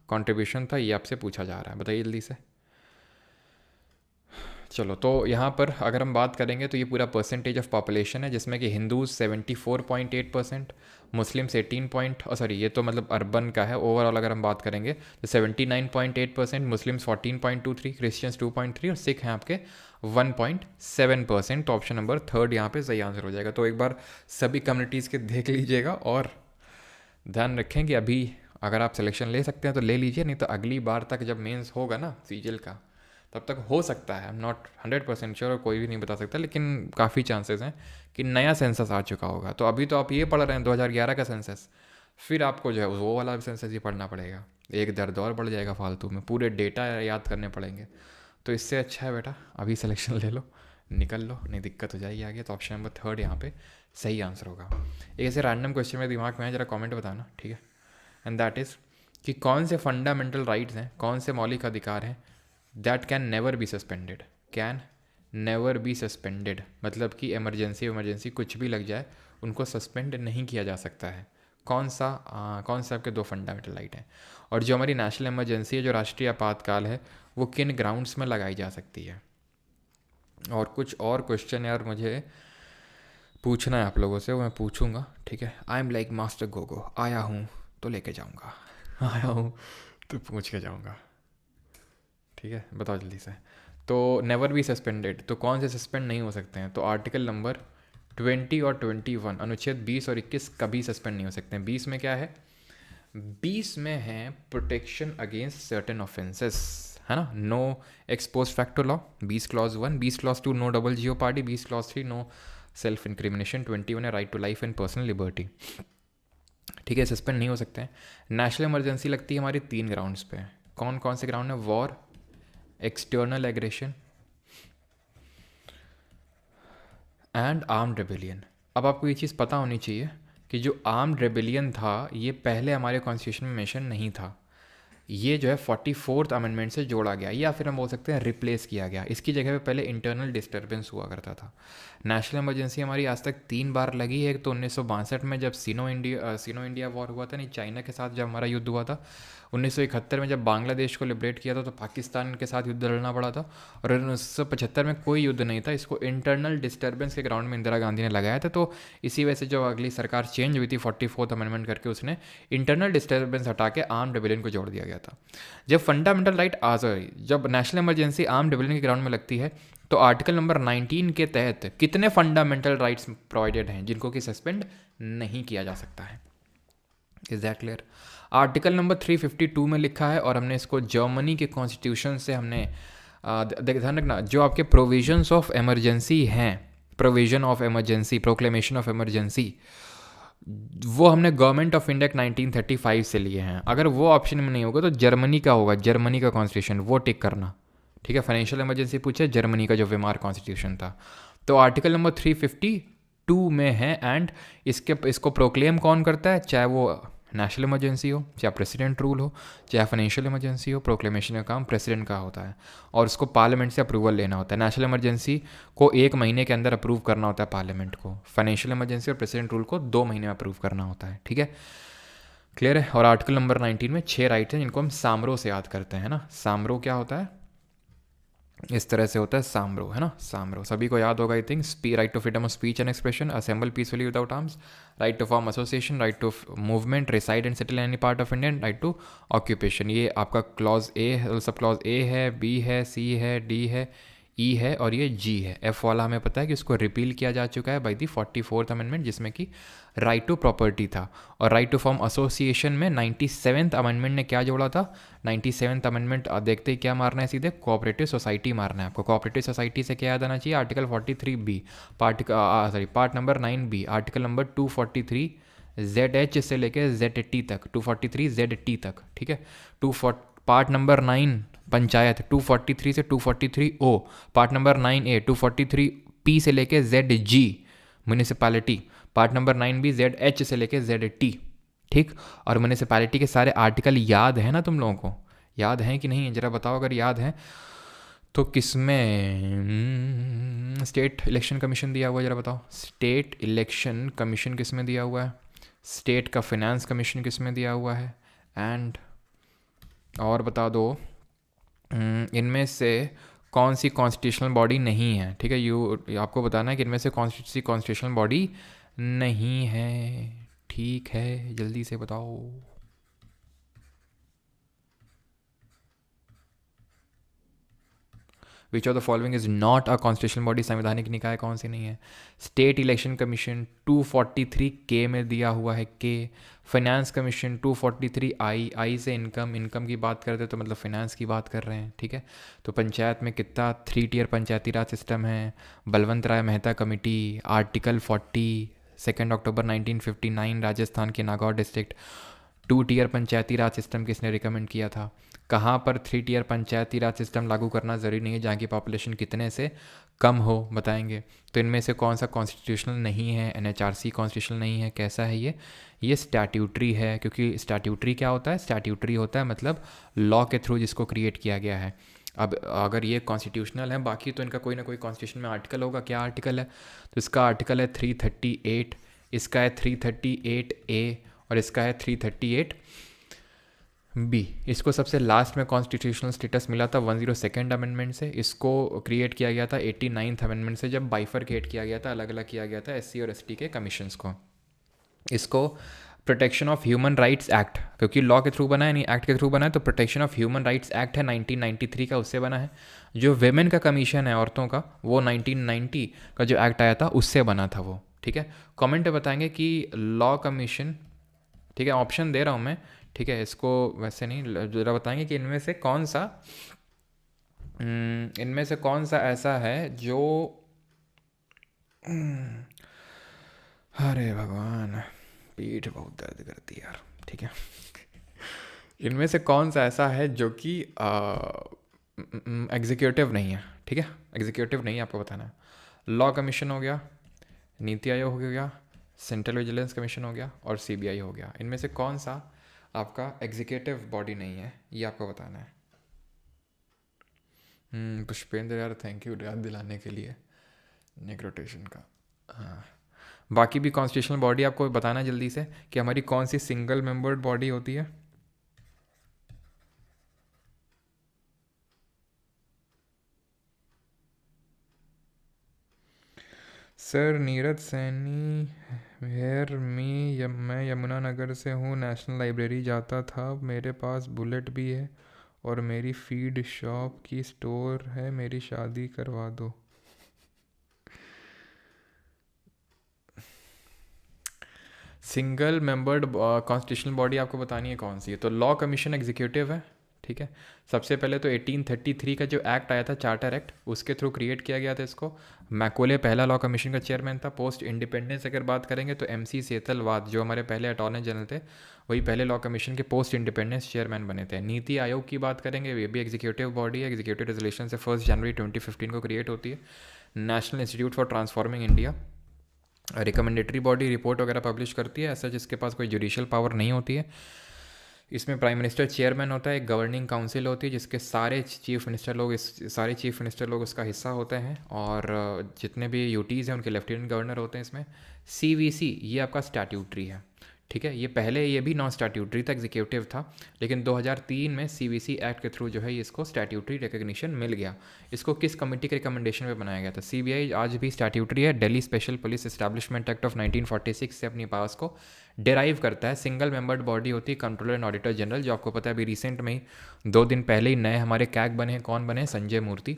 कंट्रीब्यूशन था ये आपसे पूछा जा रहा है, बताइए जल्दी से। चलो, तो यहाँ पर अगर हम बात करेंगे तो ये पूरा परसेंटेज ऑफ पॉपुलेशन है, जिसमें कि हिंदूज 74.8%, मुस्लिम्स 18 ये तो मतलब अर्बन का है। ओवरऑल अगर हम बात करेंगे तो 79.8%, मुस्लिम्स 14.23, क्रिश्चियंस 2.3 और सिख हैं आपके 1.7%। तो ऑप्शन नंबर 3 यहाँ पे सही आंसर हो जाएगा। तो एक बार सभी कम्युनिटीज़ के देख लीजिएगा और ध्यान रखें कि अभी अगर आप सिलेक्शन ले सकते हैं तो ले लीजिए, नहीं तो अगली बार तक जब मेंस होगा ना सीजीएल का, तब तक हो सकता है, आई एम नॉट 100% श्योर, कोई भी नहीं बता सकता, लेकिन काफ़ी चांसेस हैं कि नया सेंसस आ चुका होगा। तो अभी तो आप ये पढ़ रहे हैं 2011 का सेंसस, फिर आपको जो है वो वाला सेंसस ही पढ़ना पड़ेगा। एक दर्द और बढ़ जाएगा फालतू में, पूरे डेटा याद करने पड़ेंगे। तो इससे अच्छा है बेटा अभी सिलेक्शन ले लो, निकल लो, नहीं दिक्कत हो जाएगी आगे। तो ऑप्शन नंबर 3 यहाँ पे सही आंसर होगा। एक ऐसे रैंडम क्वेश्चन मेरे दिमाग में है, जरा कमेंट बताना, ठीक है। एंड दैट इज़ कि कौन से फंडामेंटल राइट्स हैं, कौन से मौलिक अधिकार हैं that can never be suspended? Can never be suspended मतलब कि इमरजेंसी कुछ भी लग जाए उनको सस्पेंड नहीं किया जा सकता है। कौन सा आपके 2 फंडामेंटल राइट हैं? और जो हमारी नेशनल इमरजेंसी है, जो राष्ट्रीय आपातकाल है, वो किन ग्राउंड्स में लगाई जा सकती है? और कुछ और क्वेश्चन यार मुझे पूछना है आप लोगों से, वो मैं पूछूंगा, ठीक है। I am like master Gogo, आया हूँ तो लेके जाऊँगा, आया हूँ तो पूछ के जाऊँगा, ठीक है। बताओ जल्दी से। तो नेवर बी सस्पेंडेड, तो कौन से सस्पेंड नहीं हो सकते हैं? तो आर्टिकल नंबर 20 और 21, अनुच्छेद 20 और 21 कभी सस्पेंड नहीं हो सकते हैं। 20 में क्या है? 20 में है प्रोटेक्शन अगेंस्ट सर्टेन ऑफेंसेस, है ना। No ex post facto law 20 clause 1, 20 clause 2 no double jeopardy, 20 clause 3 no self incrimination, 21 है right to life and personal liberty, ठीक है। सस्पेंड नहीं हो सकते हैं। नेशनल इमरजेंसी लगती है हमारी 3 ग्राउंड्स पे। कौन कौन से ग्राउंड है? War, external aggression and armed rebellion. अब आपको ये चीज़ पता होनी चाहिए कि जो आर्म्ड रेबेलियन था ये पहले हमारे कॉन्स्टिट्यूशन में मेंशन नहीं था, ये जो है 44th अमेंडमेंट से जोड़ा गया, या फिर हम बोल सकते हैं रिप्लेस किया गया। इसकी जगह पे पहले इंटरनल डिस्टर्बेंस हुआ करता था। नेशनल इमरजेंसी हमारी आज तक 3 बार लगी है। तो 1962 में जब सीनो इंडिया वॉर हुआ था, नहीं चाइना के साथ जब हमारा युद्ध हुआ था, 1971 में जब बांग्लादेश को लिबरेट किया था तो पाकिस्तान के साथ युद्ध लड़ना पड़ा था, और 1975 में कोई युद्ध नहीं था। इसको इंटरनल डिस्टर्बेंस के ग्राउंड में इंदिरा गांधी ने लगाया था। तो इसी वजह से जो अगली सरकार चेंज हुई थी 44th अमेंडमेंट करके, उसने इंटरनल डिस्टर्बेंस हटा के आर्म्ड रेबेलियन को जोड़ दिया गया था। जब फंडामेंटल राइट जब नेशनल इमरजेंसी आर्म्ड रेबेलियन के ग्राउंड में लगती है तो आर्टिकल नंबर 19 के तहत कितने फंडामेंटल राइट्स प्रोवाइडेड हैं जिनको कि सस्पेंड नहीं किया जा सकता है? Is that clear? Article number 352 में लिखा है, और हमने इसको जर्मनी के कॉन्स्टिट्यूशन से हमने ध्यान रखना, जो आपके प्रोविजंस ऑफ इमरजेंसी हैं, provision of emergency, proclamation of emergency, वो हमने गवर्नमेंट ऑफ इंडिया 1935 से लिए हैं। अगर वो ऑप्शन में नहीं होगा तो जर्मनी का होगा, जर्मनी का कॉन्स्टिट्यूशन, वो टिक करना, ठीक है। फाइनेंशियल इमरजेंसी पूछे, जर्मनी का जो वीमार कॉन्स्टिट्यूशन था। तो आर्टिकल नंबर 352 में है, एंड इसको प्रोक्लेम कौन करता है? चाहे वो नेशनल इमरजेंसी हो, चाहे प्रेसिडेंट रूल हो, चाहे फाइनेंशियल इमरजेंसी हो, प्रोक्लेमेशन का काम प्रेसिडेंट का होता है और उसको पार्लियामेंट से अप्रूवल लेना होता है। नेशनल इमरजेंसी को 1 महीने के अंदर अप्रूव करना होता है पार्लियामेंट को, फाइनेंशियल इमरजेंसी और प्रेसिडेंट रूल को 2 महीने में अप्रूव करना होता है। ठीक है, क्लियर है। और आर्टिकल नंबर 19 में 6 राइट हैं जिनको हम सामरो से याद करते हैं ना। सामरो क्या होता है? इस तरह से होता है सामरो, है ना। सामरो सभी को याद होगा I think. Right to freedom of speech and expression, assemble peacefully without arms, right to form association, right to movement, reside and settle any part of Indian, right to occupation. ये आपका clause A, sub clause A है, B है, सी है, D है, ई है और ये जी है। एफ वाला हमें पता है कि उसको रिपील किया जा चुका है बाई दी 44th अमेंडमेंट, जिसमें कि राइट टू प्रॉपर्टी था। और राइट टू फॉर्म एसोसिएशन में 97th अमेंडमेंट ने क्या जोड़ा था? 97th अमेंडमेंट देखते ही क्या मारना है? सीधे कोऑपरेटिव सोसाइटी मारना है आपको। कोऑपरेटिव सोसाइटी से क्या याद आना चाहिए? Article 43B, part number 9B, article number 243 ZH से लेके ZT तक, 243 ZT तक। ठीक है, पार्ट नंबर 9 पंचायत 243 से 243O, part number 9A 243P से लेके ZG municipality, part number 9B ZH से लेके ZT। ठीक, और म्यूनिसिपैलिटी के सारे आर्टिकल याद है ना तुम लोगों को? याद हैं कि नहीं? ज़रा बताओ अगर याद है तो। किसमें स्टेट इलेक्शन कमीशन दिया हुआ है? ज़रा बताओ। स्टेट इलेक्शन कमीशन किस में दिया हुआ है? स्टेट का फाइनेंस कमीशन किस में दिया हुआ है? एंड और बता दो इनमें से कौन सी कॉन्स्टिट्यूशनल बॉडी नहीं है? ठीक है, आपको बताना है कि इनमें से कौन सी कॉन्स्टिट्यूशनल बॉडी नहीं है। ठीक है, जल्दी से बताओ। विच of the following is not a constitutional body? संवैधानिक निकाय कौन सी नहीं है? स्टेट इलेक्शन कमीशन 243K में दिया हुआ है के। फाइनेंस कमीशन 243I, आई से इनकम की बात करते तो मतलब फाइनेंस की बात कर रहे हैं। ठीक है, तो पंचायत में कितना 3 टियर पंचायती राज सिस्टम है? बलवंत राय मेहता कमेटी, आर्टिकल 40, 2 अक्टूबर 1959 राजस्थान के नागौर डिस्ट्रिक्ट। 2 टियर पंचायती राज सिस्टम किसने रिकमेंड किया था? कहाँ पर 3 टियर पंचायती राज सिस्टम लागू करना ज़रूरी नहीं है? जहाँ की पॉपुलेशन कितने से कम हो, बताएंगे। तो इनमें से कौन सा कॉन्स्टिट्यूशनल नहीं है? NHRC कॉन्स्टिट्यूशनल नहीं है। कैसा है ये स्टैट्यूटरी है, क्योंकि स्टैट्यूटरी क्या होता है? स्टैट्यूटरी होता है मतलब लॉ के थ्रू जिसको क्रिएट किया गया है। अब अगर ये कॉन्स्टिट्यूशनल है, बाकी तो इनका कोई ना कोई कॉन्स्टिट्यूशन में आर्टिकल होगा। क्या आर्टिकल है? तो इसका आर्टिकल है 338, इसका है 338A और इसका है 338B। इसको सबसे लास्ट में कॉन्स्टिट्यूशनल स्टेटस मिला था 102nd अमेंडमेंट से। इसको क्रिएट किया गया था 89th अमेंडमेंट से, जब बाइफरकेट किया गया था, अलग अलग किया गया था SC और ST के कमीशंस को। इसको protection of human rights act, क्योंकि लॉ के थ्रू बना है नहीं एक्ट के थ्रू बना है, तो protection of human rights act है 1993 का, उससे बना है। जो वेमेन का कमीशन है औरतों का, वो 1990 का जो एक्ट आया था उससे बना था वो। ठीक है, कमेंट में बताएंगे कि लॉ कमीशन, ठीक है, ऑप्शन दे रहा हूँ मैं, ठीक है, इसको वैसे नहीं, ज़रा बताएंगे कि इनमें से कौन सा ऐसा है जो अरे भगवान, पीठ बहुत दर्द करती है यार। ठीक है, इनमें से कौन सा ऐसा है जो कि एग्जीक्यूटिव नहीं है? ठीक है, एग्जीक्यूटिव नहीं है, आपको बताना है। लॉ कमीशन हो गया, नीति आयोग हो गया, सेंट्रल विजिलेंस कमीशन हो गया और CBI हो गया। इनमें से कौन सा आपका एग्जीक्यूटिव बॉडी नहीं है, ये आपको बताना है। पुष्पेंद्र यार, थैंक यू याद दिलाने के लिए नेक रोटेशन का। हाँ, बाकी भी कॉन्स्टिट्यूशनल बॉडी आपको बताना जल्दी से कि हमारी कौन सी सिंगल मेंबर्ड बॉडी होती है। सर नीरज सैनी हेयर मैं यमुनानगर से हूँ, नेशनल लाइब्रेरी जाता था, मेरे पास बुलेट भी है और मेरी फीड शॉप की स्टोर है, मेरी शादी करवा दो। सिंगल मेंबर्ड कॉन्स्टिट्यूशनल बॉडी आपको बतानी है कौन सी है, तो लॉ कमीशन एग्जीक्यूटिव है। ठीक है, सबसे पहले तो 1833 का जो एक्ट आया था, चार्टर एक्ट, उसके थ्रू क्रिएट किया गया था इसको। मैकोले पहला लॉ कमीशन का चेयरमैन था। पोस्ट इंडिपेंडेंस अगर बात करेंगे तो MC सेतलवाद, जो हमारे पहले अटॉर्नी जनरल थे, वही पहले लॉ कमीशन के पोस्ट इंडिपेंडेंस चेयरमैन बने थे। नीति आयोग की बात करेंगे, ये भी एग्जीक्यूटिव बॉडी है, एग्जीक्यूटिव रेजोल्यूशन से 1 जनवरी 2015 को क्रिएट होती है। National institute for transforming India, recommendatory body report वगैरह पब्लिश करती है, ऐसा जिसके पास कोई जुडिशियल पावर नहीं होती है। इसमें प्राइम मिनिस्टर चेयरमैन होता है, एक गवर्निंग काउंसिल होती है जिसके सारे चीफ मिनिस्टर लोग उसका हिस्सा होते हैं, और जितने भी यूटीज़ हैं उनके लेफ्टिनेंट गवर्नर होते हैं इसमें। सीवीसी ये आपका स्टैट्यूटरी है, ठीक है। ये पहले ये भी नॉन स्टैट्यूटरी था, एग्जीक्यूटिव था, लेकिन 2003 में सीवीसी एक्ट के थ्रू जो है इसको स्टैट्यूटरी रिकग्निशन मिल गया। इसको किस कमेटी के रिकमेंडेशन पे बनाया गया था? सीबीआई आज भी स्टैट्यूटरी है, Delhi special police establishment act of 1946 से अपनी पावर्स को डिराइव करता है। सिंगल मेंबर्ड बॉडी होती है कंट्रोलर एंड ऑडिटर जनरल, जो आपको पता है अभी रिसेंट में ही 2 दिन पहले ही नए हमारे कैग बने हैं। कौन बने? संजय मूर्ति।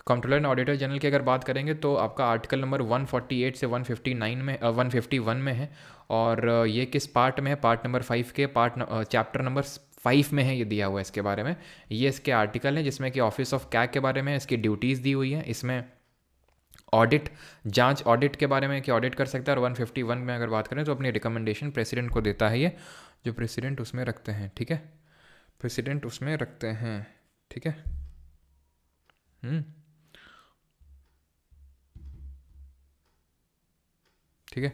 कंट्रोलर एंड ऑडिटर जनरल की अगर बात करेंगे तो आपका आर्टिकल नंबर 148 से 151 में है, और ये किस पार्ट में है? पार्ट नंबर 5 के चैप्टर नंबर 5 में है, ये दिया हुआ है इसके बारे में। ये इसके आर्टिकल हैं जिसमें कि ऑफिस ऑफ कैग के बारे में इसकी ड्यूटीज़ दी हुई हैं। इसमें ऑडिट के बारे में कि ऑडिट कर सकता है, और 151 में अगर बात करें तो अपनी रिकमेंडेशन प्रेसिडेंट को देता है, ये जो प्रेसिडेंट उसमें रखते हैं, ठीक है। प्रेसिडेंट उसमें रखते हैं, ठीक है। ठीक है,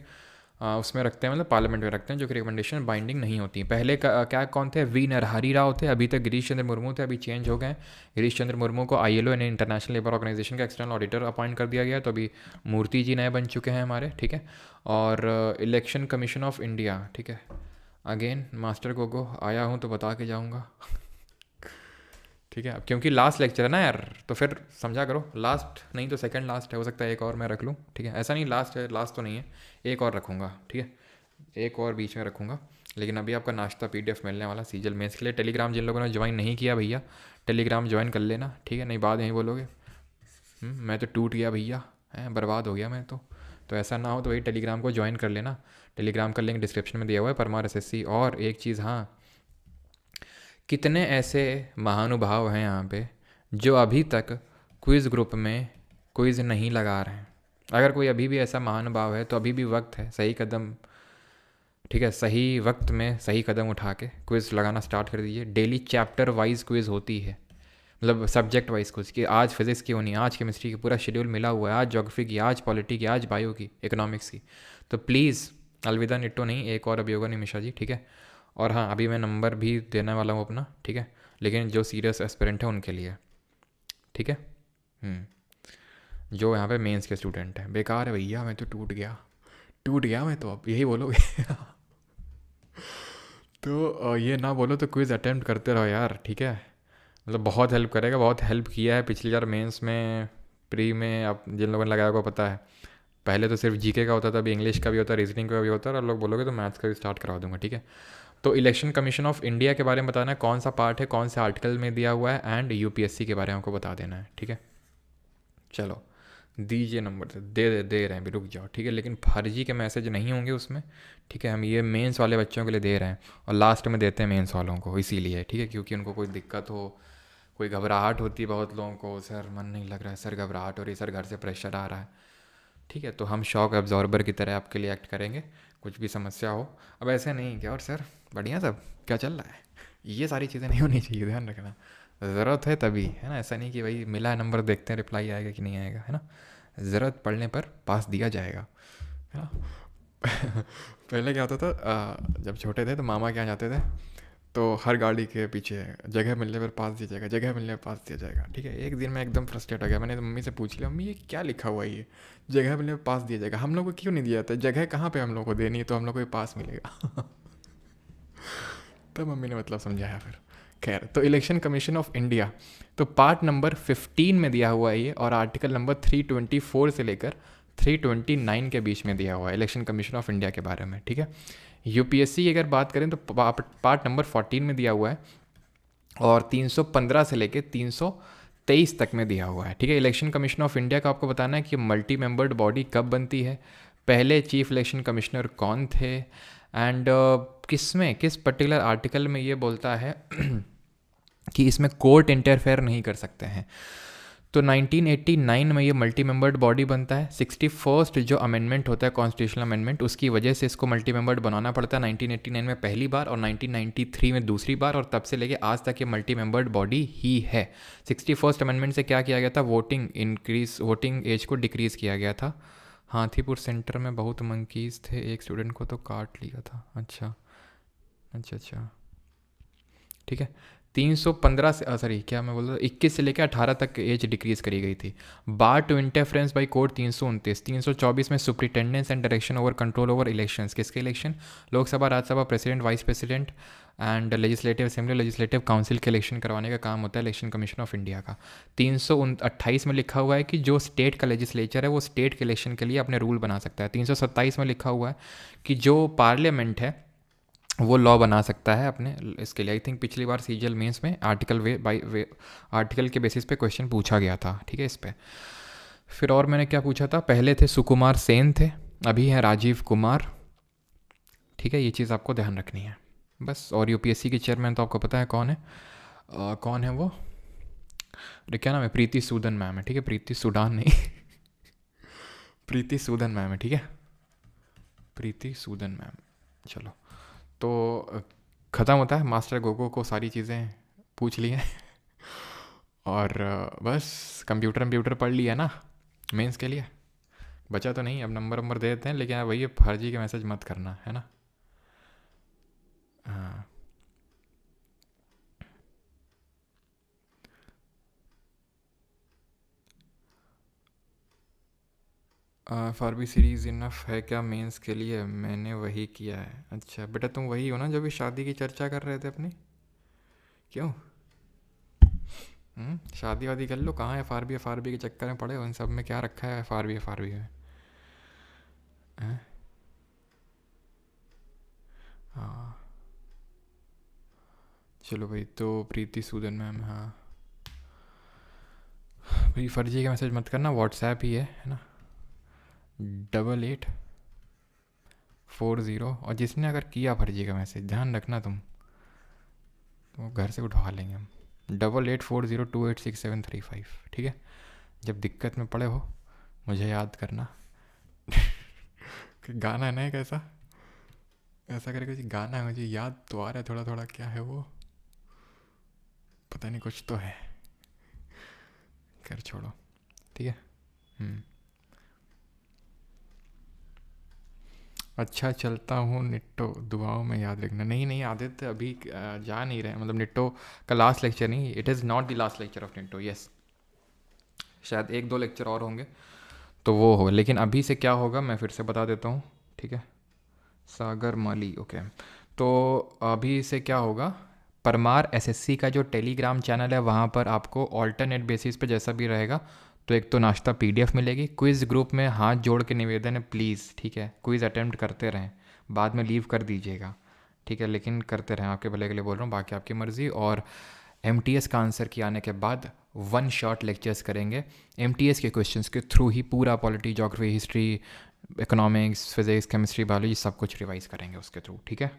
उसमें रखते हैं, मतलब पार्लियामेंट में रखते हैं, जो कि रिकमेंडेशन बाइंडिंग नहीं होती। पहले क्या कौन थे? वी नरहरि राव थे, अभी तक गिरीश चंद्र मुर्मू थे, अभी चेंज हो गए। गिरीश चंद्र मुर्मू को ILO यानी इंटरनेशनल लेबर ऑर्गेनाइजेशन का एक्सटर्नल ऑडिटर अपॉइंट कर दिया गया, तो अभी मूर्ति जी नए बन चुके हैं हमारे, ठीक है। और इलेक्शन कमीशन ऑफ इंडिया, ठीक है, अगेन मास्टर गोगो आया हूँ तो बता के जाऊँगा ठीक है। अब क्योंकि लास्ट लेक्चर है ना यार, तो फिर समझा करो, लास्ट नहीं तो सेकंड लास्ट है, हो सकता है एक और मैं रख लूँ, ठीक है। ऐसा नहीं लास्ट है, लास्ट तो नहीं है, एक और रखूँगा, ठीक है, एक और बीच में रखूँगा। लेकिन अभी आपका नाश्ता PDF मिलने वाला सीजल मेंस के लिए। टेलीग्राम जिन लोगों ने ज्वाइन नहीं किया भैया, टेलीग्राम ज्वाइन कर लेना, ठीक है, नहीं बाद यहीं बोलोगे मैं तो टूट गया भैया, है बर्बाद हो गया मैं तो ऐसा ना हो तो वही टेलीग्राम को ज्वाइन कर लेना। टेलीग्राम का लिंक डिस्क्रिप्शन में दिया हुआ है, परमार SSC। और एक चीज़, हाँ, कितने ऐसे महानुभाव हैं यहाँ पे जो अभी तक क्विज़ ग्रुप में क्विज़ नहीं लगा रहे हैं? अगर कोई अभी भी ऐसा महानुभाव है तो अभी भी वक्त है, सही कदम, ठीक है, सही वक्त में सही कदम उठा के क्विज़ लगाना स्टार्ट कर दीजिए। डेली चैप्टर वाइज क्विज़ होती है, मतलब सब्जेक्ट वाइज क्विज़ कि आज फिज़िक्स की होनी है, आज केमिस्ट्री की, पूरा शेड्यूल मिला हुआ है, आज ज्योग्राफी की, आज पॉलिटी की, आज बायो की, इकोनॉमिक्स की। तो प्लीज़ अलविदा निट्टो नहीं, एक और अभी होगा निमिषा जी, ठीक है। और हाँ, अभी मैं नंबर भी देने वाला हूँ अपना, ठीक है, लेकिन जो सीरियस एस्पिरेंट है उनके लिए, ठीक है। जो यहाँ पे मेंस के स्टूडेंट हैं, बेकार है भैया, मैं तो टूट गया मैं तो, अब यही बोलोगे तो ये ना बोलो तो क्विज़ अटेम्प्ट करते रहो यार, ठीक है, मतलब बहुत हेल्प करेगा, बहुत हेल्प किया है पिछली बार मेंस में, प्री में। आप जिन लोगों ने लगाया को पता है, पहले तो सिर्फ GK का होता था, अभी इंग्लिश का भी होता है, रीजनिंग का भी होता है, और लोग बोलोगे तो मैथ्स का भी स्टार्ट करवा दूंगा, ठीक है। तो इलेक्शन कमीशन ऑफ इंडिया के बारे में बताना है, कौन सा पार्ट है, कौन से आर्टिकल में दिया हुआ है, एंड UPSC के बारे में आपको बता देना है, ठीक है। चलो दीजिए नंबर, दे रहे हैं भी, रुक जाओ, ठीक है, लेकिन फर्जी के मैसेज नहीं होंगे उसमें, ठीक है। हम ये मेंस वाले बच्चों के लिए दे रहे हैं, और लास्ट में देते हैं मेंस वालों को, इसीलिए, ठीक है, क्योंकि उनको कोई दिक्कत हो, कोई घबराहट होती है बहुत लोगों को, सर मन नहीं लग रहा है, सर घबराहट हो रही है, सर घर से प्रेशर आ रहा है, ठीक है, तो हम शॉक एब्जॉर्बर की तरह आपके लिए एक्ट करेंगे, कुछ भी समस्या हो। अब ऐसे नहीं क्या, और सर बढ़िया सब क्या चल रहा है, ये सारी चीज़ें नहीं होनी चाहिए, ध्यान रखना। ज़रूरत है तभी, है ना, ऐसा नहीं कि भाई मिला है नंबर, देखते हैं रिप्लाई आएगा कि नहीं आएगा, है ना। ज़रूरत पड़ने पर पास दिया जाएगा, है ना पहले क्या होता था, जब छोटे थे तो मामा क्या जाते थे, तो हर गाड़ी के पीछे जगह मिलने पर पास दिया जाएगा, जगह मिलने पर पास दिया जाएगा, ठीक है। एक दिन मैं एकदम फ्रस्ट्रेट हो गया, मैंने मम्मी से पूछ लिया, मम्मी ये क्या लिखा हुआ है, ये जगह मिलने पर पास दिया जाएगा, हम लोग को क्यों नहीं दिया जाता? जगह कहाँ पे हम लोग को देनी है, तो हम लोग को पास मिलेगा तो मम्मी ने मतलब समझाया फिर, खैर। तो इलेक्शन कमीशन ऑफ इंडिया, तो पार्ट नंबर 15 में दिया हुआ है ये, और आर्टिकल नंबर 324 से लेकर 329 के बीच में दिया हुआ है इलेक्शन कमीशन ऑफ इंडिया के बारे में, ठीक है। UPSC की अगर बात करें तो पार्ट नंबर 14 में दिया हुआ है, और 315 से लेकर 323 तक में दिया हुआ है, ठीक है। इलेक्शन कमीशन ऑफ इंडिया का आपको बताना है कि मल्टी मेंबर्ड बॉडी कब बनती है, पहले चीफ इलेक्शन कमिश्नर कौन थे, एंड किस पर्टिकुलर आर्टिकल में ये बोलता है कि इसमें कोर्ट इंटरफेयर नहीं कर सकते हैं। तो 1989 में ये मल्टी मेंबर्ड बॉडी बनता है। 61st जो अमेंडमेंट होता है, कॉन्स्टिट्यूशनल अमेंडमेंट, उसकी वजह से इसको मल्टी मेंबर्ड बनाना पड़ता है। 1989 में पहली बार और 1993 में दूसरी बार, और तब से लेके आज तक ये मल्टी मेंबर्ड बॉडी ही है। 61st अमेंडमेंट से क्या किया गया था, वोटिंग एज को डिक्रीज़ किया गया था, हाथीपुर सेंटर में बहुत मंकीज थे, एक स्टूडेंट को तो काट लिया था। अच्छा अच्छा अच्छा, ठीक है। 315 से सॉरी क्या मैं बोल रहा था, 21 से लेकर 18 तक एज डिक्रीज करी गई थी। Bar to interference by courts 329। 324 में superintendence and direction over control over elections, किसके election? Lok Sabha, Rajya Sabha, president, vice president and legislative assembly, legislative council के इलेक्शन करवाने का काम होता है इलेक्शन कमीशन ऑफ इंडिया का। 328 में लिखा हुआ है कि जो स्टेट का लेजिस्लेचर है वो स्टेट के इलेक्शन के लिए अपने रूल बना सकता है। 327 में लिखा हुआ है कि जो पार्लियामेंट है वो लॉ बना सकता है अपने इसके लिए। आई थिंक पिछली बार सीजीएल मेंस में आर्टिकल के बेसिस पे क्वेश्चन पूछा गया था, ठीक है इस पे। फिर और मैंने क्या पूछा था, पहले थे सुकुमार सेन थे, अभी हैं राजीव कुमार, ठीक है। ये चीज़ आपको ध्यान रखनी है बस। और यूपीएससी की चेयरमैन तो आपको पता है कौन है, कौन है वो, अरे क्या नाम है, प्रीति सूदन मैम है, ठीक है। प्रीति सूडान नहीं प्रीति सूदन मैम है, ठीक है, प्रीति सूदन मैम। चलो तो ख़त्म होता है, मास्टर गोगो को सारी चीज़ें पूछ ली हैं और बस कंप्यूटर पढ़ लिया ना मेंस के लिए, बचा तो नहीं। अब नंबर दे देते हैं, लेकिन वही फर्जी के मैसेज मत करना है ना। हाँ फारबी सीरीज़ इनफ है क्या मेंस के लिए? मैंने वही किया है। अच्छा बेटा तुम वही हो ना जो भी शादी की चर्चा कर रहे थे अपनी, क्यों? शादी वादी कर लो, कहाँ एफ आर बी के चक्कर में पड़े हो, इन सब में क्या रखा है एफ आर बी में? हैं? हाँ चलो भाई, तो प्रीति सूदन मैम, हाँ भाई फर्जी का मैसेज मत करना, व्हाट्सएप ही है ना, 8840। और जिसने अगर किया फर्जी का मैसेज, ध्यान रखना तुम, तो घर से उठवा लेंगे हम। 8840286735, ठीक है। जब दिक्कत में पड़े हो मुझे याद करना गाना है ना एक ऐसा, ऐसा करके कुछ गाना है, मुझे याद तो आ रहा है थोड़ा थोड़ा, क्या है वो पता नहीं, कुछ तो है, कर छोड़ो, ठीक है। अच्छा चलता हूँ निट्टो, दुआओं में याद रखना। नहीं नहीं आदित्य, अभी जा नहीं रहे, मतलब निट्टो का लास्ट लेक्चर नहीं, it is not the last lecture of Nitto, yes. शायद एक दो लेक्चर और होंगे तो वो हो, लेकिन अभी से क्या होगा मैं फिर से बता देता हूँ, ठीक है। सागर माली, ओके। तो अभी से क्या होगा, परमार एसएससी का जो टेलीग्राम चैनल है वहाँ पर आपको ऑल्टरनेट बेसिस पे जैसा भी रहेगा, तो एक तो नाश्ता पीडीएफ मिलेगी, क्विज़ ग्रुप में हाथ जोड़ के निवेदन है प्लीज़, ठीक है, क्विज़ अटेम्प्ट करते रहें, बाद में लीव कर दीजिएगा, ठीक है, लेकिन करते रहें, आपके भले के लिए बोल रहा हूँ, बाकी आपकी मर्ज़ी। और एमटीएस का आंसर किए आने के बाद वन शॉट लेक्चर्स करेंगे एमटीएस के क्वेश्चंस के थ्रू ही, पूरा polity, geography, history, economics, physics, chemistry, biology सब कुछ रिवाइज करेंगे उसके थ्रू, ठीक है।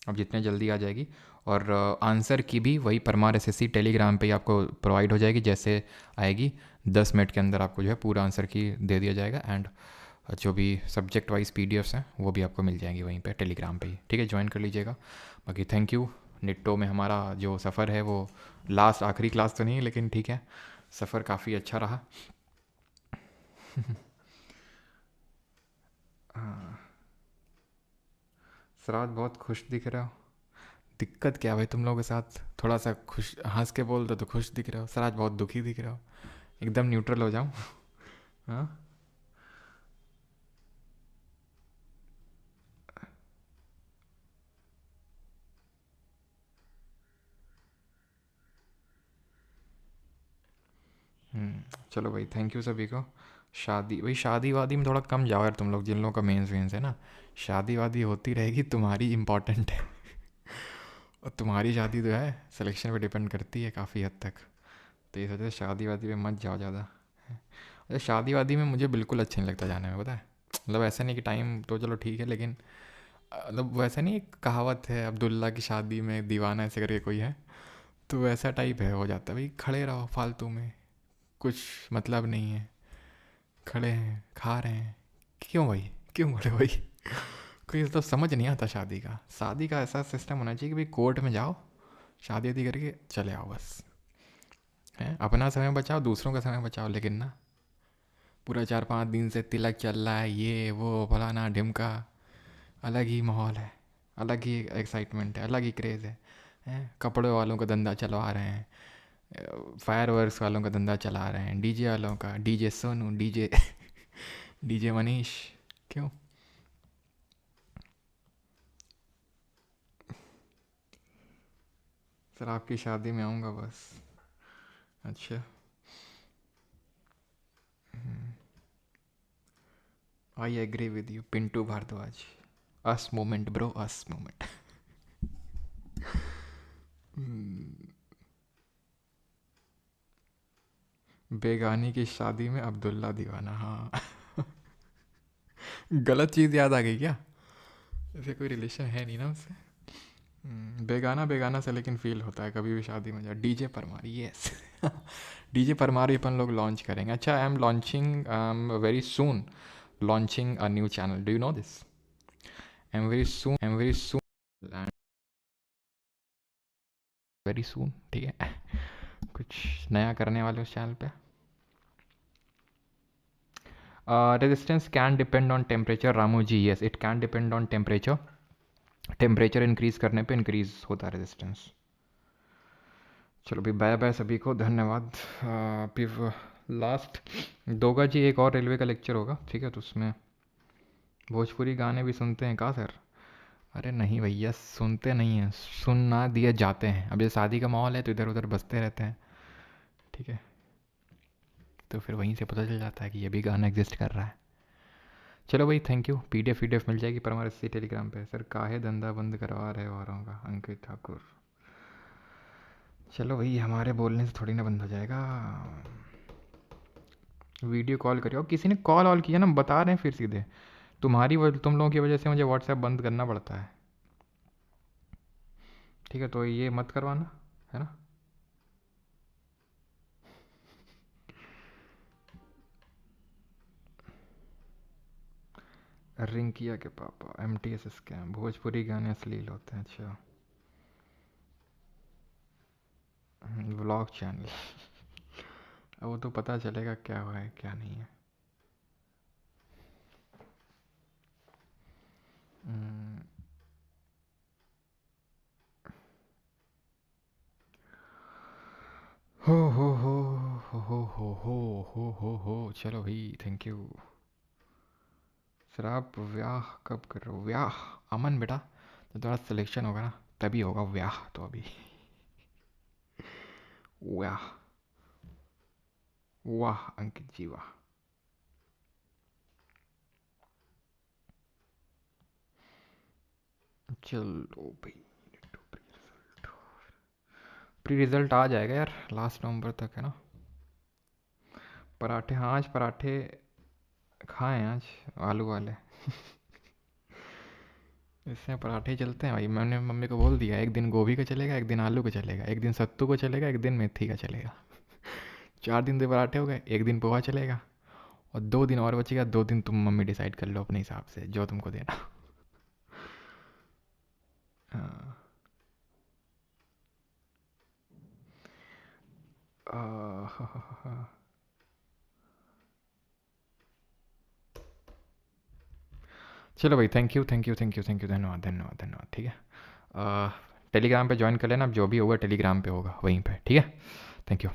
अब जितने जल्दी आ जाएगी, और आंसर की भी वही परमार एसएससी टेलीग्राम पे ही आपको प्रोवाइड हो जाएगी, जैसे आएगी 10 मिनट के अंदर आपको जो है पूरा आंसर की दे दिया जाएगा। एंड जो भी सब्जेक्ट वाइज पीडीएफ्स हैं वो भी आपको मिल जाएंगी वहीं पे टेलीग्राम पे ही, ठीक है, ज्वाइन कर लीजिएगा। बाकी थैंक यू। निट्टो में हमारा जो सफ़र है वो लास्ट आखिरी क्लास तो नहीं है, लेकिन ठीक है, सफ़र काफ़ी अच्छा रहा। हाँ सराज बहुत खुश दिख रहे हो, दिक्कत क्या भाई तुम लोगों के साथ, थोड़ा सा खुश हंस के बोल दो तो खुश दिख रहे हो, सराज बहुत दुखी दिख रहे हो, एकदम न्यूट्रल हो जाऊँ? हाँ चलो भाई, थैंक यू सभी को। शादी भाई, शादी वादी में थोड़ा कम जाओ यार तुम लोग, जिन लोगों का मेंस वेंस है ना, शादी वादी होती रहेगी, तुम्हारी इम्पोर्टेंट है और तुम्हारी शादी जो है सिलेक्शन पे डिपेंड करती है काफ़ी हद तक, तो इस वजह से शादी वादी में मत जाओ ज़्यादा। अच्छा शादी वादी में मुझे बिल्कुल अच्छा नहीं लगता जाने में, पता है, मतलब ऐसा नहीं कि टाइम तो चलो ठीक है, लेकिन मतलब वैसा नहीं, एक कहावत है अब्दुल्ला की शादी में दीवाना ऐसे करके कोई है, तो वैसा टाइप है, हो जाता है भाई, खड़े रहो फालतू में, कुछ मतलब नहीं है, खड़े हैं खा रहे हैं, क्यों भाई, क्यों बोले भाई कोई तो समझ नहीं आता शादी का। शादी का ऐसा सिस्टम होना चाहिए कि भाई कोर्ट में जाओ, शादी वादी करके चले आओ बस, है अपना समय बचाओ, दूसरों का समय बचाओ, लेकिन ना पूरा 4-5 दिन से तिलक चल रहा है, ये वो फलाना ढिमका। अलग ही माहौल है, अलग ही एक्साइटमेंट है, अलग ही क्रेज़ है। कपड़े वालों का धंधा चलवा रहे हैं, फायर वर्क्स वालों का धंधा चला रहे हैं, डीजे वालों का, DJ Sonu, DJ DJ Manish. क्यों? सर आपकी शादी में आऊँगा बस। अच्छा, I agree with you Pintu Bhardwaj. Us moment bro, us moment. बेगानी की शादी में अब्दुल्ला दीवाना, हाँ। गलत चीज़ याद आ गई क्या? ऐसे कोई रिलेशन है नहीं ना उससे। बेगाना बेगाना से लेकिन फील होता है कभी भी शादी में जा। DJ Parmar, yes. DJ Parmar ही अपन लोग लॉन्च करेंगे। अच्छा, I am launching very soon, launching a new channel, do you know this? I am very soon very soon, ठीक है। कुछ नया करने वाले उस चैनल पे। Resistance can depend on temperature, Ramu ji, yes it can depend on temperature. Temperature increase करने पे इंक्रीज़ होता है रेजिस्टेंस। चलो भाई, बाय बाय सभी को, धन्यवाद। फिर लास्ट दोगा जी एक और रेलवे का लेक्चर होगा, ठीक है, तो उसमें भोजपुरी गाने भी सुनते हैं कहाँ सर? अरे नहीं भैया, सुनते नहीं हैं, सुनना दिए जाते हैं। अब ये शादी का माहौल है तो इधर उधर बजते रहते हैं, ठीक है, तो फिर वहीं से पता चल जाता है कि ये भी गाना एग्जिस्ट कर रहा है। चलो भाई, थैंक यू। पीडीएफ मिल जाएगी पर हमारे सी टेलीग्राम पे। सर काहे धंधा बंद करवा रहे हो औरों का, अंकित ठाकुर। चलो भाई, हमारे बोलने से थोड़ी ना बंद हो जाएगा। वीडियो कॉल करियो। किसी ने कॉल वॉल किया ना, बता रहे हैं फिर सीधे। तुम लोगों की वजह से मुझे व्हाट्सएप बंद करना पड़ता है, ठीक है, तो ये मत करवाना, है ना। रिंकिया के पापा, MTS स्कैम, भोजपुरी गाने अश्लील होते हैं, अच्छा। Vlog channel. अब वो तो पता चलेगा क्या हुआ है क्या नहीं है। हम्म, हो। चलो भाई, थैंक यू। सर आप व्याह कब कर रहे हो? व्याह अमन बेटा, तो थोड़ा सिलेक्शन होगा ना तभी होगा व्याह, तो अभी व्याह। वाह अंकित जी वाह। चलो भाई, प्री रिजल्ट आ जाएगा यार, लास्ट नवंबर तक है ना। पराठे, हाँ आज पराठे खाए हैं, आज आलू वाले। इसमें पराठे चलते हैं भाई। मैंने मम्मी को बोल दिया, एक दिन गोभी का चलेगा, एक दिन आलू का चलेगा, एक दिन सत्तू का चलेगा, एक दिन मेथी का चलेगा। 4 दिन तो पराठे हो गए, एक दिन पोहा चलेगा, और 2 दिन और बचेगा। 2 दिन तुम मम्मी डिसाइड कर लो अपने हिसाब से जो तुमको देना। हाँ। चलो भाई, थैंक यू, धन्यवाद धन्यवाद धन्यवाद, ठीक है। टेलीग्राम पे ज्वाइन कर लेना, अब जो भी होगा टेलीग्राम पे होगा वहीं पे, ठीक है। Thank you.